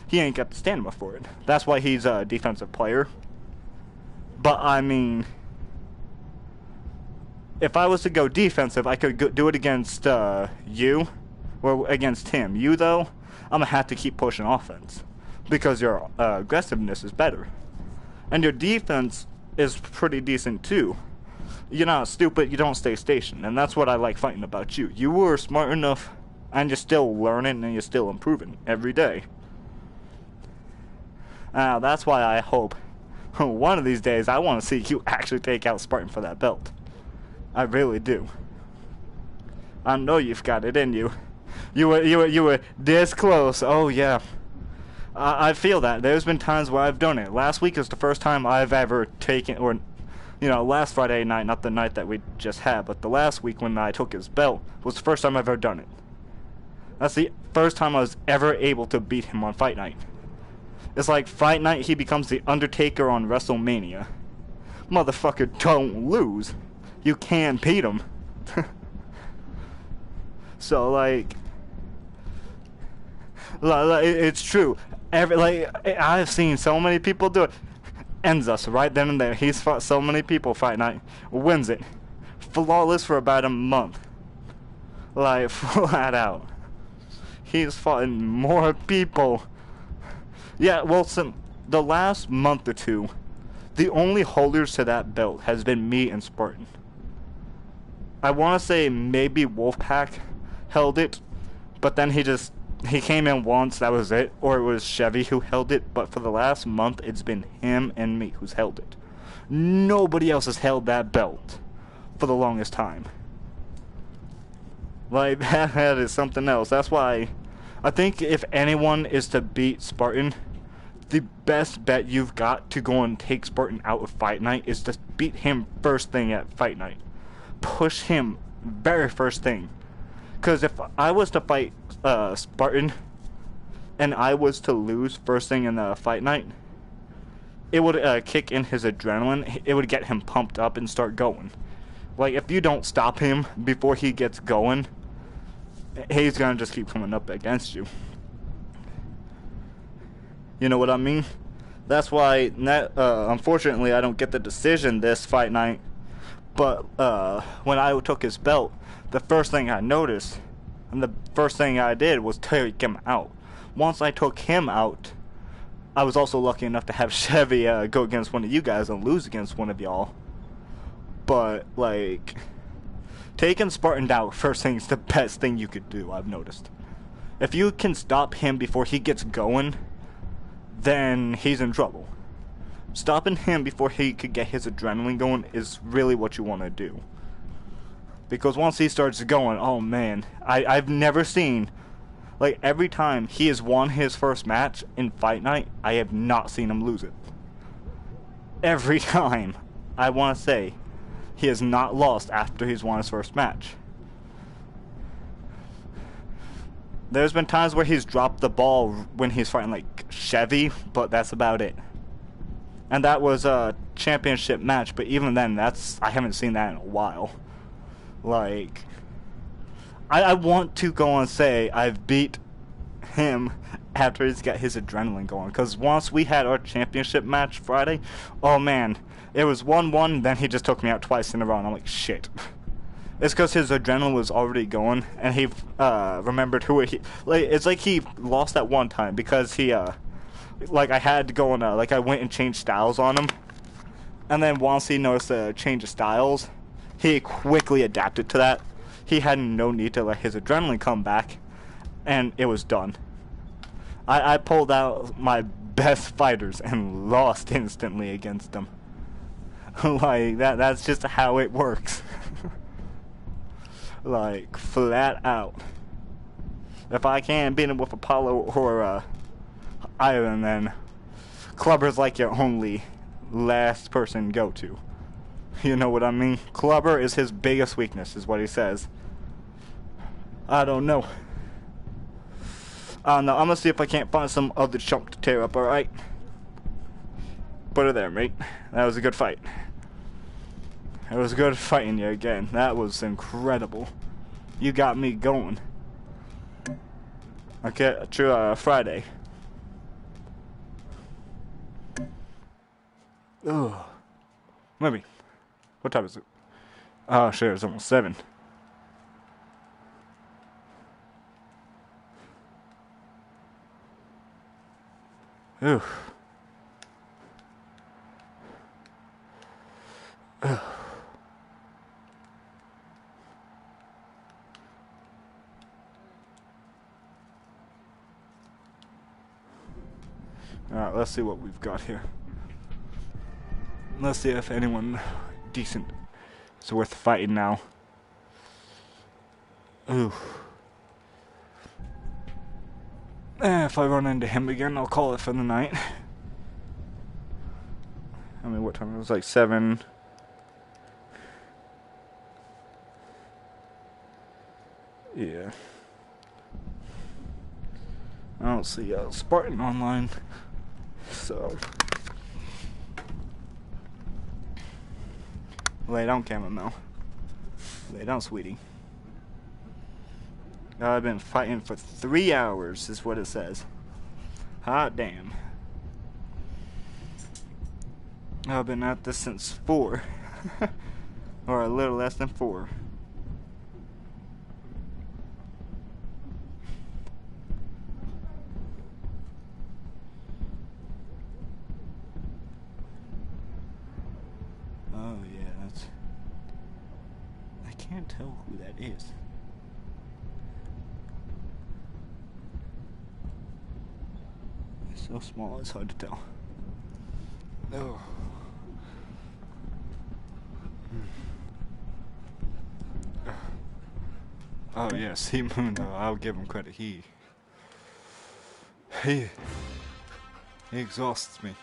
He ain't got the stamina for it. That's why he's a defensive player. But I mean, if I was to go defensive, I could do it against you, or against him. You, though, I'm going to have to keep pushing offense, because your aggressiveness is better. And your defense is pretty decent, too. You're not stupid, you don't stay stationed, and that's what I like fighting about you. You were smart enough, and you're still learning, and you're still improving every day. That's why I hope one of these days I want to see you actually take out Spartan for that belt. I really do. I know you've got it in you. You were this close. Oh yeah. I feel that. There's been times where I've done it. Last week is the first time I've ever taken, or last Friday night, not the night that we just had, but the last week when I took his belt was the first time I've ever done it. That's the first time I was ever able to beat him on Fight Night. It's like Fight Night, he becomes the Undertaker on WrestleMania. Motherfucker, don't lose. You can't beat him. So, like, it's true. I've seen so many people do it. Ends us right then and there. He's fought so many people Fight Night. Wins it. Flawless for about a month. Like, flat out. He's fought more people. Yeah, well, the last month or two, the only holders to that belt has been me and Spartan. I want to say maybe Wolfpack held it, but then he came in once, that was it. Or it was Chevy who held it, but for the last month, it's been him and me who's held it. Nobody else has held that belt for the longest time. Like, that is something else. That's why I think if anyone is to beat Spartan, the best bet you've got to go and take Spartan out of Fight Night is to beat him first thing at Fight Night. Push him very first thing. Because if I was to fight Spartan and I was to lose first thing in the Fight Night, it would kick in his adrenaline. It would get him pumped up and start going. Like, if you don't stop him before he gets going, he's gonna just keep coming up against you. You know what I mean? That's why, unfortunately, I don't get the decision this Fight Night. But when I took his belt, the first thing I noticed, and the first thing I did was take him out. Once I took him out, I was also lucky enough to have Chevy go against one of you guys and lose against one of y'all. But, like, taking Spartan down first thing is the best thing you could do, I've noticed. If you can stop him before he gets going, then he's in trouble. Stopping him before he could get his adrenaline going is really what you want to do. Because once he starts going, oh man, I've never seen, like, every time he has won his first match in Fight Night, I have not seen him lose it. Every time, I want to say, he has not lost after he's won his first match. There's been times where he's dropped the ball when he's fighting, like, Chevy, but that's about it. And that was a championship match, but even then, I haven't seen that in a while. Like, I want to go and say I've beat him after he's got his adrenaline going. Because once we had our championship match Friday, oh man, it was 1-1, then he just took me out twice in a row, and I'm like, shit. It's because his adrenaline was already going, and he remembered who he... Like, it's like he lost that one time, because he... like, I had to go and, like, I went and changed styles on him. And then once he noticed a change of styles, he quickly adapted to that. He had no need to let his adrenaline come back, and it was done. I pulled out my best fighters and lost instantly against them. Like, that's just how it works. Like, flat out. If I can't beat him with Apollo or Iron, then Clubber's like your only last person go-to. You know what I mean? Clubber is his biggest weakness, is what he says. I don't know. I'm gonna see if I can't find some other chunk to tear up, alright? Put it there, mate. That was a good fight. It was good fighting you again. That was incredible. You got me going. Okay, true, Friday. Ugh. Maybe. What time is it? Oh, shit, it's almost 7. Ugh. Ugh. Alright, let's see what we've got here. Let's see if anyone decent is worth fighting now. Ooh. If I run into him again, I'll call it for the night. I mean, what time? It was like 7. Yeah. I don't see Spartan online, so lay down, chamomile. Lay down, sweetie. I've been fighting for 3 hours, is what it says. Hot damn. I've been at this since 4. Or a little less than 4. Oh yeah, that's... I can't tell who that is. It's so small, it's hard to tell. Oh. Oh yes, he Moon though, I'll give him credit. He exhausts me.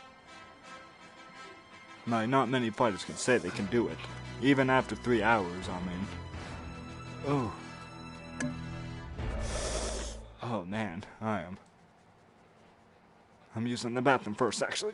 Not many fighters can say they can do it. Even after 3 hours, I mean. Oh. Oh man, I'm using the bathroom first, actually.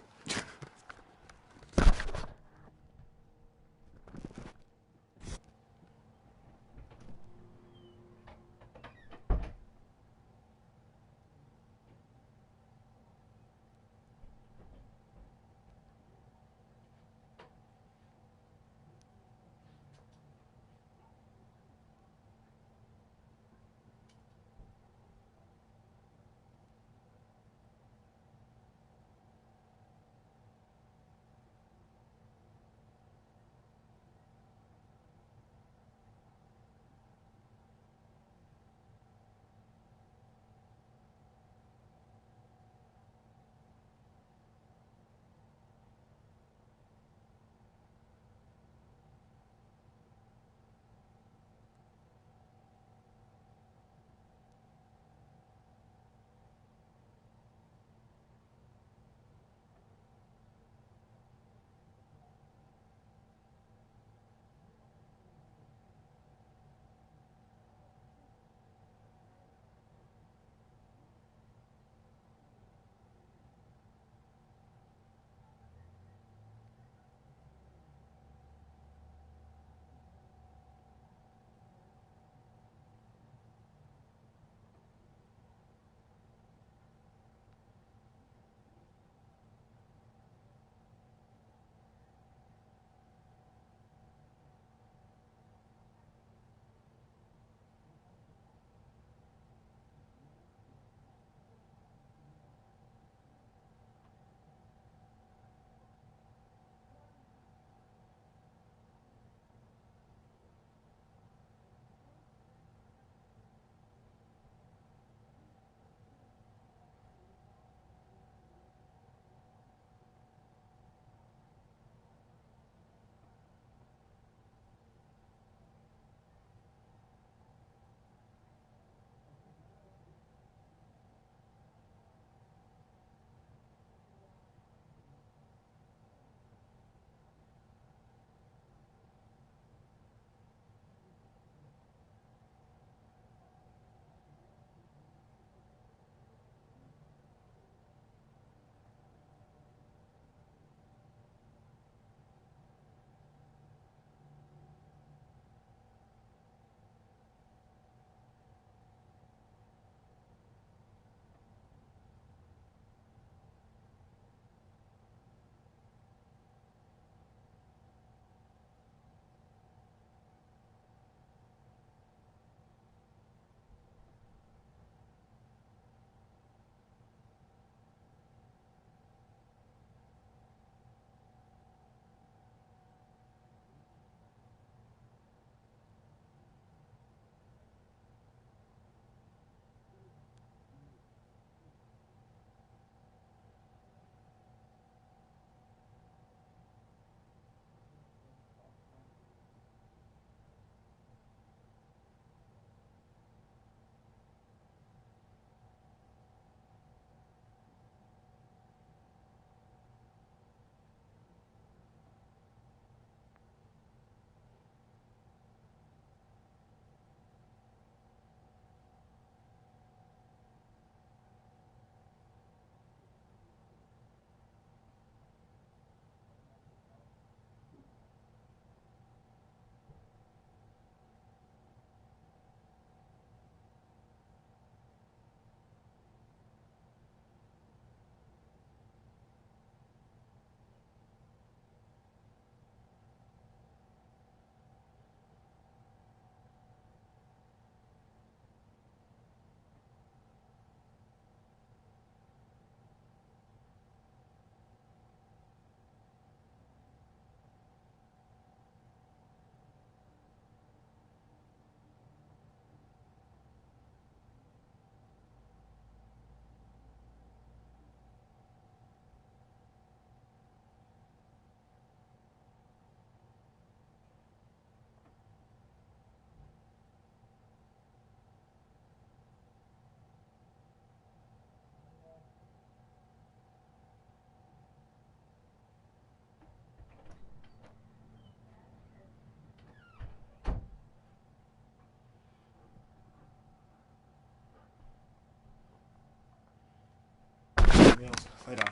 Wheels, lay down.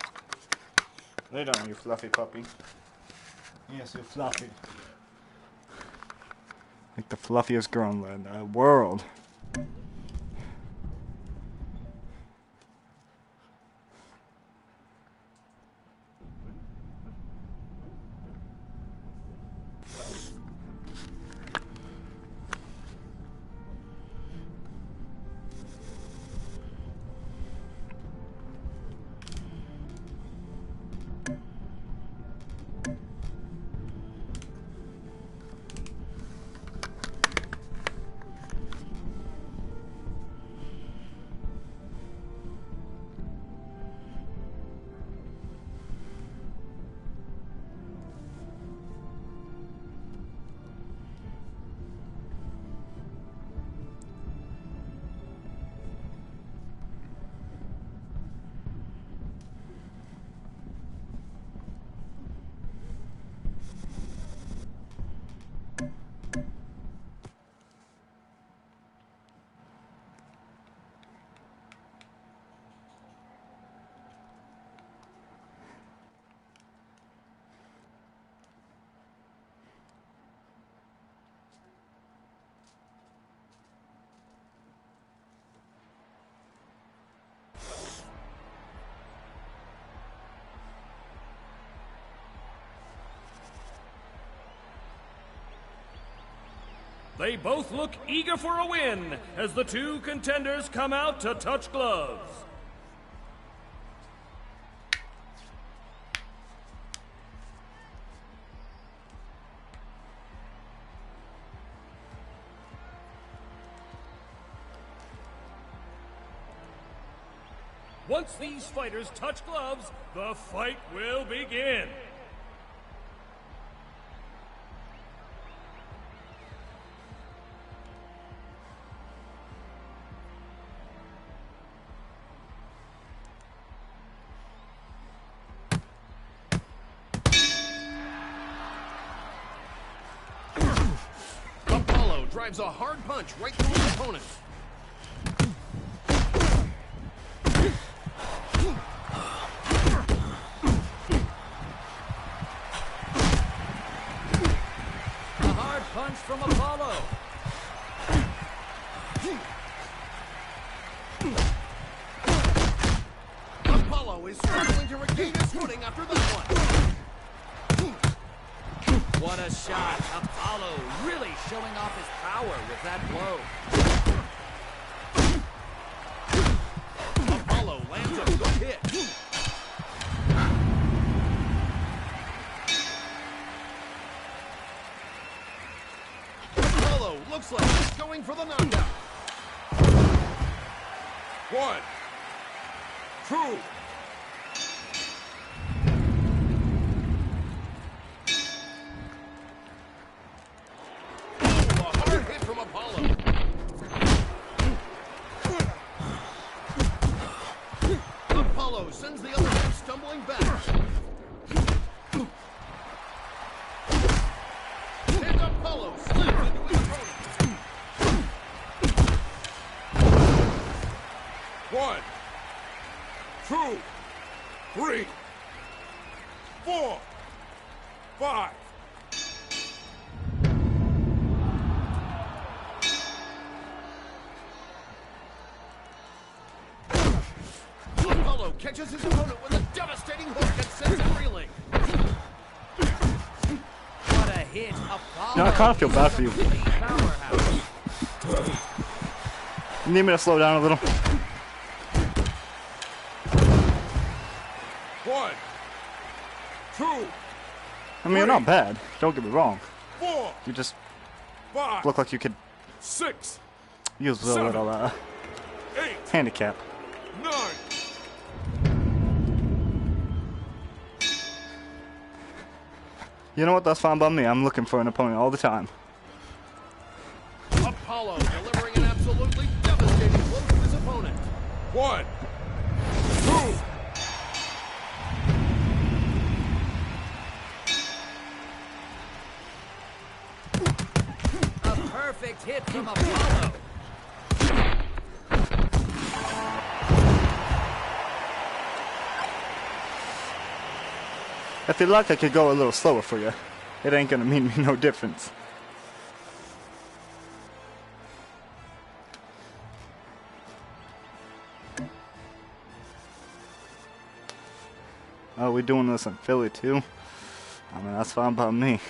Lay down, you fluffy puppy. Yes, you're fluffy. Like the fluffiest girl in the world. They both look eager for a win as the two contenders come out to touch gloves. Once these fighters touch gloves, the fight will begin. Apollo drives a hard punch right through his opponent. A hard punch from Apollo. Apollo is struggling to regain his footing after that one. What a shot. Apollo really showing off his power with that blow. Apollo lands a good hit. Apollo looks like he's going for the knockout. 1, 2. Apollo sends the other man stumbling back. And Apollo slams into his opponent. 1, 2, 3, 4, 5. Apollo catches his opponent with a devastating hook and sends him reeling. What a hit. Apollo. No, I kind of feel bad for you. Powerhouse. You need me to slow down a little? 1, 2, I mean, you're not bad. Don't get me wrong. 4, You just 5, look like you could 6, use a 7, little 8, handicap. 9. You know what? That's fine by me. I'm looking for an opponent all the time. Apollo delivering an absolutely devastating blow to his opponent. 1, 2. A perfect hit from Apollo. If you like, I could go a little slower for you. It ain't gonna mean me no difference. Oh, we doing this in Philly too? I mean, that's fine by me.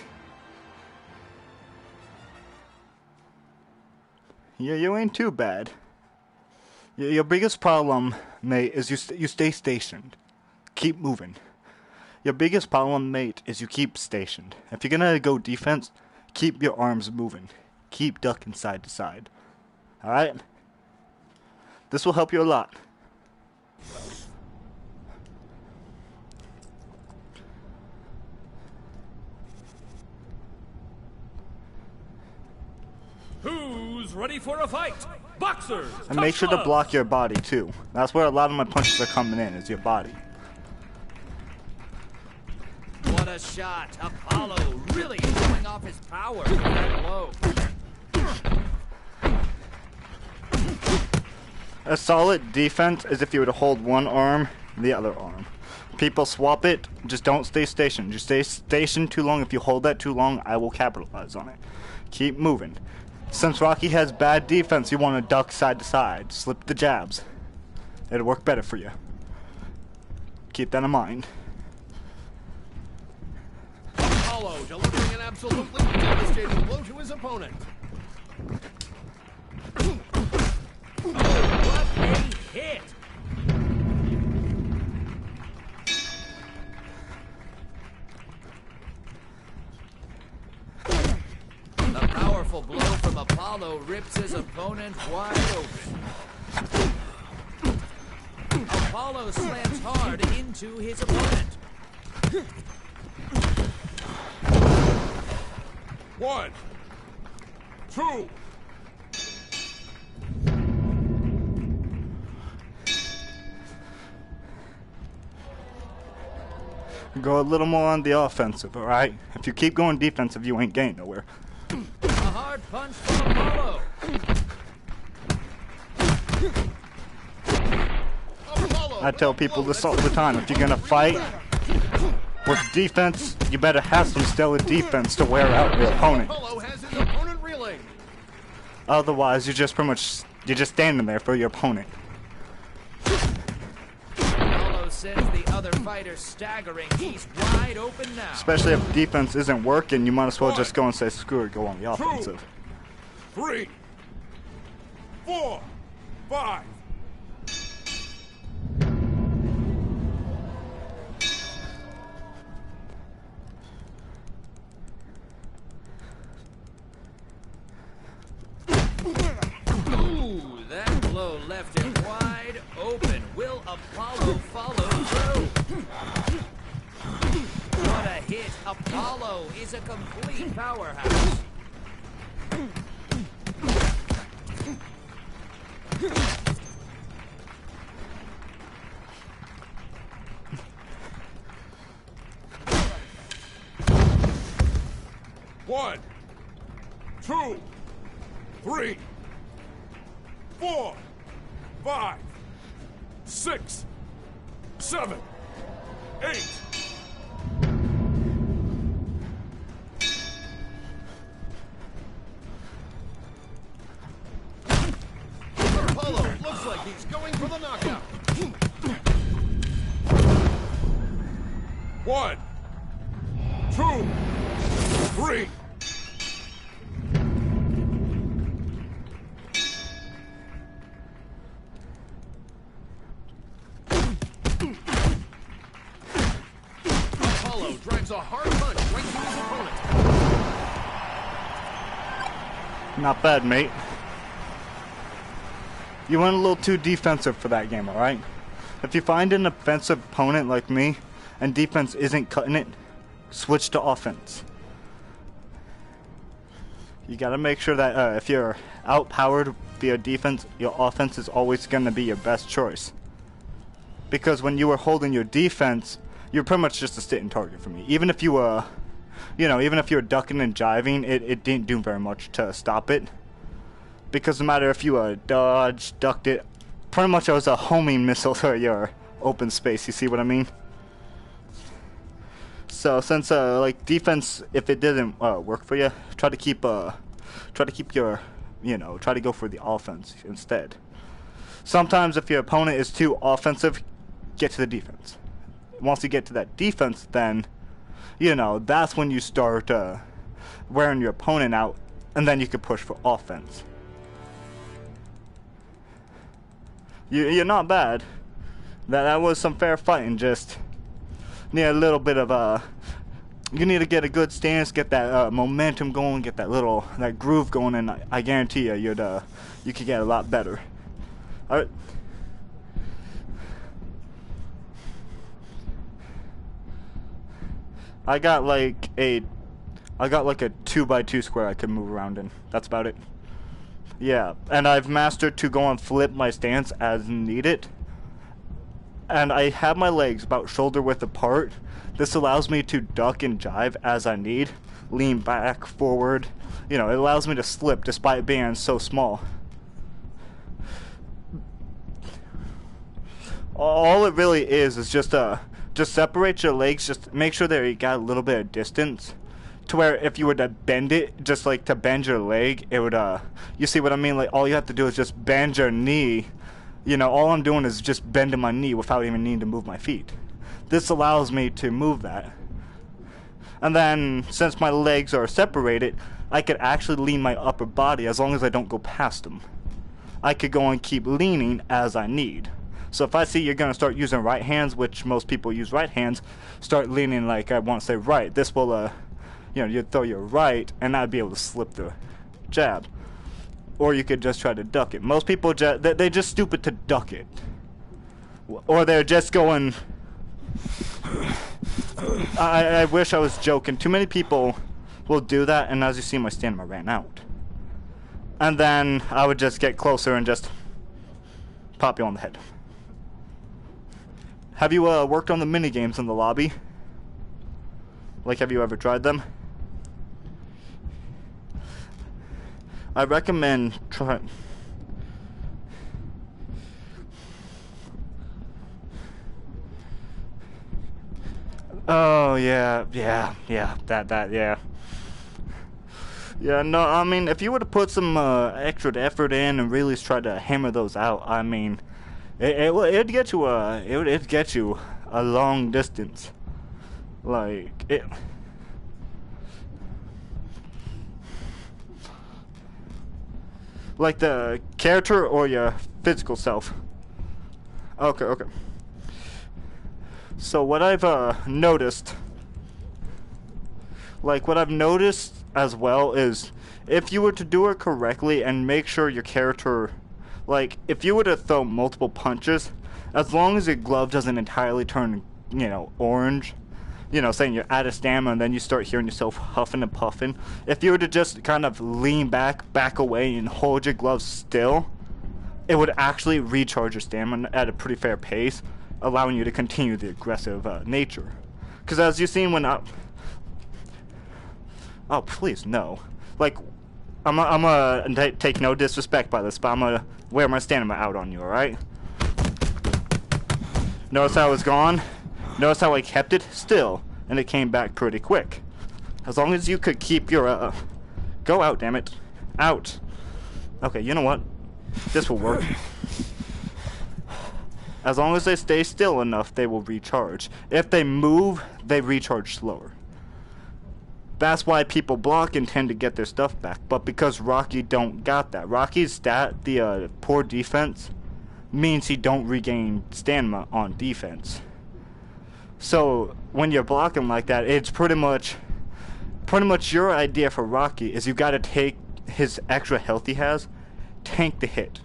Yeah, you ain't too bad. Your biggest problem, mate, is you stay stationed. Keep moving. Your biggest problem, mate, is you keep stationed. If you're gonna go defense, keep your arms moving. Keep ducking side to side. Alright? This will help you a lot. Who's ready for a fight? Boxers! And make sure to block your body, too. That's where a lot of my punches are coming in, is your body. What a shot. Apollo really showing off his power with that blow. A solid defense is if you were to hold one arm, the other arm. People swap it, just don't stay stationed. You stay stationed too long. If you hold that too long, I will capitalize on it. Keep moving. Since Rocky has bad defense, you want to duck side to side. Slip the jabs. It'll work better for you. Keep that in mind. Apollo delivering an absolutely devastating blow to his opponent. What a hit! The powerful blow from Apollo rips his opponent wide open. Apollo slams hard into his opponent. 1, 2. Go a little more on the offensive, alright? If you keep going defensive, you ain't getting nowhere. A hard punch from Apollo. I tell people this all the time. If you're gonna fight with defense, you better have some stellar defense to wear out your opponent. Apollo has his opponent reeling. Otherwise, you're just standing there for your opponent. Apollo sends the other fighter staggering. He's wide open now. Especially if defense isn't working, you might as well just go and say screw it, go on the offensive. 3, 4, 5. Ooh, that blow left him wide open. Will Apollo follow through? What a hit. Apollo is a complete powerhouse. One, 2, 3, 4, 5, 6, 7, 8. Apollo looks like he's going for the knockout. 1, 2, 3. Apollo drives a hard punch right to his opponent. Not bad, mate. You went a little too defensive for that game, alright? If you find an offensive opponent like me, and defense isn't cutting it, switch to offense. You gotta make sure that if you're outpowered via defense, your offense is always gonna be your best choice. Because when you were holding your defense, you're pretty much just a sitting target for me. Even if you were, even if you were ducking and jiving, it didn't do very much to stop it. Because no matter if you dodged, ducked it, pretty much I was a homing missile to your open space. You see what I mean? So since like defense, if it didn't work for you, try to keep your, try to go for the offense instead. Sometimes if your opponent is too offensive, get to the defense. Once you get to that defense, then, that's when you start wearing your opponent out, and then you can push for offense. You're not bad. That was some fair fighting. Just need a little bit of you need to get a good stance, get that momentum going, get that groove going, and I guarantee you you could get a lot better. All right. I got like a 2x2 square I can move around in. That's about it. Yeah, and I've mastered to go and flip my stance as needed. And I have my legs about shoulder width apart. This allows me to duck and jive as I need, lean back, forward. It allows me to slip despite being so small. All it really is just separate your legs, just make sure that you got a little bit of distance. To where if you were to bend it, just like to bend your leg, it would, you see what I mean? Like, all you have to do is just bend your knee. All I'm doing is just bending my knee without even needing to move my feet. This allows me to move that. And then, since my legs are separated, I could actually lean my upper body as long as I don't go past them. I could go and keep leaning as I need. So if I see you're going to start using right hands, which most people use right hands, start leaning like I want to say right. This will, you'd throw your right, and I'd be able to slip the jab. Or you could just try to duck it. Most people, they're just stupid to duck it. Or they're just going... I wish I was joking. Too many people will do that, and as you see, my stamina ran out. And then I would just get closer and just pop you on the head. Have you worked on the mini games in the lobby? Like, have you ever tried them? I recommend trying. Oh yeah, that. Yeah, no, I mean, if you were to put some extra effort in and really try to hammer those out, I mean, it'd get you it'd get you a long distance. Like it. Like the character or your physical self? Okay. So what I've noticed as well is if you were to do it correctly and make sure your character, like if you were to throw multiple punches, as long as your glove doesn't entirely turn, orange, saying you're out of stamina and then you start hearing yourself huffing and puffing. If you were to just kind of lean back away and hold your gloves still, it would actually recharge your stamina at a pretty fair pace, allowing you to continue the aggressive nature. Because as you've seen when oh, please, no. Like, I'm gonna take no disrespect by this, but I'm gonna wear my stamina out on you, alright? Notice how it's gone? Notice how I kept it still, and it came back pretty quick. As long as you could keep your, go out, damn it. Out. Okay, you know what? This will work. As long as they stay still enough, they will recharge. If they move, they recharge slower. That's why people block and tend to get their stuff back. But because Rocky don't got that. Rocky's stat, the poor defense, means he don't regain stamina on defense. So when you're blocking like that, it's pretty much your idea for Rocky is you got to take his extra health he has, tank the hit.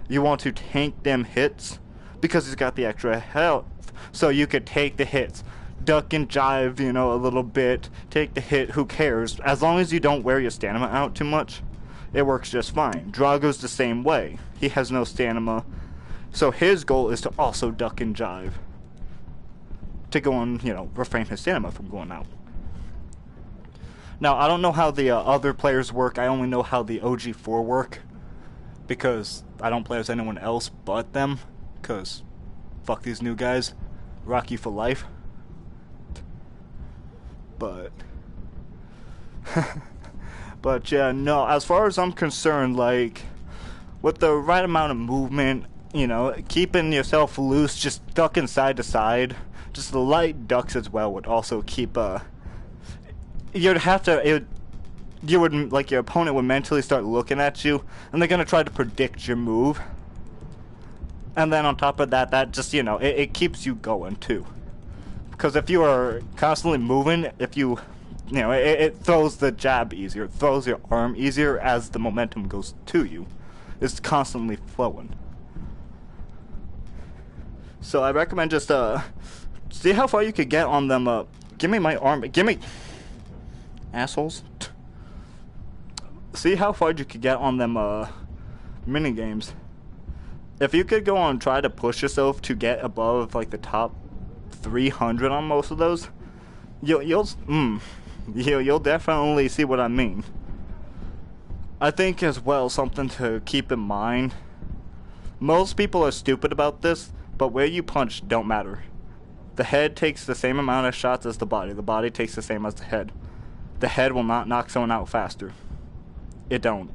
You want to tank them hits because he's got the extra health, so you could take the hits, duck and jive, a little bit, take the hit. Who cares? As long as you don't wear your stamina out too much, it works just fine. Drago's the same way. He has no stamina, so his goal is to also duck and jive. To go and, refrain his stamina from going out. Now, I don't know how the other players work. I only know how the OG4 work. Because I don't play as anyone else but them. Because, fuck these new guys. Rocky for life. but but yeah, no, as far as I'm concerned, like, with the right amount of movement, you know, keeping yourself loose, just ducking side to side, just the light ducks as well would also keep, you'd have to, you would, like, your opponent would mentally start looking at you, and they're gonna try to predict your move. And then on top of that, that just, you know, it keeps you going too. Because if you are constantly moving, if you know, it throws the jab easier, it throws your arm easier as the momentum goes to you. It's constantly flowing. So I recommend just, see how far you could get on them, give me my arm, give me, assholes. See how far you could get on them, mini games. If you could go on and try to push yourself to get above, like, the top 300 on most of those, you'll definitely see what I mean. I think as well, something to keep in mind, most people are stupid about this, but where you punch don't matter. The head takes the same amount of shots as the body takes the same as the head. The head will not knock someone out faster. It don't.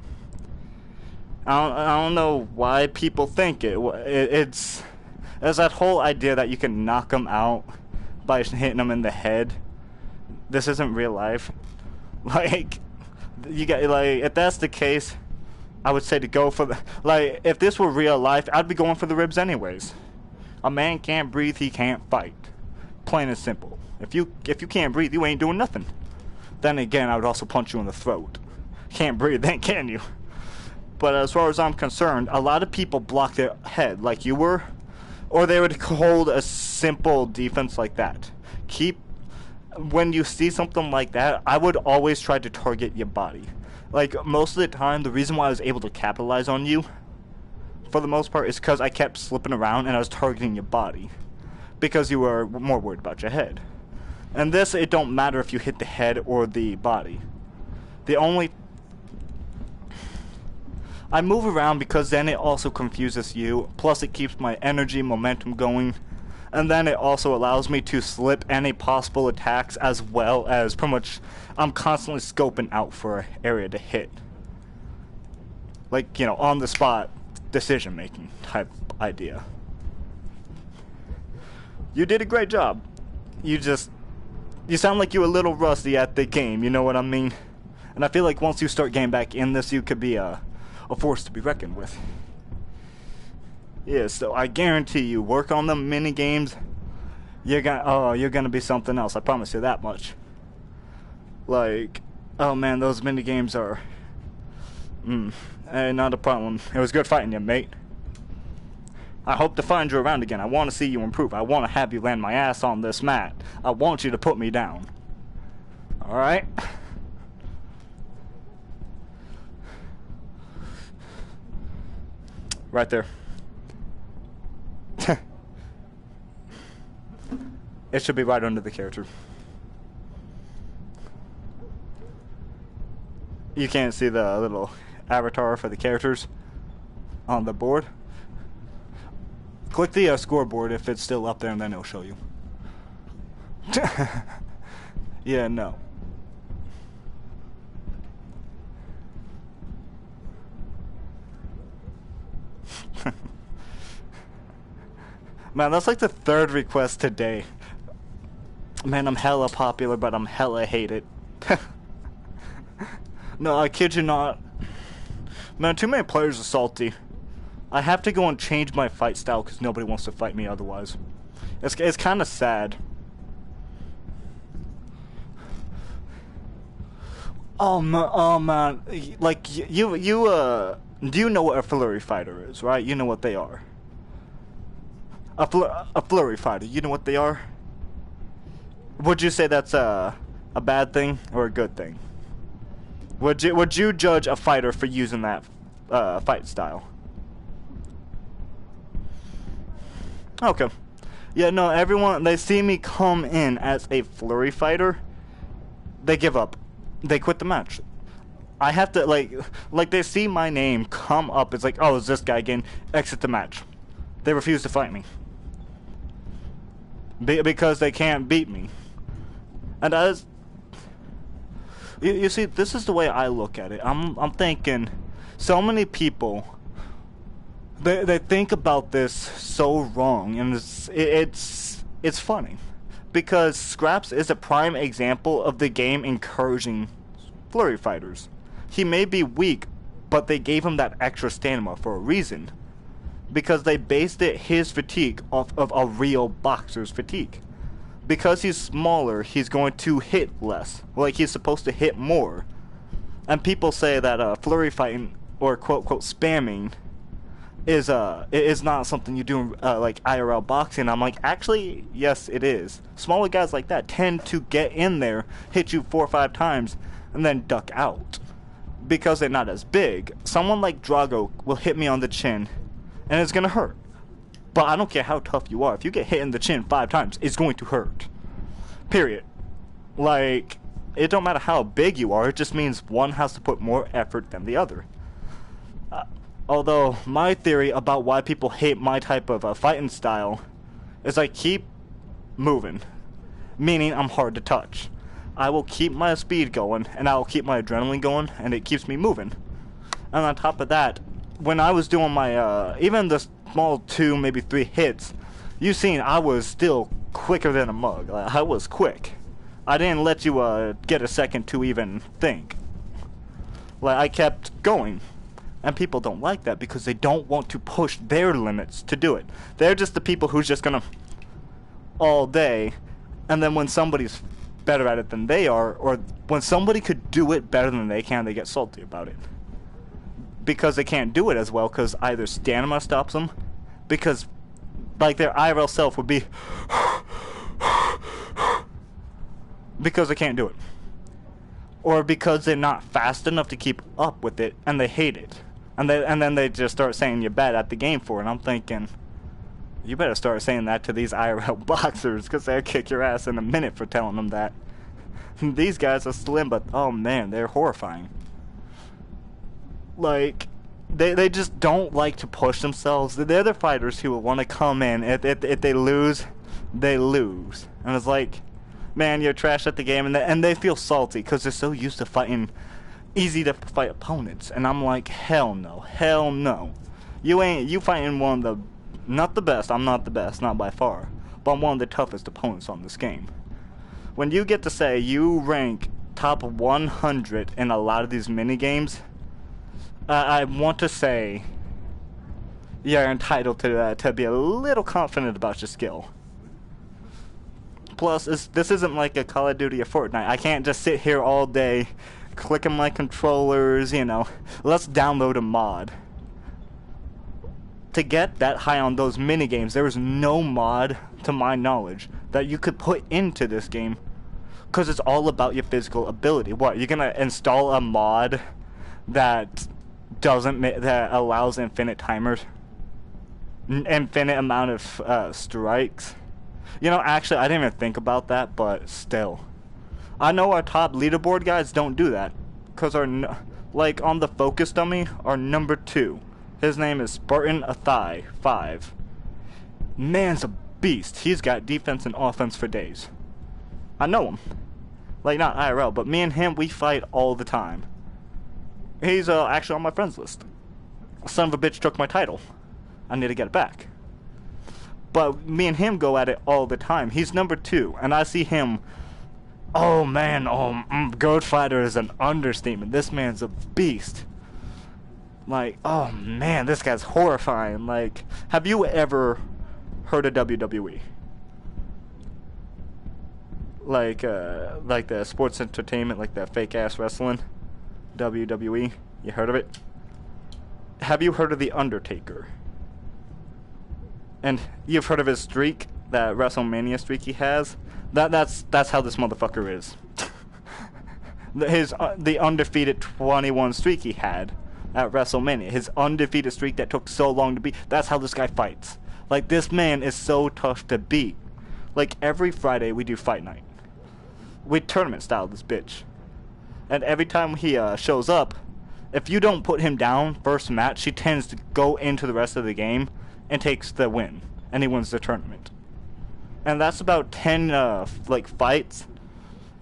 I don't know why people think it's that whole idea that you can knock them out by hitting them in the head. This isn't real life. Like, you get, like, if that's the case, I would say to go for the, like, if this were real life, I'd be going for the ribs anyways. A man can't breathe, he can't fight. Plain and simple. If you can't breathe, you ain't doing nothing. Then again, I would also punch you in the throat. Can't breathe, then can you? But as far as I'm concerned, a lot of people block their head like you were, or they would hold a simple defense like that. When you see something like that, I would always try to target your body. Like, most of the time, the reason why I was able to capitalize on you, for the most part, is because I kept slipping around and I was targeting your body. Because you were more worried about your head. And this, it don't matter if you hit the head or the body. I move around because then it also confuses you, plus it keeps my energy, momentum going, and then it also allows me to slip any possible attacks, as well as pretty much I'm constantly scoping out for an area to hit. Like, you know, on the spot decision making type idea. You did a great job. You sound like you're a little rusty at the game, you know what I mean? And I feel like once you start getting back in this, you could be a force to be reckoned with. Yeah, so I guarantee you, work on the mini games, you're gonna be something else. I promise you that much. Like, oh man, those mini games are, not a problem. It was good fighting you, mate. I hope to find you around again. I want to see you improve. I want to have you land my ass on this mat. I want you to put me down. All right. Right there. It should be right under the character. You can't see the little avatar for the characters on the board. Click the scoreboard if it's still up there, and then it'll show you. Yeah, no. Man, that's like the third request today. Man, I'm hella popular, but I'm hella hated. No, I kid you not. Man, too many players are salty. I have to go and change my fight style because nobody wants to fight me otherwise. It's kind of sad. Oh man, like do you know what a flurry fighter is, right? You know what they are. A flurry fighter, you know what they are? Would you say that's a bad thing or a good thing? Would you judge a fighter for using that fight style? Okay. Yeah, no, everyone, they see me come in as a flurry fighter, they give up. They quit the match. I have to, like they see my name come up, it's like, oh, is this guy again? Exit the match. They refuse to fight me. Because they can't beat me. And You see, this is the way I look at it. I'm thinking, so many people, they think about this so wrong, and it's funny, because Scraps is a prime example of the game encouraging flurry fighters. He may be weak, but they gave him that extra stamina for a reason, because they based his fatigue off of a real boxer's fatigue. Because he's smaller, he's going to hit less. Like, he's supposed to hit more. And people say that flurry fighting, or quote-quote spamming, is not something you do like IRL boxing. I'm like, actually, yes, it is. Smaller guys like that tend to get in there, hit you 4 or 5 times, and then duck out. Because they're not as big. Someone like Drago will hit me on the chin, and it's going to hurt. But I don't care how tough you are. If you get hit in the chin 5 times, it's going to hurt. Period. Like, it don't matter how big you are. It just means one has to put more effort than the other. Although, my theory about why people hate my type of fighting style is I keep moving. Meaning I'm hard to touch. I will keep my speed going, and I will keep my adrenaline going, and it keeps me moving. And on top of that, when I was doing my, even the small 2, maybe 3 hits, you seen I was still quicker than a mug. Like, I was quick. I didn't let you get a second to even think. Like, I kept going. And people don't like that because they don't want to push their limits to do it. They're just the people who's just gonna all day, and then when somebody's better at it than they are, or when somebody could do it better than they can, they get salty about it. Because they can't do it as well, because either stamina stops them, because like their IRL self would be because they can't do it, or because they're not fast enough to keep up with it and they hate it, and then they just start saying you're bad at the game for it. And I'm thinking, you better start saying that to these IRL boxers, because they'll kick your ass in a minute for telling them that. These guys are slim, but oh man, they're horrifying. Like, they just don't like to push themselves. They're the fighters who will want to come in. If they lose, they lose. And it's like, man, you're trash at the game. And they feel salty because they're so used to fighting easy to fight opponents. And I'm like, hell no. Hell no. You fighting one of the, not the best. I'm not the best, not by far. But I'm one of the toughest opponents on this game. When you get to say you rank top 100 in a lot of these mini games, I want to say you're entitled to be a little confident about your skill. Plus, this isn't like a Call of Duty or Fortnite. I can't just sit here all day clicking my controllers, you know. Let's download a mod. To get that high on those mini games, there is no mod, to my knowledge, that you could put into this game, because it's all about your physical ability. What, you're gonna install a mod that that allows infinite timers, infinite amount of strikes? You know, actually, I didn't even think about that, but still, I know our top leaderboard guys don't do that, because like on the focus dummy, our number 2, his name is Spartan Athai 5. Man's a beast. He's got defense and offense for days. I know him, like not IRL, but me and him, we fight all the time. He's actually on my friends list. Son of a bitch took my title. I need to get it back. But me and him go at it all the time. He's number 2, and I see him. Oh man, Goat Fighter is an understatement. This man's a beast. Like, oh man, this guy's horrifying. Like, have you ever heard of WWE? Like the sports entertainment, like that fake ass wrestling? WWE, you heard of it? Have you heard of The Undertaker? And you've heard of his streak, that WrestleMania streak he has? That's how this motherfucker is. The undefeated 21 streak he had at WrestleMania. His undefeated streak that took so long to beat. That's how this guy fights. Like, this man is so tough to beat. Like, every Friday we do fight night. We tournament style this bitch. And every time he shows up, if you don't put him down first match, he tends to go into the rest of the game and takes the win. And he wins the tournament. And that's about 10 fights,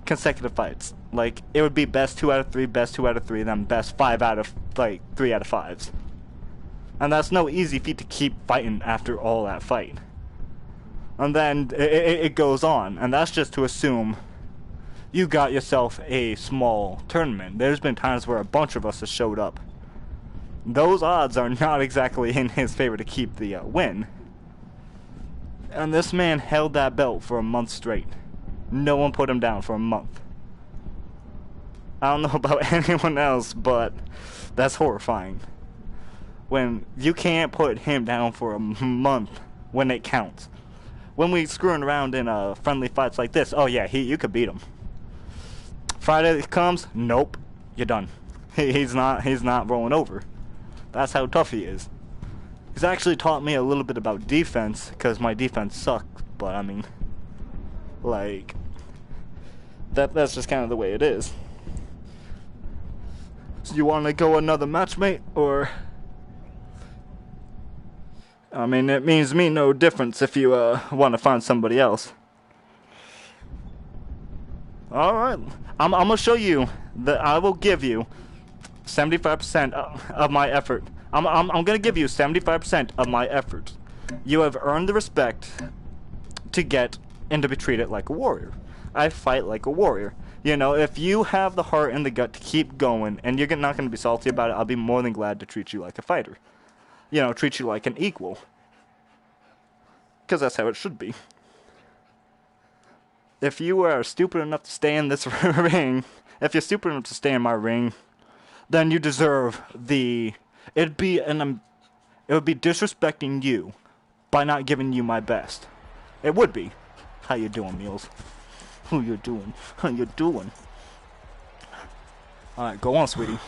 consecutive fights. Like, it would be best 2 out of 3, best 2 out of 3, then best 5 out of, like, 3 out of 5s. And that's no easy feat to keep fighting after all that fight. And then it goes on, and that's just to assume you got yourself a small tournament. There's been times where a bunch of us have showed up. Those odds are not exactly in his favor to keep the win. And this man held that belt for a month straight. No one put him down for a month. I don't know about anyone else, but that's horrifying. When you can't put him down for a month when it counts. When we screwing around in friendly fights like this, oh yeah, you could beat him. Friday comes, nope, you're done. He's not rolling over. That's how tough he is. He's actually taught me a little bit about defense, because my defense sucked, but I mean, like, that's just kind of the way it is. So you want to go another match, mate, or? I mean, it means me no difference if you want to find somebody else. Alright, I'm gonna show you that I will give you 75% of my effort. I'm gonna give you 75% of my effort. You have earned the respect to get and to be treated like a warrior. I fight like a warrior. You know, if you have the heart and the gut to keep going and you're not gonna be salty about it, I'll be more than glad to treat you like a fighter. You know, treat you like an equal. Because that's how it should be. If you are stupid enough to stay in this ring, if you're stupid enough to stay in my ring, then you deserve the... It would be disrespecting you by not giving you my best. It would be. How you doing, Meals? How you doing? How you doing? Alright, go on, sweetie.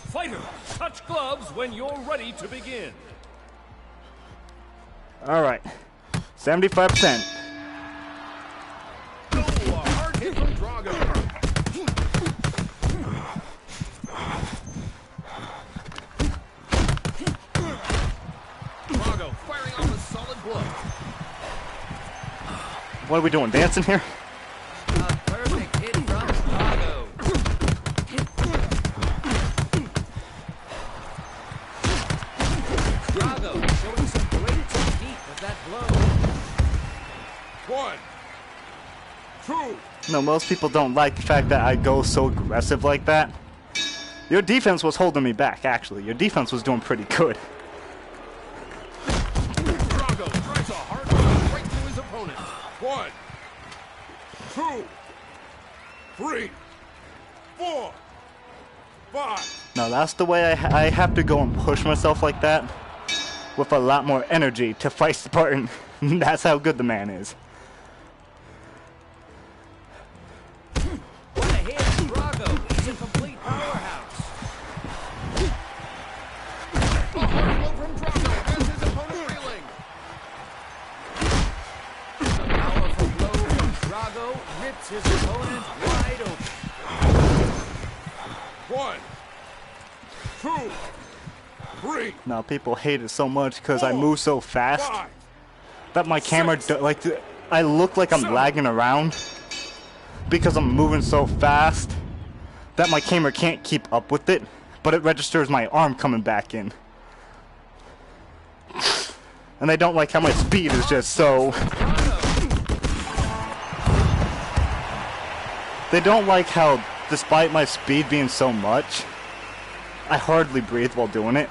Fighter, touch gloves when you're ready to begin. Alright. 75%. Oh, a hard hit from Drago. Drago firing off a solid blow. What are we doing, dancing here? A perfect hit from Drago. Drago showing some great technique with that blow. 1, 2. No, most people don't like the fact that I go so aggressive like that. Your defense was holding me back, actually. Your defense was doing pretty good. Drago drives a hard punch right through his opponent. 1, 2, 3, 4, 5. Now that's the way I have to go and push myself like that with a lot more energy to fight Spartan. That's how good the man is. What a hit, Drago. He's a complete powerhouse. A hard blow from Drago has his opponent reeling. A powerful blow from Drago rips his opponent wide open. 1, 2, 3. Now people hate it so much because I move so fast that my camera, I look like I'm lagging around because I'm moving so fast that my camera can't keep up with it, but it registers my arm coming back in. And I don't like how my speed is just so... They don't like how, despite my speed being so much, I hardly breathe while doing it.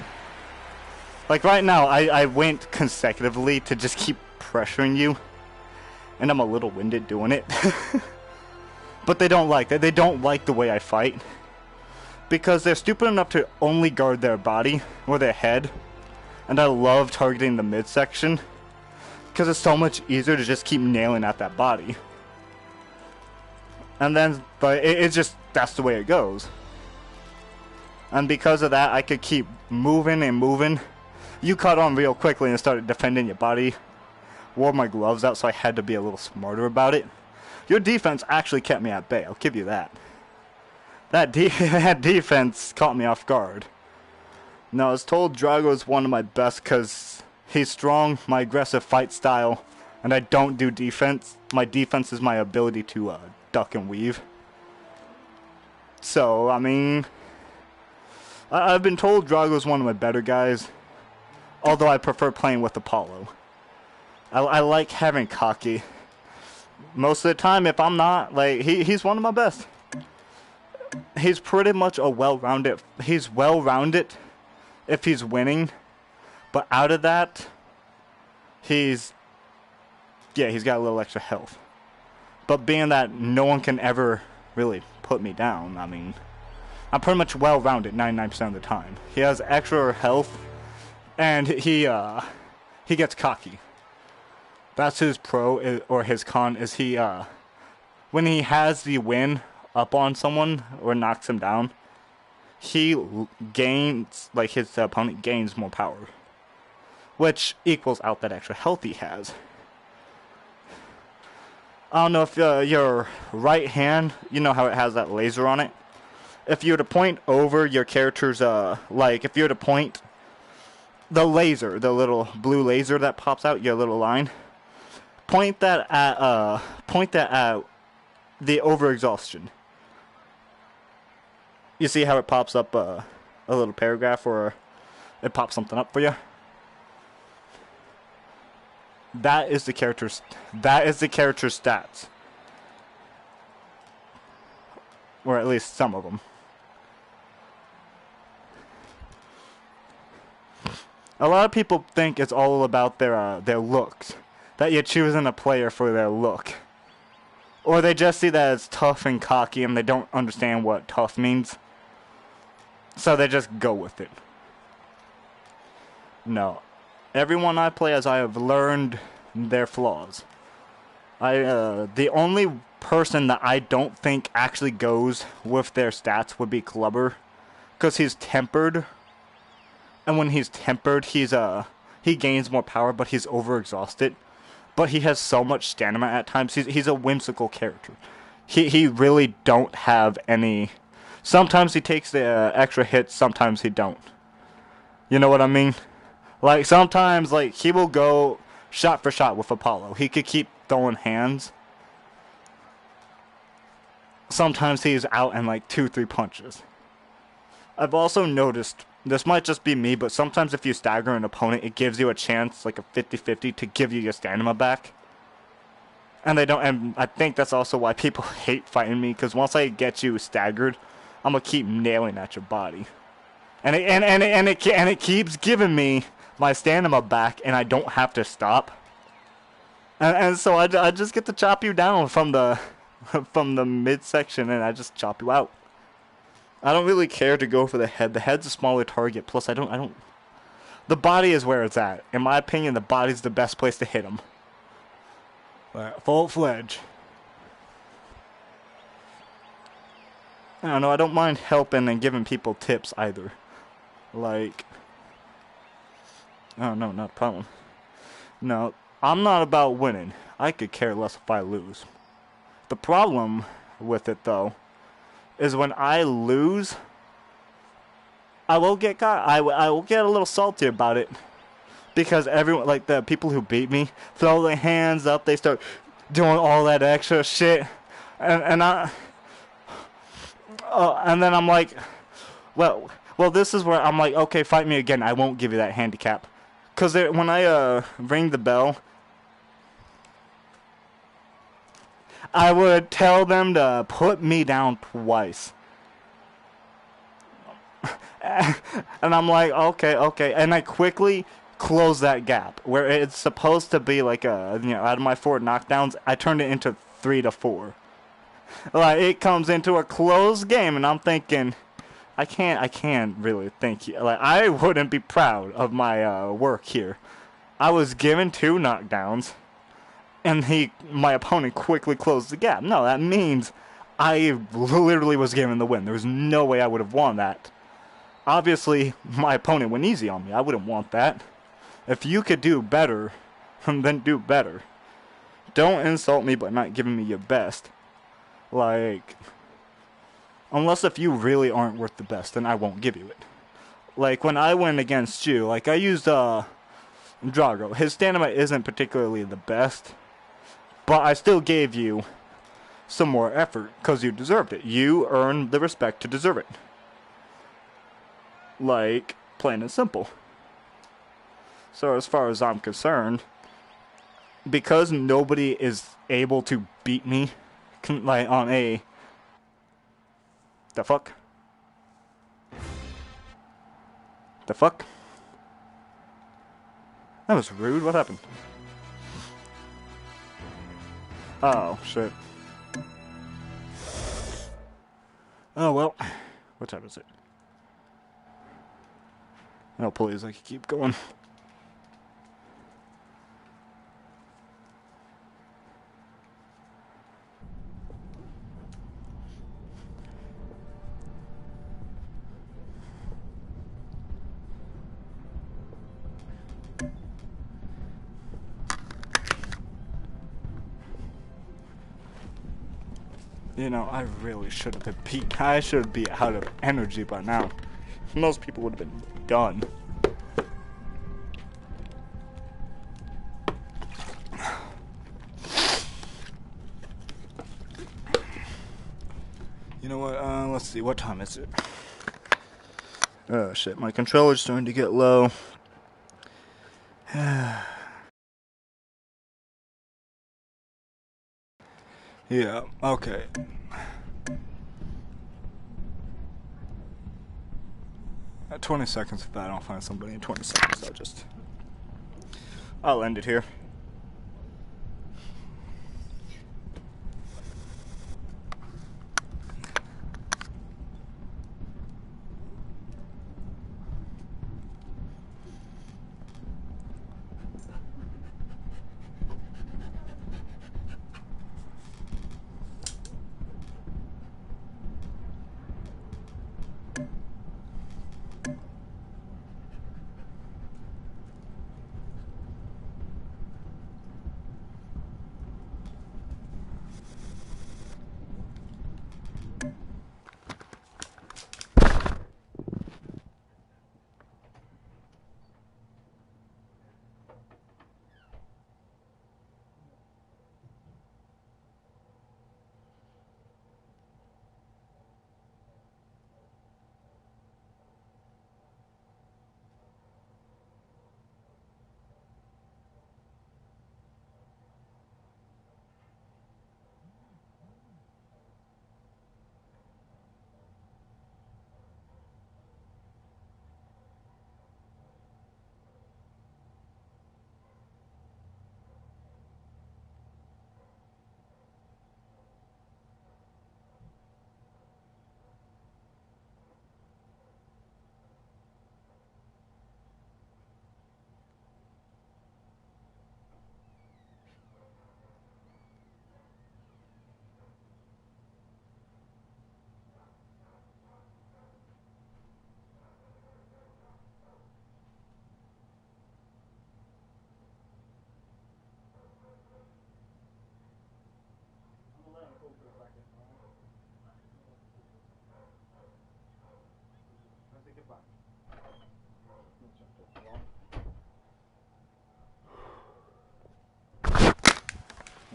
Like right now, I went consecutively to just keep pressuring you, and I'm a little winded doing it. But they don't like that. They don't like the way I fight, because they're stupid enough to only guard their body or their head, and I love targeting the midsection, because it's so much easier to just keep nailing at that body. And then, but it's just, that's the way it goes. And because of that, I could keep moving and moving. You caught on real quickly and started defending your body. Wore my gloves out, so I had to be a little smarter about it. Your defense actually kept me at bay, I'll give you that. That defense caught me off guard. Now, I was told Drago is one of my best because he's strong, my aggressive fight style, and I don't do defense. My defense is my ability to duck and weave. So, I mean, I've been told Drago's one of my better guys, although I prefer playing with Apollo. I like having Kaki. Most of the time, if I'm not, like, he's one of my best. He's pretty much a well-rounded, he's well-rounded if he's winning, but out of that, he's got a little extra health. But being that no one can ever really put me down, I mean, I'm pretty much well-rounded 99% of the time. He has extra health, and he gets cocky. That's his pro, or his con, is he, when he has the win up on someone, or knocks him down, he gains, like, his opponent gains more power, which equals out that extra health he has. I don't know if your right hand, you know how it has that laser on it? If you were to point over your character's, like, if you were to point the laser, the little blue laser that pops out, your little line, point that at the overexhaustion. You see how it pops up a little paragraph, or it pops something up for you? That is the character's stats. Or at least some of them. A lot of people think it's all about their looks. That you're choosing a player for their look. Or they just see that it's tough and cocky and they don't understand what tough means. So they just go with it. No. Everyone I play as, I have learned their flaws. The only person that I don't think actually goes with their stats would be Clubber. Because he's tempered. And when he's tempered, he gains more power, but he's overexhausted. But he has so much stamina at times. He's a whimsical character. He really don't have any. Sometimes he takes the extra hits, sometimes he don't. You know what I mean? Like, sometimes, like, he will go shot for shot with Apollo. He could keep throwing hands. Sometimes he's out in, like, 2-3 punches. I've also noticed, this might just be me, but sometimes if you stagger an opponent, it gives you a chance, like a 50-50, to give you your stamina back. And they don't, and I think that's also why people hate fighting me, because once I get you staggered, I'm gonna keep nailing at your body. And it keeps giving me my stamina back, and I don't have to stop. And so I just get to chop you down from the midsection, and I just chop you out. I don't really care to go for the head. The head's a smaller target. Plus, I don't. The body is where it's at. In my opinion, the body's the best place to hit him. Full-fledged. I don't know. I don't mind helping and giving people tips either. Like, oh no, not a problem. No, I'm not about winning. I could care less if I lose. The problem with it, though, is when I lose, I will get I will get a little salty about it, because everyone, like the people who beat me, throw their hands up, they start doing all that extra shit, and then I'm like, well, this is where I'm like, okay, fight me again. I won't give you that handicap, because when I ring the bell, I would tell them to put me down twice. And I'm like, okay. And I quickly close that gap. Where it's supposed to be like out of my 4 knockdowns, I turned it into 3 to 4. Like, it comes into a closed game, and I'm thinking, I can't really think. Like, I wouldn't be proud of my work here. I was given 2 knockdowns. And my opponent quickly closed the gap. No, that means I literally was given the win. There was no way I would have won that. Obviously, my opponent went easy on me. I wouldn't want that. If you could do better, then do better. Don't insult me by not giving me your best. Like, unless if you really aren't worth the best, then I won't give you it. Like, when I went against you, like, I used Drago. His stamina isn't particularly the best. But I still gave you some more effort, because you deserved it. You earned the respect to deserve it. Like, plain and simple. So as far as I'm concerned, because nobody is able to beat me, like, on a... The fuck? The fuck? That was rude. What happened? Oh, shit. Oh, well. What time is it? Oh, please, I can keep going. You know, I really should have been beat. I should be out of energy by now. Most people would have been done. You know what? Let's see. What time is it? Oh shit! My controller's starting to get low. Yeah, okay. At 20 seconds, if I don't find somebody in 20 seconds, I'll end it here.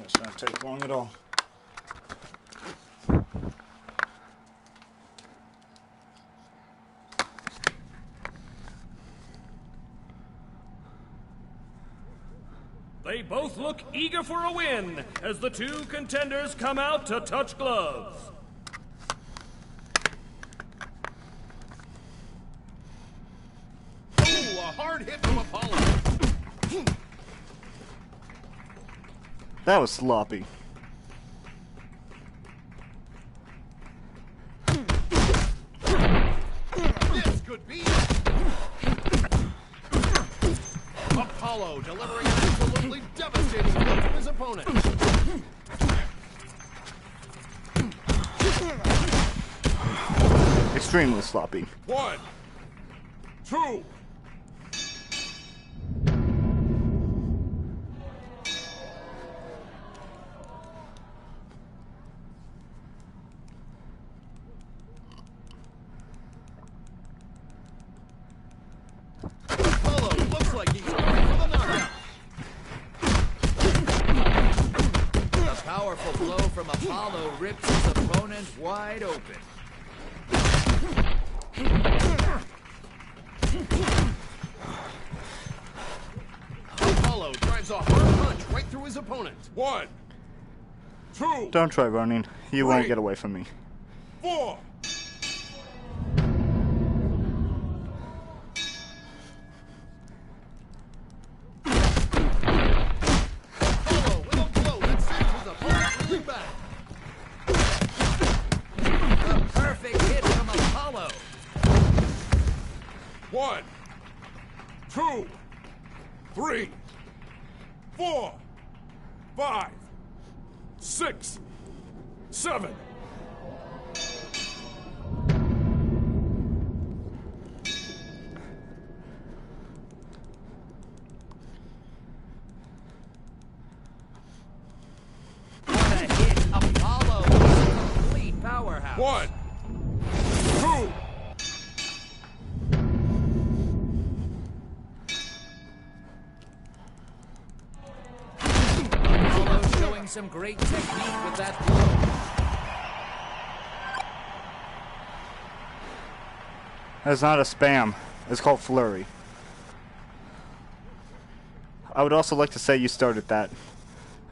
It's not take long at all. They both look eager for a win as the two contenders come out to touch gloves. Oh, a hard hit from Apollo. That was sloppy. This could be it. Apollo delivering an absolutely devastating blow to his opponent. Extremely sloppy. 1, 2. Apollo looks like he's ready for the knockout. A powerful blow from Apollo rips his opponent wide open. Apollo drives a hard punch right through his opponent. 1, 2, Don't try running. You won't Three. get away from me. 4. Apollo with a blow that sends his opponent reeling back. The perfect hit from Apollo. 1, 2, 3, 4, 5, 6, 7. What a hit. Apollo is a complete powerhouse. 1, 2. Apollo showing some great technique with that blow. That's not a spam. It's called flurry. I would also like to say you started that.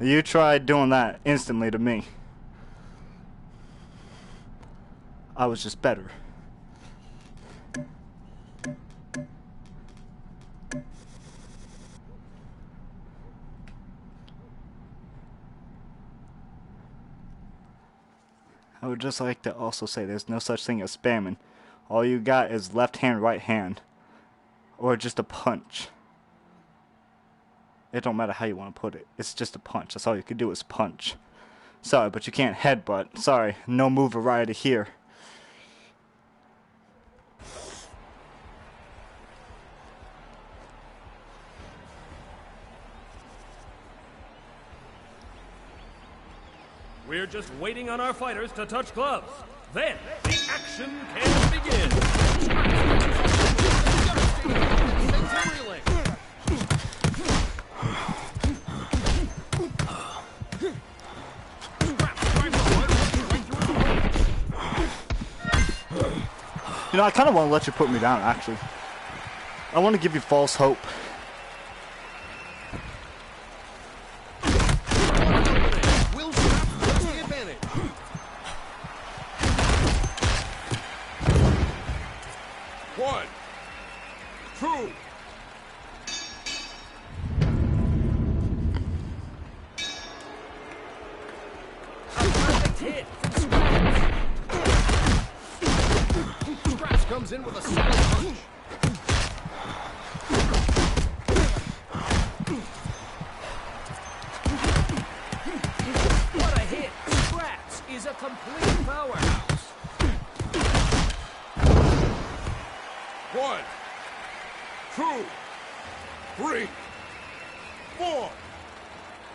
You tried doing that instantly to me. I was just better. I would just like to also say there's no such thing as spamming. All you got is left hand, right hand. Or just a punch. It don't matter how you want to put it. It's just a punch. That's all you can do is punch. Sorry, but you can't headbutt. Sorry, no move variety here. We're just waiting on our fighters to touch gloves. Then the action can begin. Sends him reeling. You know, I kind of want to let you put me down, actually. I want to give you false hope. Will Scrap takes the advantage. 1, 2. Perfect hit from Scraps. Scraps comes in with a solid punch. What a hit. Scraps is a complete powerhouse. 1, 2, 3, 4,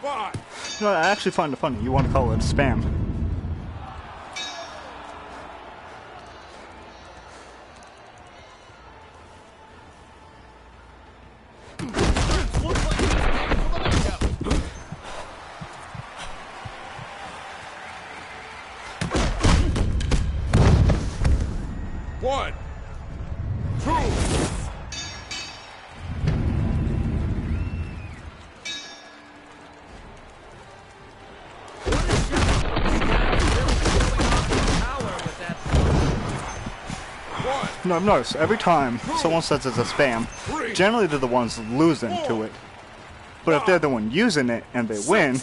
5. You know, I actually find it funny. You want to call it spam. Scraps looks like he's going for the knockout. 1, 2. What a shot. Scraps really showing off his power with that blow. 1, No, I've noticed every time someone says it's a spam, generally they're the ones losing to it. But if they're the one using it and they win,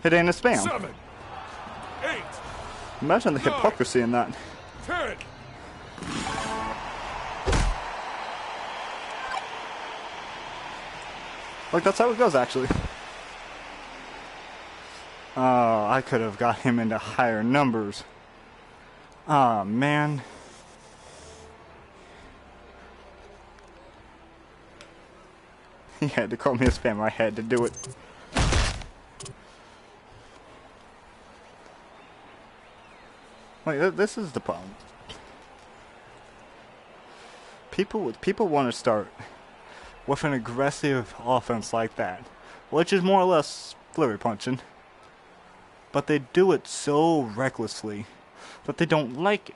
it ain't a spam. 7, 8, Imagine the hypocrisy in that. 10. Like, that's how it goes, actually. Oh, I could have got him into higher numbers. Ah, man. He had to call me a spammer. I had to do it. Like, this is the problem. People want to start with an aggressive offense like that, which is more or less flurry punching. but they do it so recklessly that they don't like it.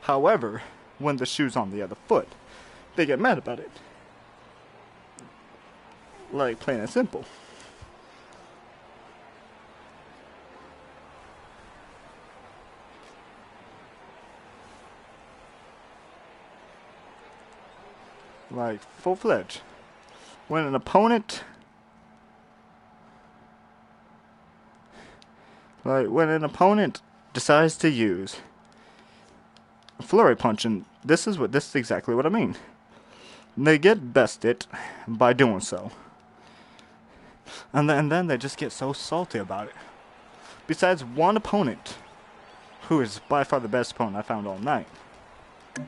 However, when the shoe's on the other foot, they get mad about it. Like, plain and simple. Like, full-fledged. When an opponent... decides to use a flurry punch, and this is exactly what I mean. They get bested by doing so. And then they just get so salty about it. Besides one opponent, who is by far the best opponent I found all night,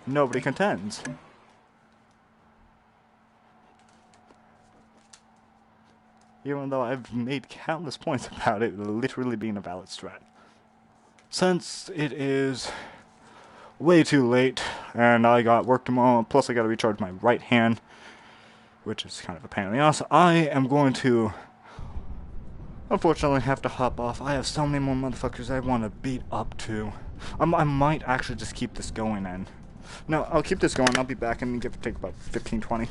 nobody contends. Even though I've made countless points about it literally being a valid strat. Since it is way too late, and I got work tomorrow, plus I gotta recharge my right hand, which is kind of a pain in the ass, I am going to unfortunately have to hop off. I have so many more motherfuckers I want to beat up to. I might actually just keep this going, and no, I'll keep this going. I'll be back and give or take about 15-20.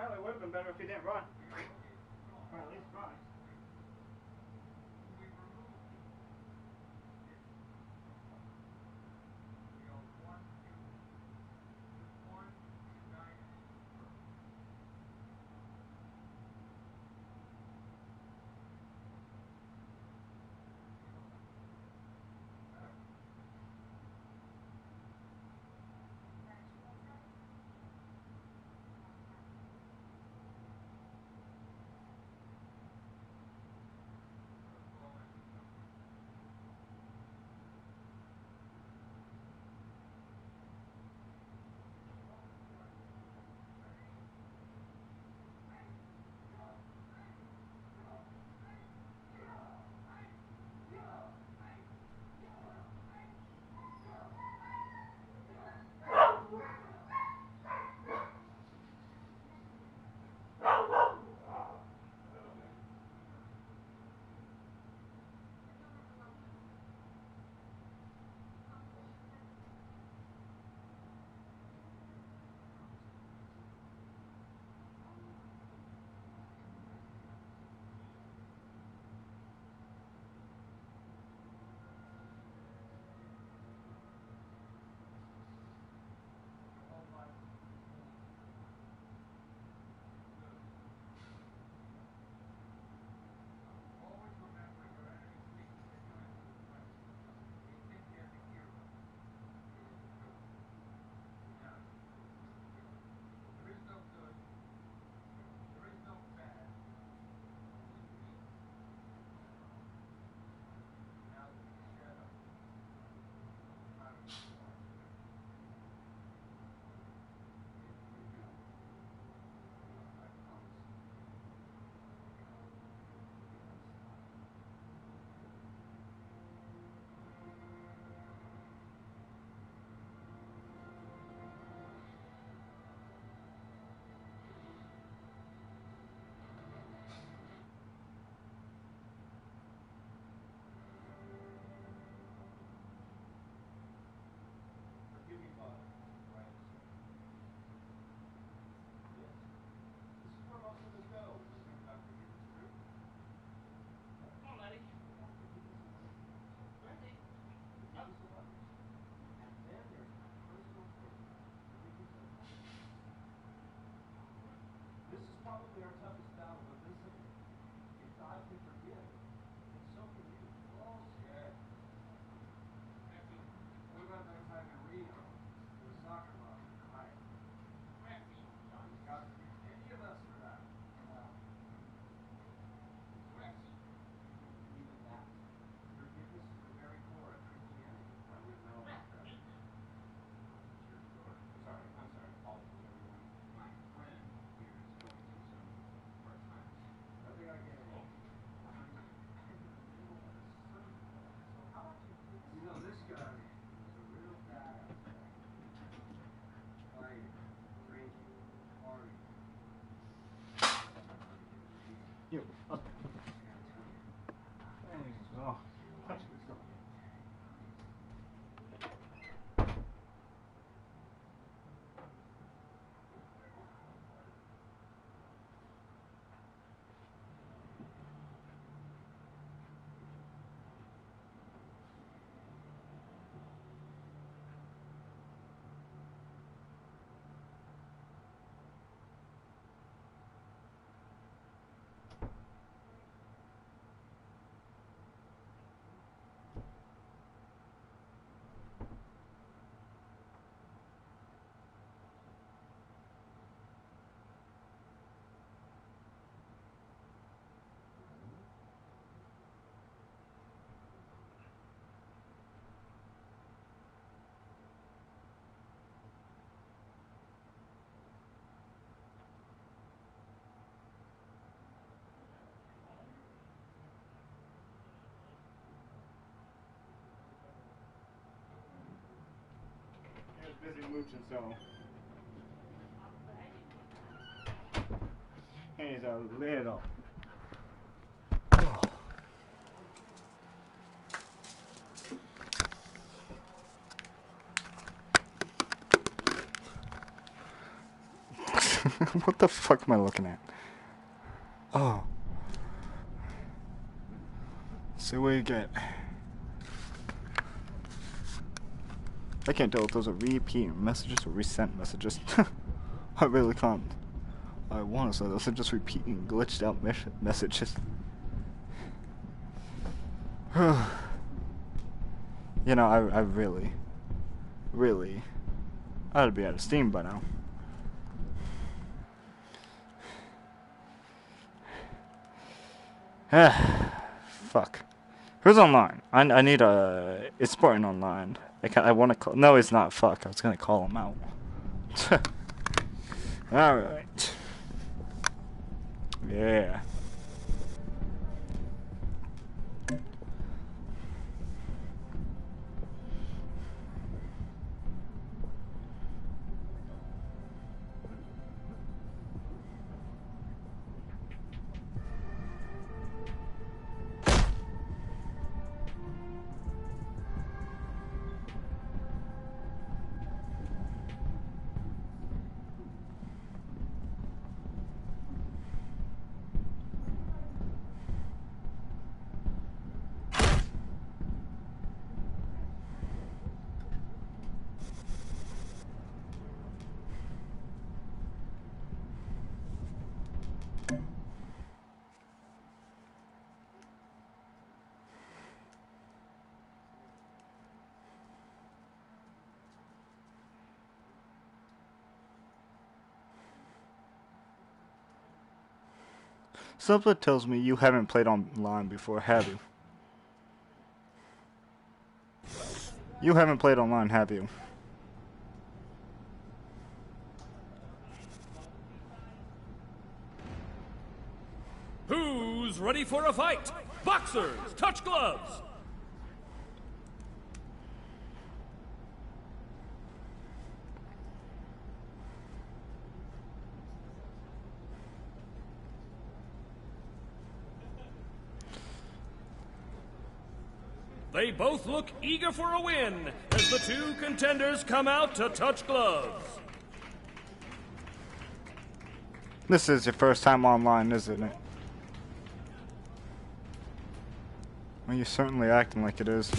Well, it would have been better if he didn't run. Or at least run. You. There you go. Let's go. Busy mooching, so here's a little. What the fuck am I looking at? Oh. See what you get. I can't tell if those are repeating messages or resent messages. I really can't. I want to say those are just repeating glitched out messages. You know, I really, I ought to be out of steam by now. Fuck. Who's online? I need a. It's Spartan online. I want to call. No, it's not. Fuck. I was gonna call him out. All right. Yeah. Something tells me you haven't played online before, have you? You haven't played online, have you? Who's ready for a fight? Boxers, touch gloves! They both look eager for a win as the two contenders come out to touch gloves. This is your first time online, isn't it? Well, you're certainly acting like it is.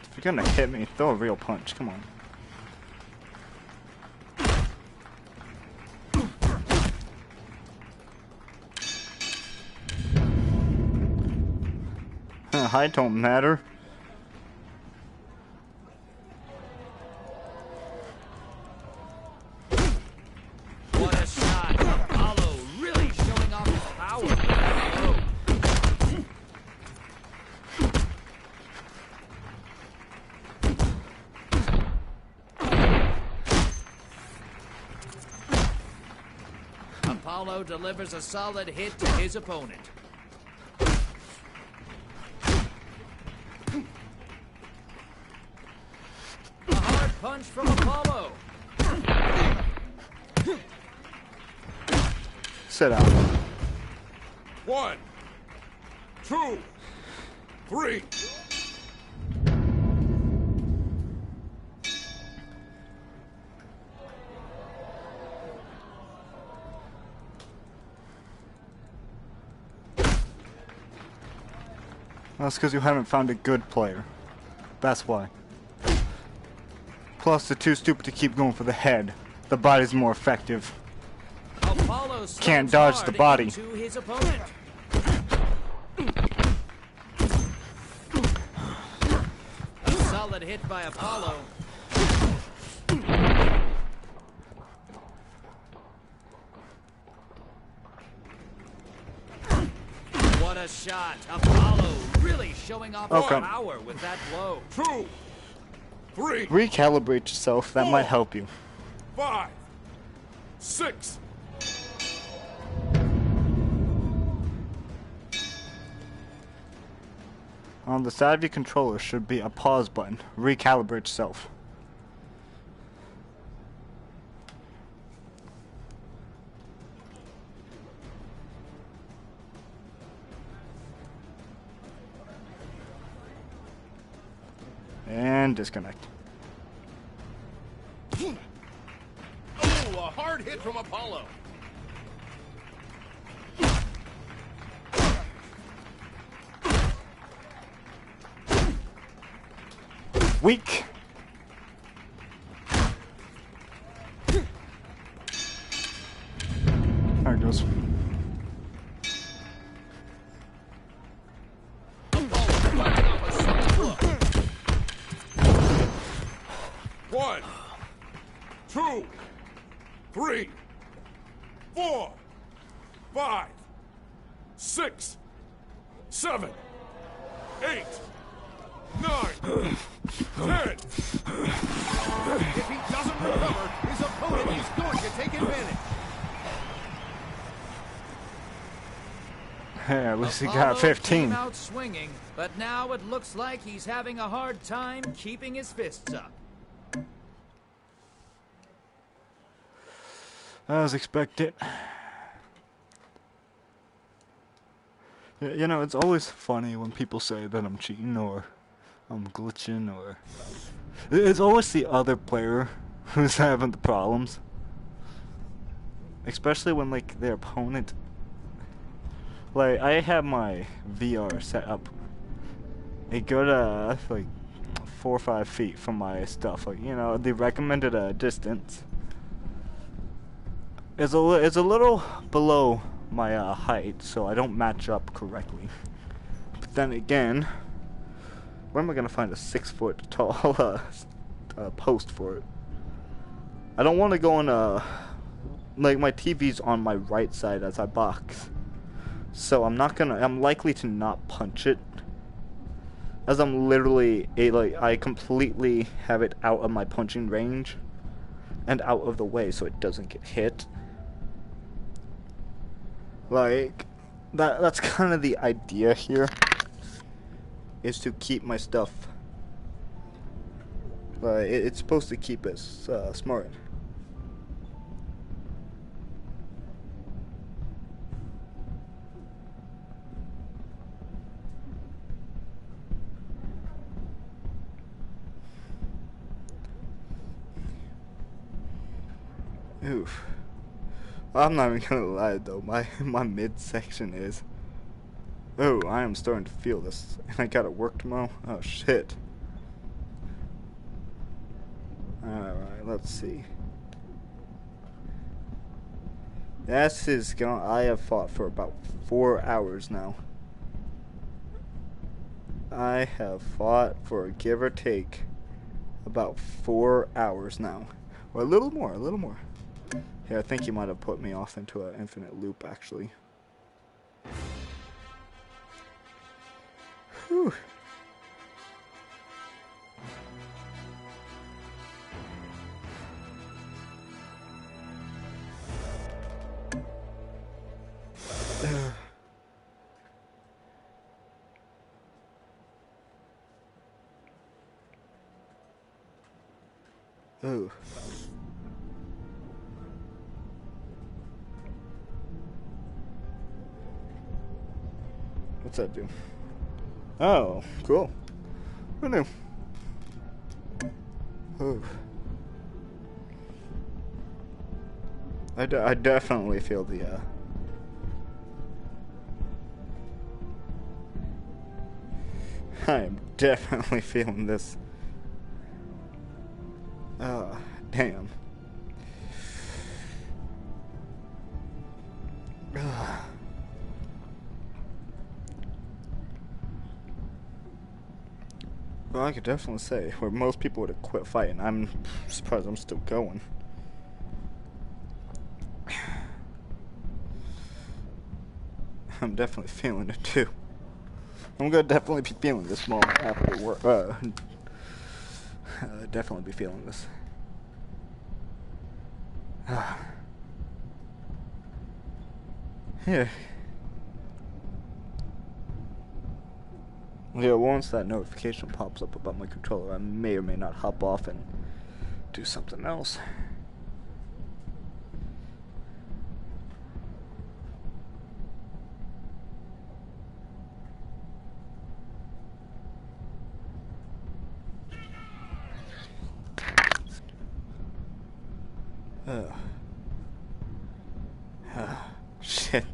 If you're gonna hit me, throw a real punch, come on. Height don't matter. What a shot! Apollo really showing off his power. Apollo delivers a solid hit to his opponent. A hard punch from Apollo. Sit down. 1, 2, 3. That's because you haven't found a good player. That's why. Plus, they're too stupid to keep going for the head. The body's more effective. Apollo Can't dodge the hard body. into his opponent. A solid hit by Apollo. What a shot. Apollo really showing off his Okay. power with that blow. 2, 3, Recalibrate yourself, that might help you. 5, 6. On the side of your controller should be a pause button. Recalibrate yourself. And disconnect. Oh, a hard hit from Apollo. Weak. There it goes. One, two, three, 4, 5, 6, 7, 8, 9, 10. If he doesn't recover, his opponent is going to take advantage. Hey, at least he got Apollo 15. came out swinging, but now it looks like he's having a hard time keeping his fists up. As expected. You know, it's always funny when people say that I'm cheating or I'm glitching or... It's always the other player who's having the problems. Especially when, like, their opponent... Like, I have my VR set up a good, like, 4 or 5 feet from my stuff. Like, you know, the recommended distance is a little below my height, so I don't match up correctly. But then again, where am I gonna find a 6-foot tall post for it? I don't want to go on like my TV's on my right side as I box, so I'm likely to not punch it, as I'm literally I completely have it out of my punching range and out of the way so it doesn't get hit. Like, that's kind of the idea here, is to keep my stuff, it's supposed to keep us smart. Oof. I'm not even gonna lie though, my midsection is... Oh, I am starting to feel this. And I gotta work tomorrow? Oh shit. Alright, let's see. I have fought for about 4 hours now. I have fought for, give or take, about 4 hours now. Or a little more. Yeah, I think he might have put me off into an infinite loop, actually. Whew. Oh. What's that do? Oh, cool. Who knew? Oh. I definitely feel the, I am definitely feeling this. Damn. Well, I could definitely say, where most people would have quit fighting, I'm surprised I'm still going. I'm definitely feeling it too. I'm gonna definitely be feeling this more after work. Definitely be feeling this. Yeah. Yeah, once that notification pops up about my controller, I may or may not hop off and do something else. Shit.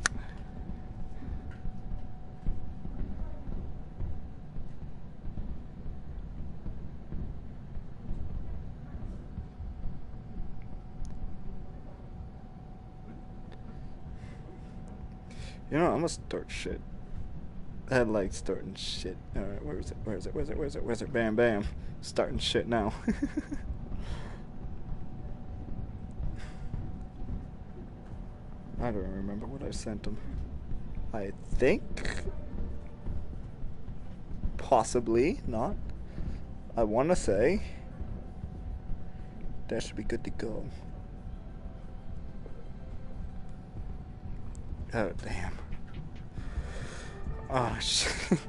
You know, I'm gonna start shit. I like starting shit. Alright, where is it? Where is it? Where is it? Where is it? Where is it? Bam, bam. Starting shit now. I don't remember what I sent him. I think... possibly not. I want to say... that should be good to go. Oh, damn. Oh, shit.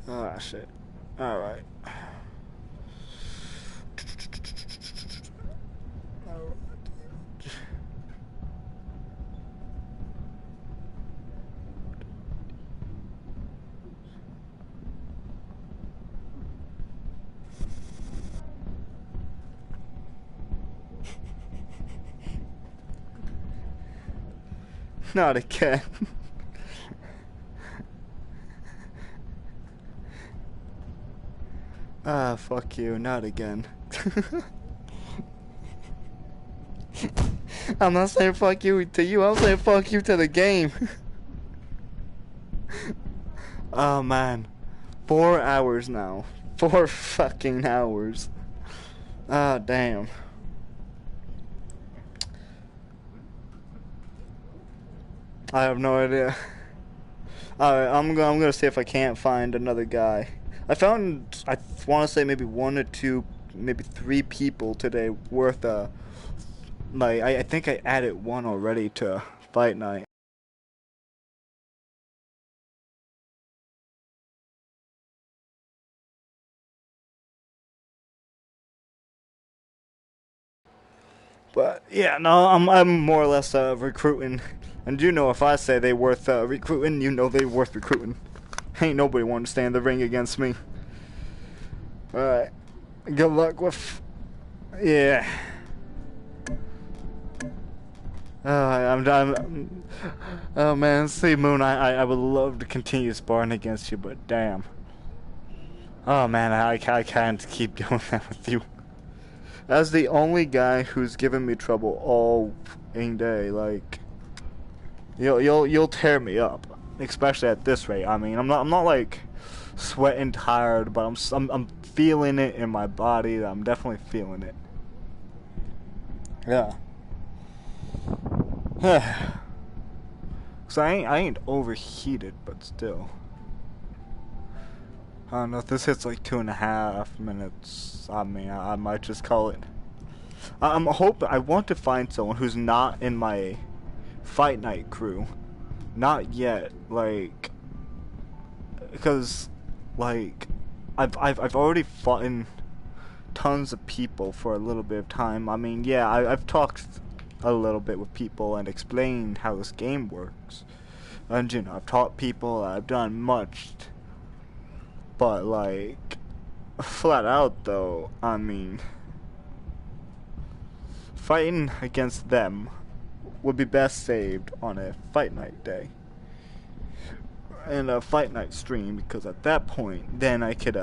Oh, shit. Alright. Not again. Ah, fuck you, not again. I'm not saying fuck you to you, I'm saying fuck you to the game. Oh man. 4 hours now. 4 fucking hours. Ah, damn. I have no idea. Alright, I'm gonna see if I can't find another guy. I found, I want to say maybe 1 or 2, maybe 3 people today worth like, I think I added 1 already to Fight Night. But yeah, no, I'm more or less recruiting. And you know, if I say they worth recruiting, you know they worth recruiting. Ain't nobody want to stand in the ring against me. Alright. Good luck with... yeah. Oh man, see Moon, I would love to continue sparring against you, but damn. Oh man, I can't keep doing that with you. As the only guy who's given me trouble all day, like... You'll tear me up, especially at this rate. I mean, I'm not like sweating tired, but I'm feeling it in my body. I'm definitely feeling it. Yeah. So I ain't overheated, but still. I don't know if this hits like 2.5 minutes. I mean, I might just call it. I want to find someone who's not in my Fight Night crew. Not yet, like, because, like, I've already fought in tons of people for a little bit of time. I mean, yeah, I've talked a little bit with people and explained how this game works. And, you know, I've taught people, I've done much. But, like, flat out, though, I mean, fighting against them would be best saved on a Fight Night day. And a Fight Night stream, because at that point, then I could,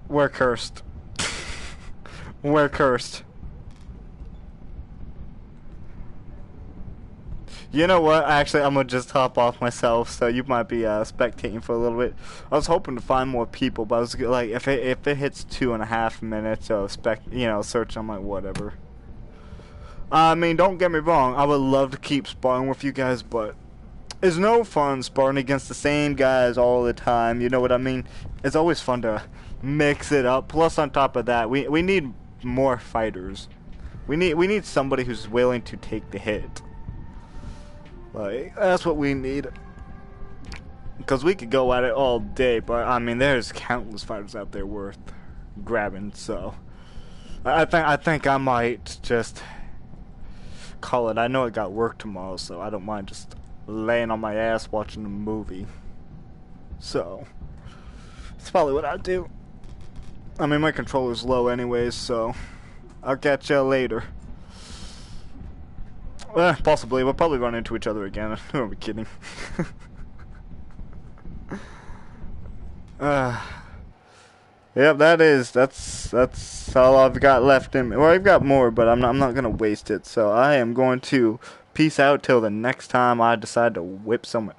we're cursed. We're cursed. You know what? Actually, I'm gonna just hop off myself, so you might be spectating for a little bit. I was hoping to find more people, but I was like, if it hits 2.5 minutes of search, I'm like, whatever. I mean, don't get me wrong. I would love to keep sparring with you guys, but it's no fun sparring against the same guys all the time. You know what I mean? It's always fun to mix it up. Plus, on top of that, we need more fighters. We need somebody who's willing to take the hit. Like, that's what we need. Because we could go at it all day, but I mean, there's countless fighters out there worth grabbing. So I think I might just call it. I know I got work tomorrow, so I don't mind just laying on my ass watching a movie. So it's probably what I'll do. I mean, my controller's low anyways, so I'll catch you later. Possibly. We'll probably run into each other again. Who am I kidding? Yep, that's all I've got left in me. Well, I've got more, but I'm not gonna waste it. So I am going to peace out till the next time I decide to whip someone